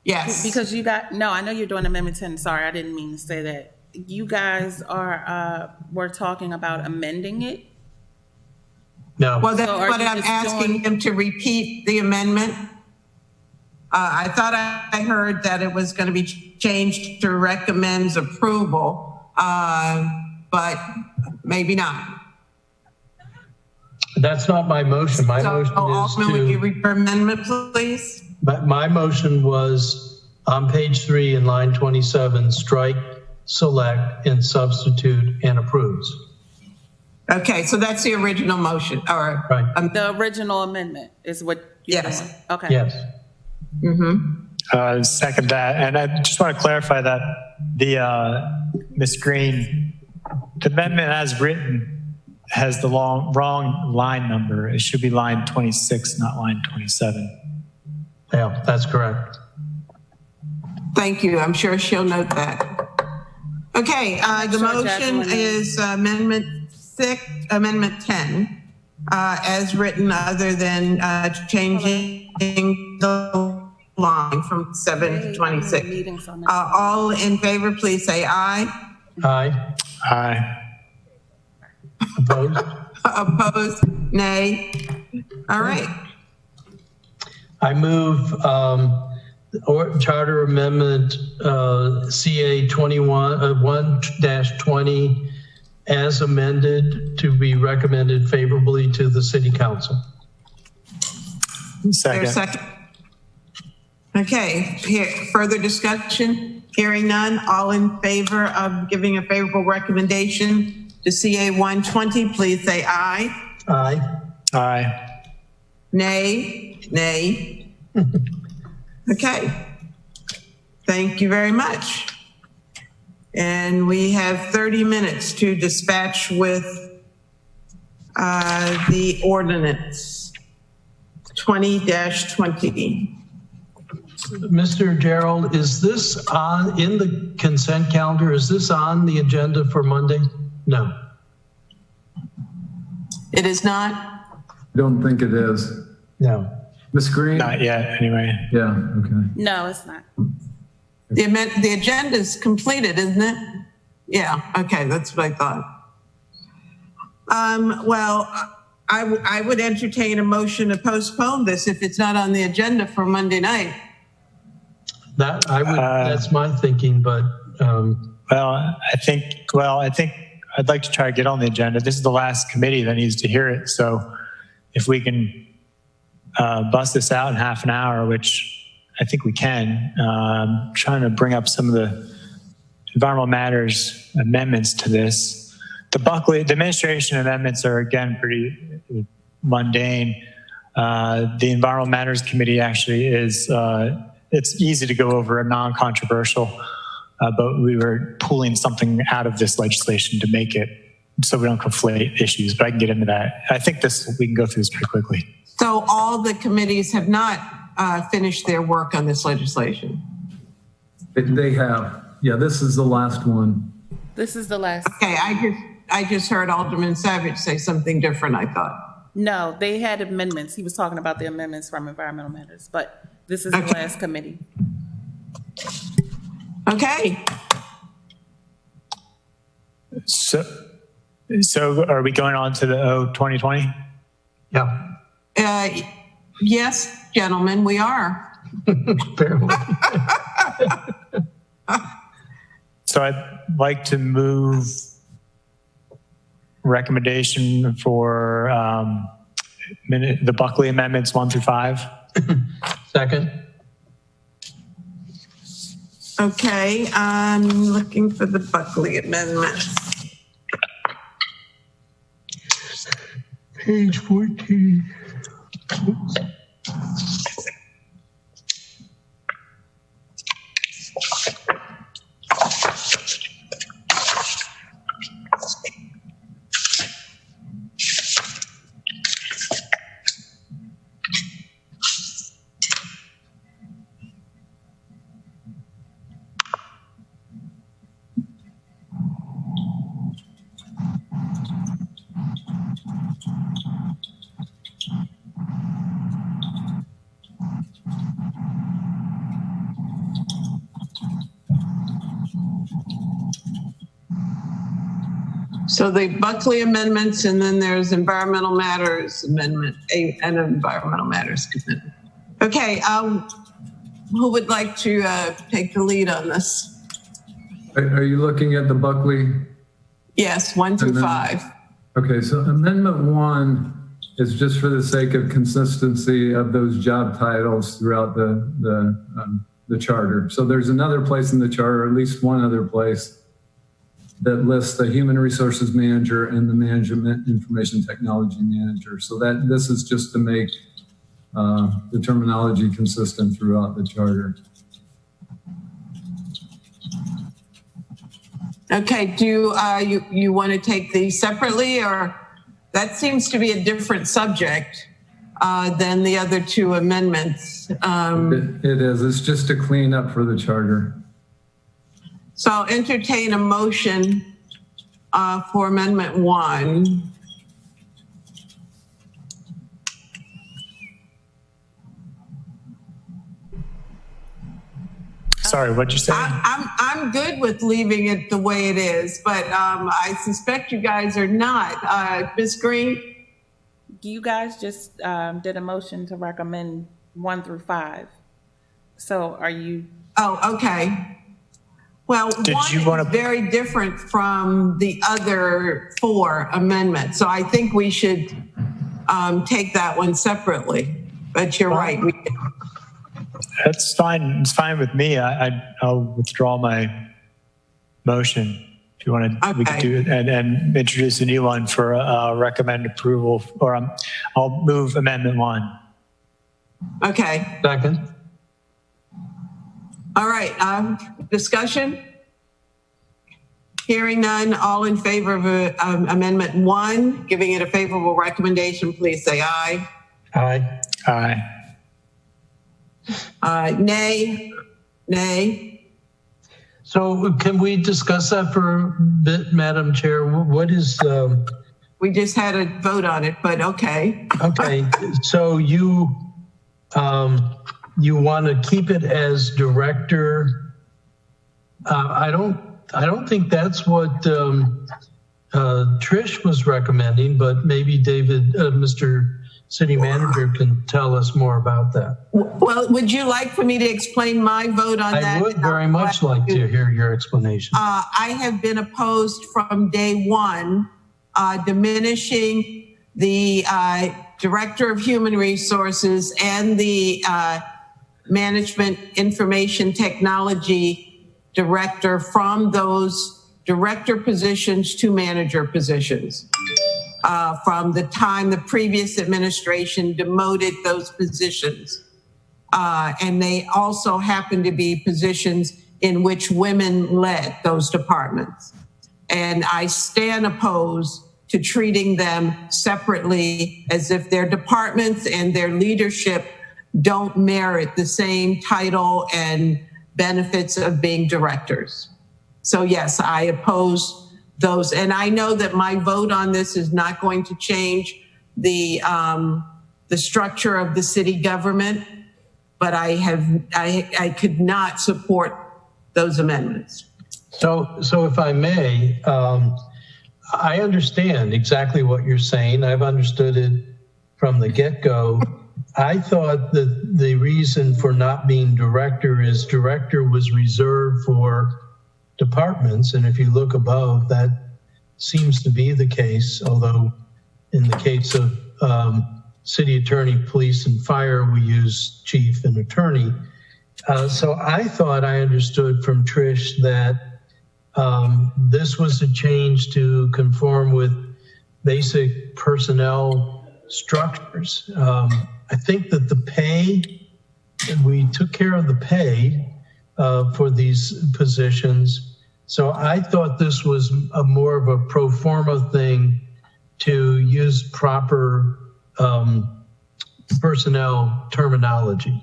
Yes. Because you got, no, I know you're doing Amendment 10. Sorry, I didn't mean to say that. You guys we're talking about amending it? No. Well, that's So what I'm asking him to repeat the amendment. I thought I heard that it was going to be changed to recommends approval, but maybe not. That's not my motion. My motion is Alderman, would you read your amendment, please? But my motion was on page 3 in line 27, strike, select, and substitute, and approves. Okay, so that's the original motion, or right. The original amendment is what you're doing? Okay. Yes. Mm-hmm. Second that, and I just want to clarify that Ms. Green, the amendment as written has the wrong line number. It should be line 26, not line 27. Yeah, that's correct. Thank you. I'm sure she'll note that. Okay, the motion is Amendment 10, as written, other than changing the line from 7 to 26. All in favor, please say aye. Aye. Aye. Opposed? Opposed? Nay. All right. I move Charter Amendment CA 1-20 as amended to be recommended favorably to the City Council. Second. Okay, here, further discussion? Hearing none, all in favor of giving a favorable recommendation to CA 120, please say aye. Aye. Aye. Nay. Nay. Okay. Thank you very much. And we have 30 minutes to dispatch with the ordinance 20-20. Mr. Gerald, is this in the consent calendar? Is this on the agenda for Monday? No. It is not? I don't think it is. No. Ms. Green? Not yet, anyway. Yeah, okay. No, it's not. The agenda is completed, isn't it? Yeah, okay, that's what I thought. Well, I would entertain a motion to postpone this if it's not on the agenda for Monday night. That's my thinking, but. I think I'd like to try to get on the agenda. This is the last committee that needs to hear it. So if we can bust this out in half an hour, which I think we can, trying to bring up some of the environmental matters amendments to this. The administration amendments are, again, pretty mundane. The Environmental Matters Committee actually is, it's easy to go over, a non-controversial. but we were pulling something out of this legislation to make it so we don't conflate issues, but I can get into that. I think we can go through this pretty quickly. So all the committees have not finished their work on this legislation? They have. Yeah, this is the last one. This is the last. Okay, I just heard Alderman Savage say something different, I thought. No, they had amendments. He was talking about the amendments from Environmental Matters, but this is the last committee. Okay. So are we going on to the 2020? Yeah. Yes, gentlemen, we are. Apparently. So I'd like to move recommendation for the Buckley amendments 1 through 5. Second. Okay, I'm looking for the Buckley amendments. Page 14. Oops. So the Buckley amendments, and then there's Environmental Matters Amendment, and Environmental Matters Committee. Okay, who would like to take the lead on this? Are you looking at the Buckley? Yes, 1 through 5. Okay, so Amendment 1 is just for the sake of consistency of those job titles throughout the charter. So there's another place in the charter, at least one other place, that lists the Human Resources Manager and the Management Information Technology Manager. So that this is just to make the terminology consistent throughout the charter. Okay, do you want to take these separately, or that seems to be a different subject than the other two amendments? It is. It's just to clean up for the charter. So I'll entertain a motion for Amendment 1. Sorry, what'd you say? I'm good with leaving it the way it is, but I suspect you guys are not. Ms. Green? You guys just did a motion to recommend 1 through 5. So are you? Oh, okay. Well, one is very different from the other 4 amendments. So I think we should take that one separately. But you're right. That's fine. It's fine with me. I'll withdraw my motion. If you want to, we can do it and introduce a new one for recommend approval, or I'll move Amendment 1. Okay. Second. All right. Discussion? Hearing none. All in favor of Amendment 1, giving it a favorable recommendation, please say aye. Aye. Aye. Nay. Nay. So can we discuss that for a bit, Madam Chair? What is... We just had a vote on it, but okay. Okay. So you want to keep it as director? I don't think that's what Trish was recommending, but maybe David, Mr. City Manager, can tell us more about that. Well, would you like for me to explain my vote on that? I would very much like to hear your explanation. I have been opposed from day one, diminishing the Director of Human Resources and the Management Information Technology Director from those director positions to manager positions. From the time the previous administration demoted those positions. And they also happen to be positions in which women led those departments. And I stand opposed to treating them separately as if their departments and their leadership don't merit the same title and benefits of being directors. So yes, I oppose those. And I know that my vote on this is not going to change the structure of the city government, but I could not support those amendments. So if I may, I understand exactly what you're saying. I've understood it from the get-go. I thought that the reason for not being director is director was reserved for departments. And if you look above, that seems to be the case, although in the case of city attorney, police, and fire, we use chief and attorney. So I thought I understood from Trish that this was a change to conform with basic personnel structures. I think that the pay, we took care of the pay for these positions. So I thought this was more of a pro forma thing to use proper personnel terminology.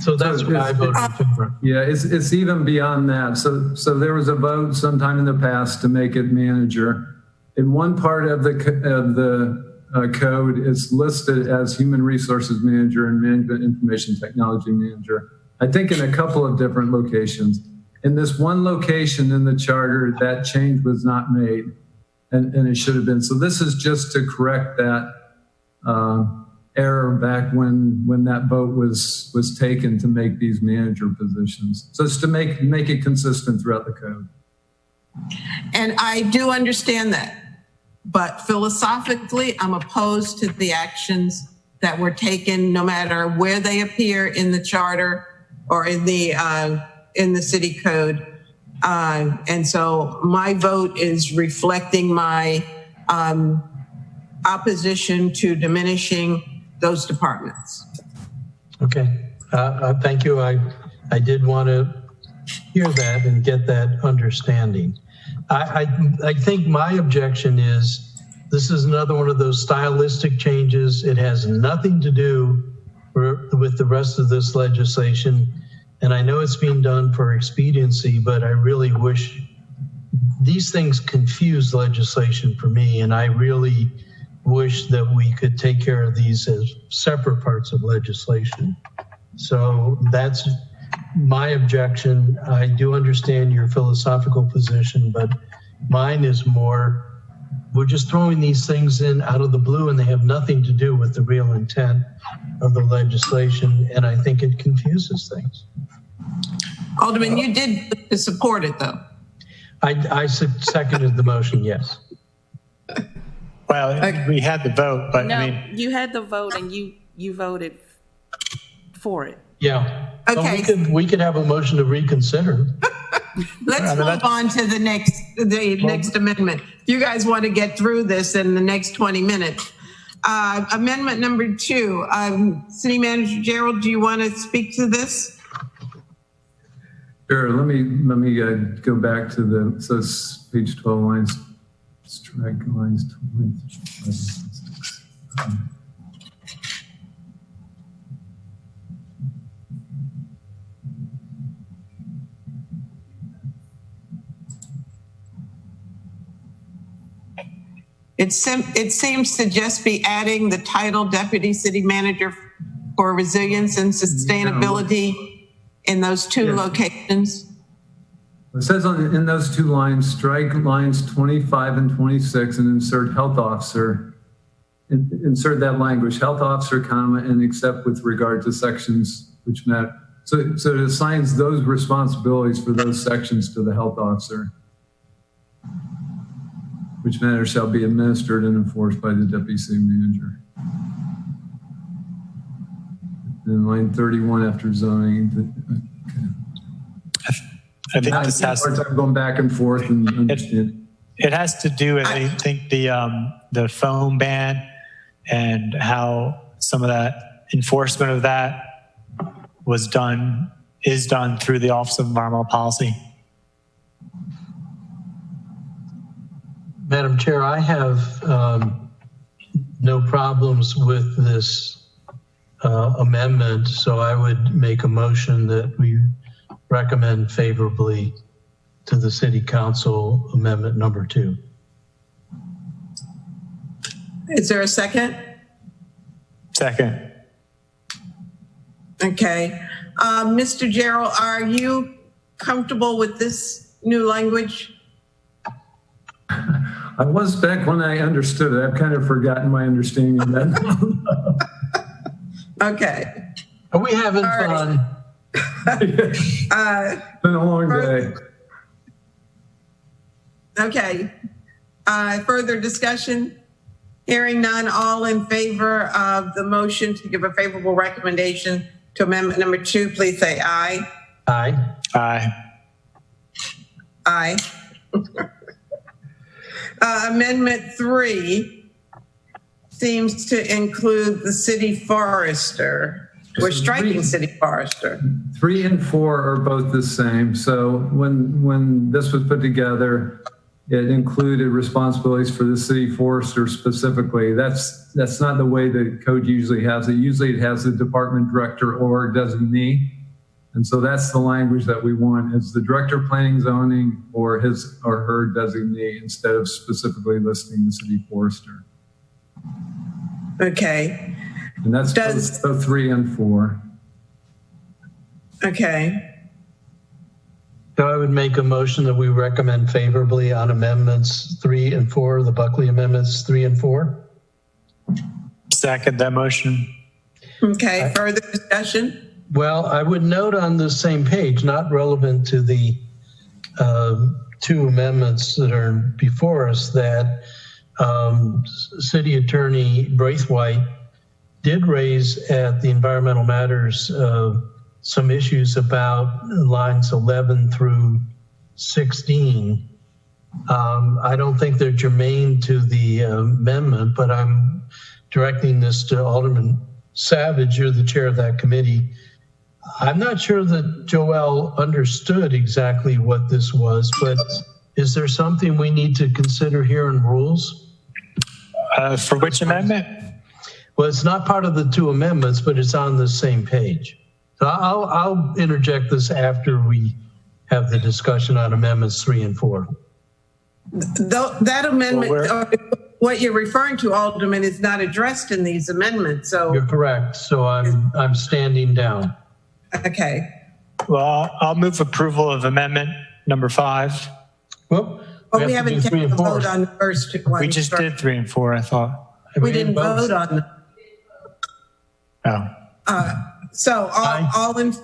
So that's why I voted in favor. Yeah, it's even beyond that. So there was a vote sometime in the past to make it manager. In one part of the code, it's listed as human resources manager and management information technology manager. I think in a couple of different locations. In this one location in the charter, that change was not made, and it should have been. So this is just to correct that error back when that vote was taken to make these manager positions. So it's to make it consistent throughout the code. And I do understand that, but philosophically, I'm opposed to the actions that were taken, no matter where they appear in the charter or in the city code. And so my vote is reflecting my opposition to diminishing those departments. Okay, thank you. I did want to hear that and get that understanding. I think my objection is this is another one of those stylistic changes. It has nothing to do with the rest of this legislation. And I know it's being done for expediency, but I really wish these things confuse legislation for me. And I really wish that we could take care of these as separate parts of legislation. So that's my objection. I do understand your philosophical position, but mine is more, we're just throwing these things in out of the blue and they have nothing to do with the real intent of the legislation. And I think it confuses things. Alderman, you did support it though. I seconded the motion, yes. Well, we had the vote, but No, I mean, you had the vote and you voted for it. Yeah. Okay. So we could have a motion to reconsider. Let's move on to the next amendment. If you guys want to get through this in the next 20 minutes. Amendment number 2, City Manager Gerald, do you want to speak to this? Sure. Let me go back to so it's page 12 lines. Strike lines 20. It seems to just be adding the title Deputy City Manager for Resilience and Sustainability in those two locations. It says in those 2 lines, strike lines 25 and 26 and insert health officer. Insert that language, health officer, comma, and except with regard to sections which matter. So it assigns those responsibilities for those sections to the health officer, which matters shall be administered and enforced by the Deputy City Manager. And line 31 after zoning. I think this has I'm going back and forth and understand. It has to do with, I think, the phone ban and how some of that enforcement of that was done is done through the Office of Environmental Policy. Madam Chair, I have no problems with this amendment, so I would make a motion that we recommend favorably to the City Council Amendment number 2. Is there a second? Second. Okay. Mr. Gerald, are you comfortable with this new language? I was back when I understood it. I've kind of forgotten my understanding of that. Okay. Are we having fun? It's been a long day. Okay. Further discussion? Hearing none, all in favor of the motion to give a favorable recommendation to amendment number 2, please say aye. Aye. Aye. Aye. Amendment 3 seems to include the city forester. We're striking city forester. 3 and 4 are both the same. So when this was put together, it included responsibilities for the city forester specifically. That's not the way the code usually has it. Usually it has a department director or designee. And so that's the language that we want, is the director of planning zoning or his or her designee, instead of specifically listing the city forester. Okay. And that's both 3 and 4. Okay. So I would make a motion that we recommend favorably on amendments 3 and 4, the Buckley amendments 3 and 4. Second that motion. Okay, further discussion? Well, I would note on the same page, not relevant to the 2 amendments that are before us, that City Attorney Braithwaite did raise at the Environmental Matters some issues about lines 11 through 16. I don't think they're germane to the amendment, but I'm directing this to Alderman Savage. You're the chair of that committee. I'm not sure that Joelle understood exactly what this was, but is there something we need to consider here in rules? For which amendment? Well, it's not part of the 2 amendments, but it's on the same page. So I'll interject this after we have the discussion on amendments 3 and 4. That amendment, what you're referring to, Alderman, is not addressed in these amendments. So you're correct. So I'm standing down. Okay. Well, I'll move approval of amendment number 5. Well, we haven't taken a vote on the first one. We just did 3 and 4, I thought. We didn't vote on them. Oh. So all in,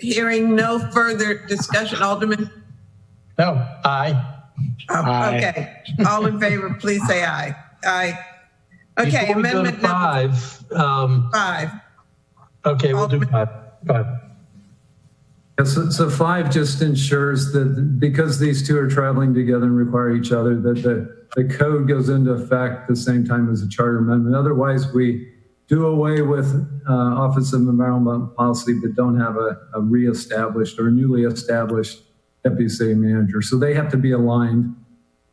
hearing no further discussion, Alderman? No, aye. Aye. Okay. All in favor, please say aye. Aye. Okay, Before we amendment go to 5. 5. Okay, we'll do 5. So 5 just ensures that because these 2 are traveling together and require each other, that the code goes into effect the same time as a charter amendment. Otherwise, we do away with Office of Environmental Policy, but don't have a reestablished or newly established deputy city manager. So they have to be aligned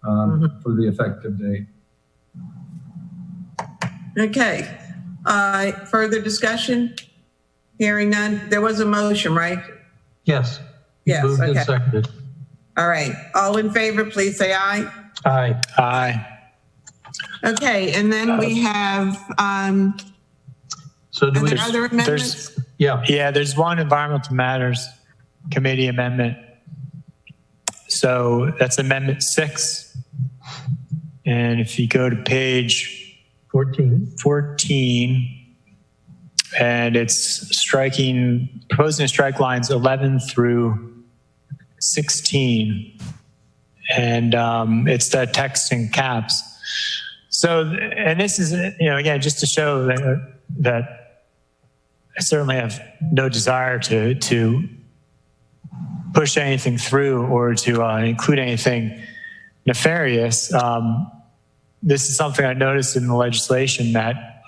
for the effective date. Okay. Further discussion? Hearing none. There was a motion, right? Yes. Yes. Moved and Okay. seconded. All right. All in favor, please say aye. Aye. Aye. Okay. And then we have, So do are we? there other amendments? Yeah. There's one Environmental Matters Committee amendment. So that's Amendment 6. And if you go to page 14, and it's proposing to strike lines 11 through 16. And it's the text in caps. So, and this is, again, just to show that I certainly have no desire to push anything through or to include anything nefarious. This is something I noticed in the legislation that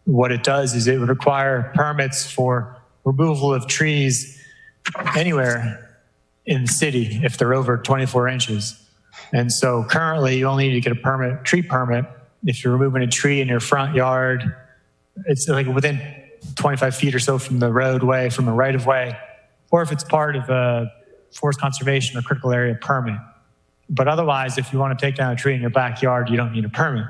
what it does is it would require permits for removal of trees anywhere in the city if they're over 24 inches. And so currently you only need to get a tree permit if you're removing a tree in your front yard. It's like within 25 feet or so from the roadway, from a right of way, or if it's part of a forest conservation or critical area permit. But otherwise, if you want to take down a tree in your backyard, you don't need a permit.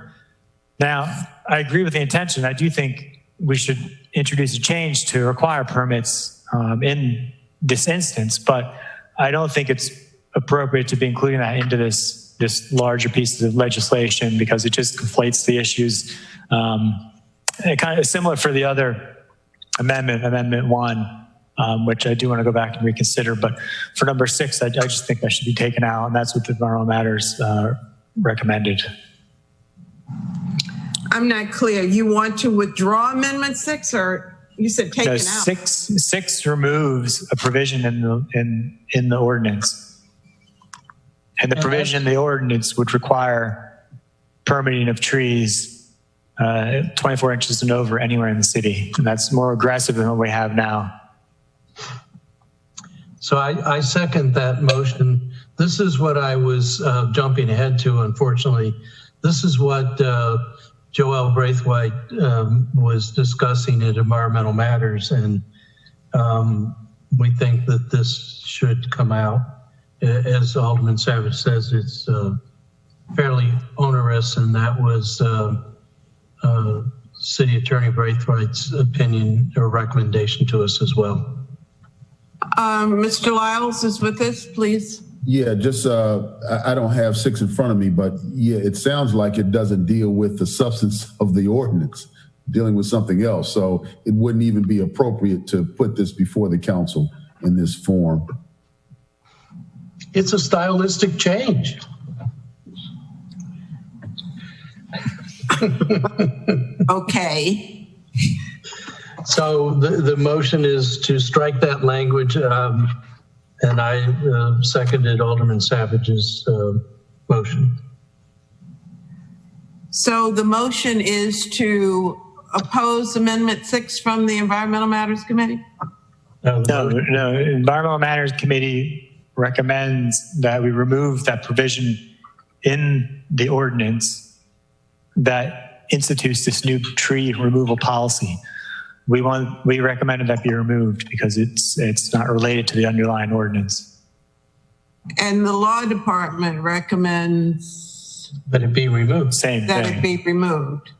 Now, I agree with the intention. I do think we should introduce a change to require permits in this instance, but I don't think it's appropriate to be including that into this larger piece of legislation because it just conflates the issues. And kind of similar for the other Amendment 1, which I do want to go back and reconsider. But for number 6, I just think that should be taken out, and that's what the Environmental Matters recommended. I'm not clear. You want to withdraw Amendment 6, or you said taken out? 6 removes a provision in the ordinance, and the provision in the ordinance would require permitting of trees 24 inches and over anywhere in the city, and that's more aggressive than what we have now. So I second that motion. This is what I was jumping ahead to, unfortunately. This is what Joelle Braithwaite was discussing at Environmental Matters, and we think that this should come out. As Alderman Savage says, it's fairly onerous, and that was City Attorney Braithwaite's opinion or recommendation to us as well. Mr. Lyles is with us, please. Yeah, just I don't have 6 in front of me, but yeah, it sounds like it doesn't deal with the substance of the ordinance, dealing with something else. So it wouldn't even be appropriate to put this before the council in this form. It's a stylistic change. Okay. So the motion is to strike that language, and I seconded Alderman Savage's motion. So the motion is to oppose Amendment 6 from the Environmental Matters Committee? No, Environmental Matters Committee recommends that we remove that provision in the ordinance that institutes this new tree removal policy. We recommended that be removed because it's not related to the underlying ordinance. And the law department recommends that it be removed. Same that thing. it be removed.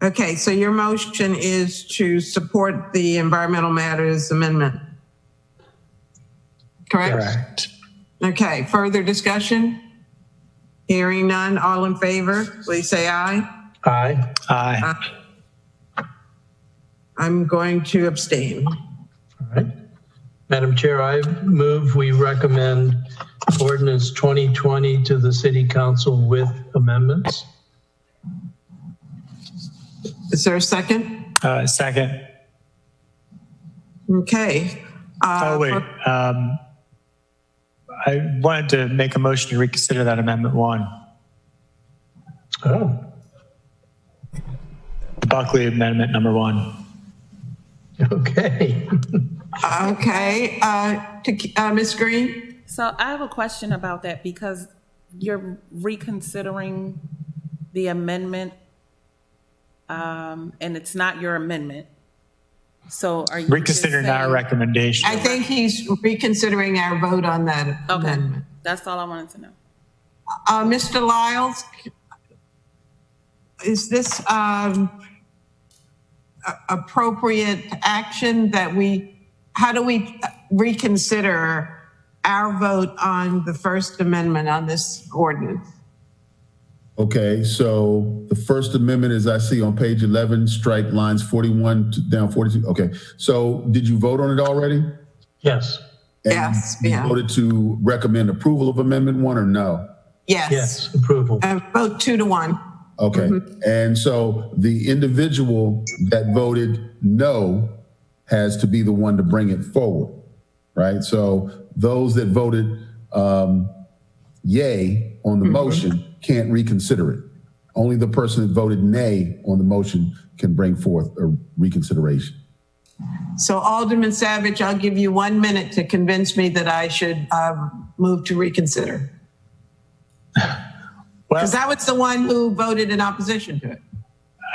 Okay, so your motion is to support the Environmental Matters Amendment. Correct? Correct. Okay, further discussion? Hearing none, all in favor, please say aye. Aye. Aye. I'm going to abstain. All right. Madam Chair, I move we recommend ordinance 2020 to the City Council with amendments. Is there a second? Second. Okay. Oh, wait. I wanted to make a motion to reconsider that Amendment 1. Oh. The Buckley Amendment number 1. Okay. Okay. Ms. Green? So I have a question about that because you're reconsidering the amendment and it's not your amendment. So are you reconsidering our recommendation? I think he's reconsidering our vote on that amendment. That's all I wanted to know. Mr. Lyles, is this appropriate action that how do we reconsider our vote on the First Amendment on this ordinance? Okay, so the First Amendment, as I see on page 11, strike lines 41 down 42. Okay, so did you vote on it already? Yes. And yes. You voted to recommend approval of Amendment 1 or no? Yes. Yes, approval. Vote 2-1. Okay, and so the individual that voted no has to be the one to bring it forward, right? So those that voted yay on the motion can't reconsider it. Only the person that voted nay on the motion can bring forth a reconsideration. So Alderman Savage, I'll give you 1 minute to convince me that I should move to reconsider. Because that was the one who voted in opposition to it.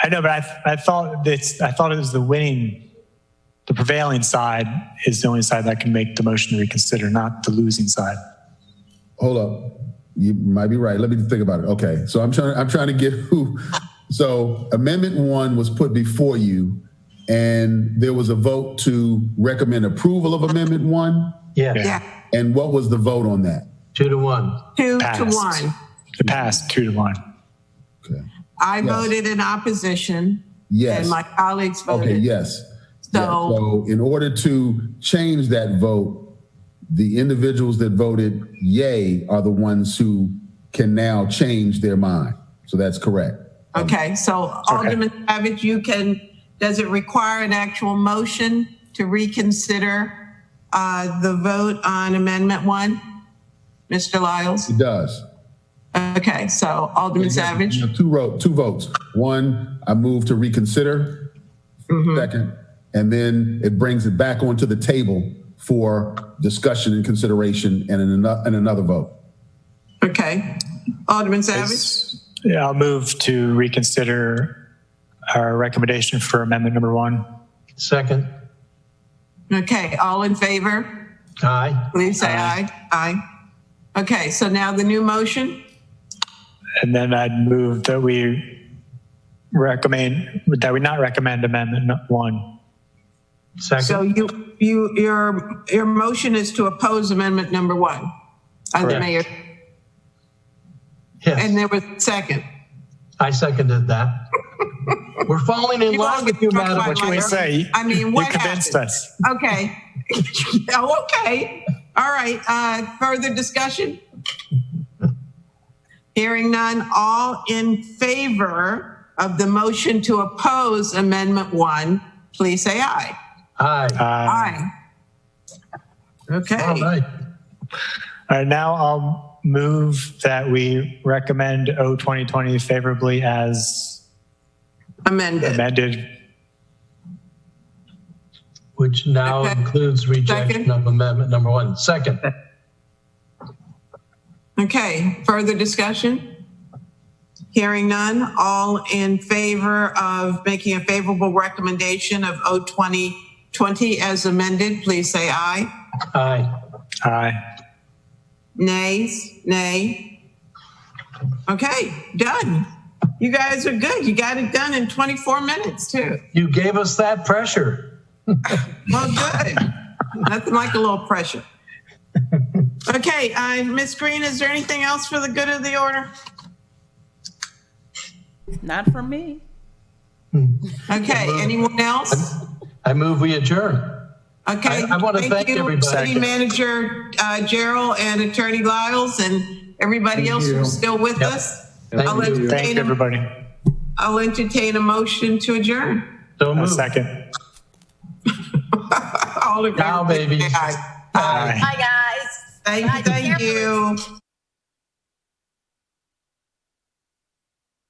I know, but I thought it was the prevailing side is the only side that can make the motion to reconsider, not the losing side. Hold up. You might be right. Let me think about it. Okay. So I'm trying to get who. So Amendment 1 was put before you, and there was a vote to recommend approval of Amendment 1. Yeah. And what was the vote on that? 2-1. 2-1. It passed 2-1. Okay. I voted in opposition. Yes. And my colleagues voted. Okay, yes. So in order to change that vote, the individuals that voted yay are the ones who can now change their mind. So that's correct. Okay, so Alderman Savage, does it require an actual motion to reconsider the vote on Amendment 1, Mr. Lyles? It does. Okay, so Alderman Savage. Two votes. One, I move to reconsider. Second, and then it brings it back onto the table for discussion and consideration and another vote. Okay, Alderman Savage. Yeah, I'll move to reconsider our recommendation for amendment number 1. Second. Okay, all in favor? Aye. Please say aye. Aye. Okay, so now the new motion. And then I'd move that we not recommend amendment 1. Second. So your motion is to oppose amendment number 1 of the mayor. Yes. And there was a second. I seconded that. We're falling in love with you, Madam What can we say? I mean, what you convinced happened? us. Okay. Oh, okay. All right. Further discussion? Hearing none. All in favor of the motion to oppose Amendment 1, please say aye. Aye. Aye. Okay. All right. All right, now I'll move that we recommend O 2020 favorably as amended. Which now includes rejection of amendment number 1. Second. Okay, further discussion? Hearing none, all in favor of making a favorable recommendation of O 2020 as amended, please say aye. Aye. Aye. Nays? Nay. Okay, done. You guys are good. You got it done in 24 minutes too. You gave us that pressure. Well, good. Nothing like a little pressure. Okay, Ms. Green, is there anything else for the good of the order? Not for me. Okay, anyone else? I move we adjourn. Okay, I want to thank everybody. City Manager Gerald and Attorney Lyles and everybody else who's still with us. Thank you, everybody. I'll entertain a motion to adjourn. So move. Second. All in favor, Now, baby. say aye. Aye. Hi, guys. Thank you.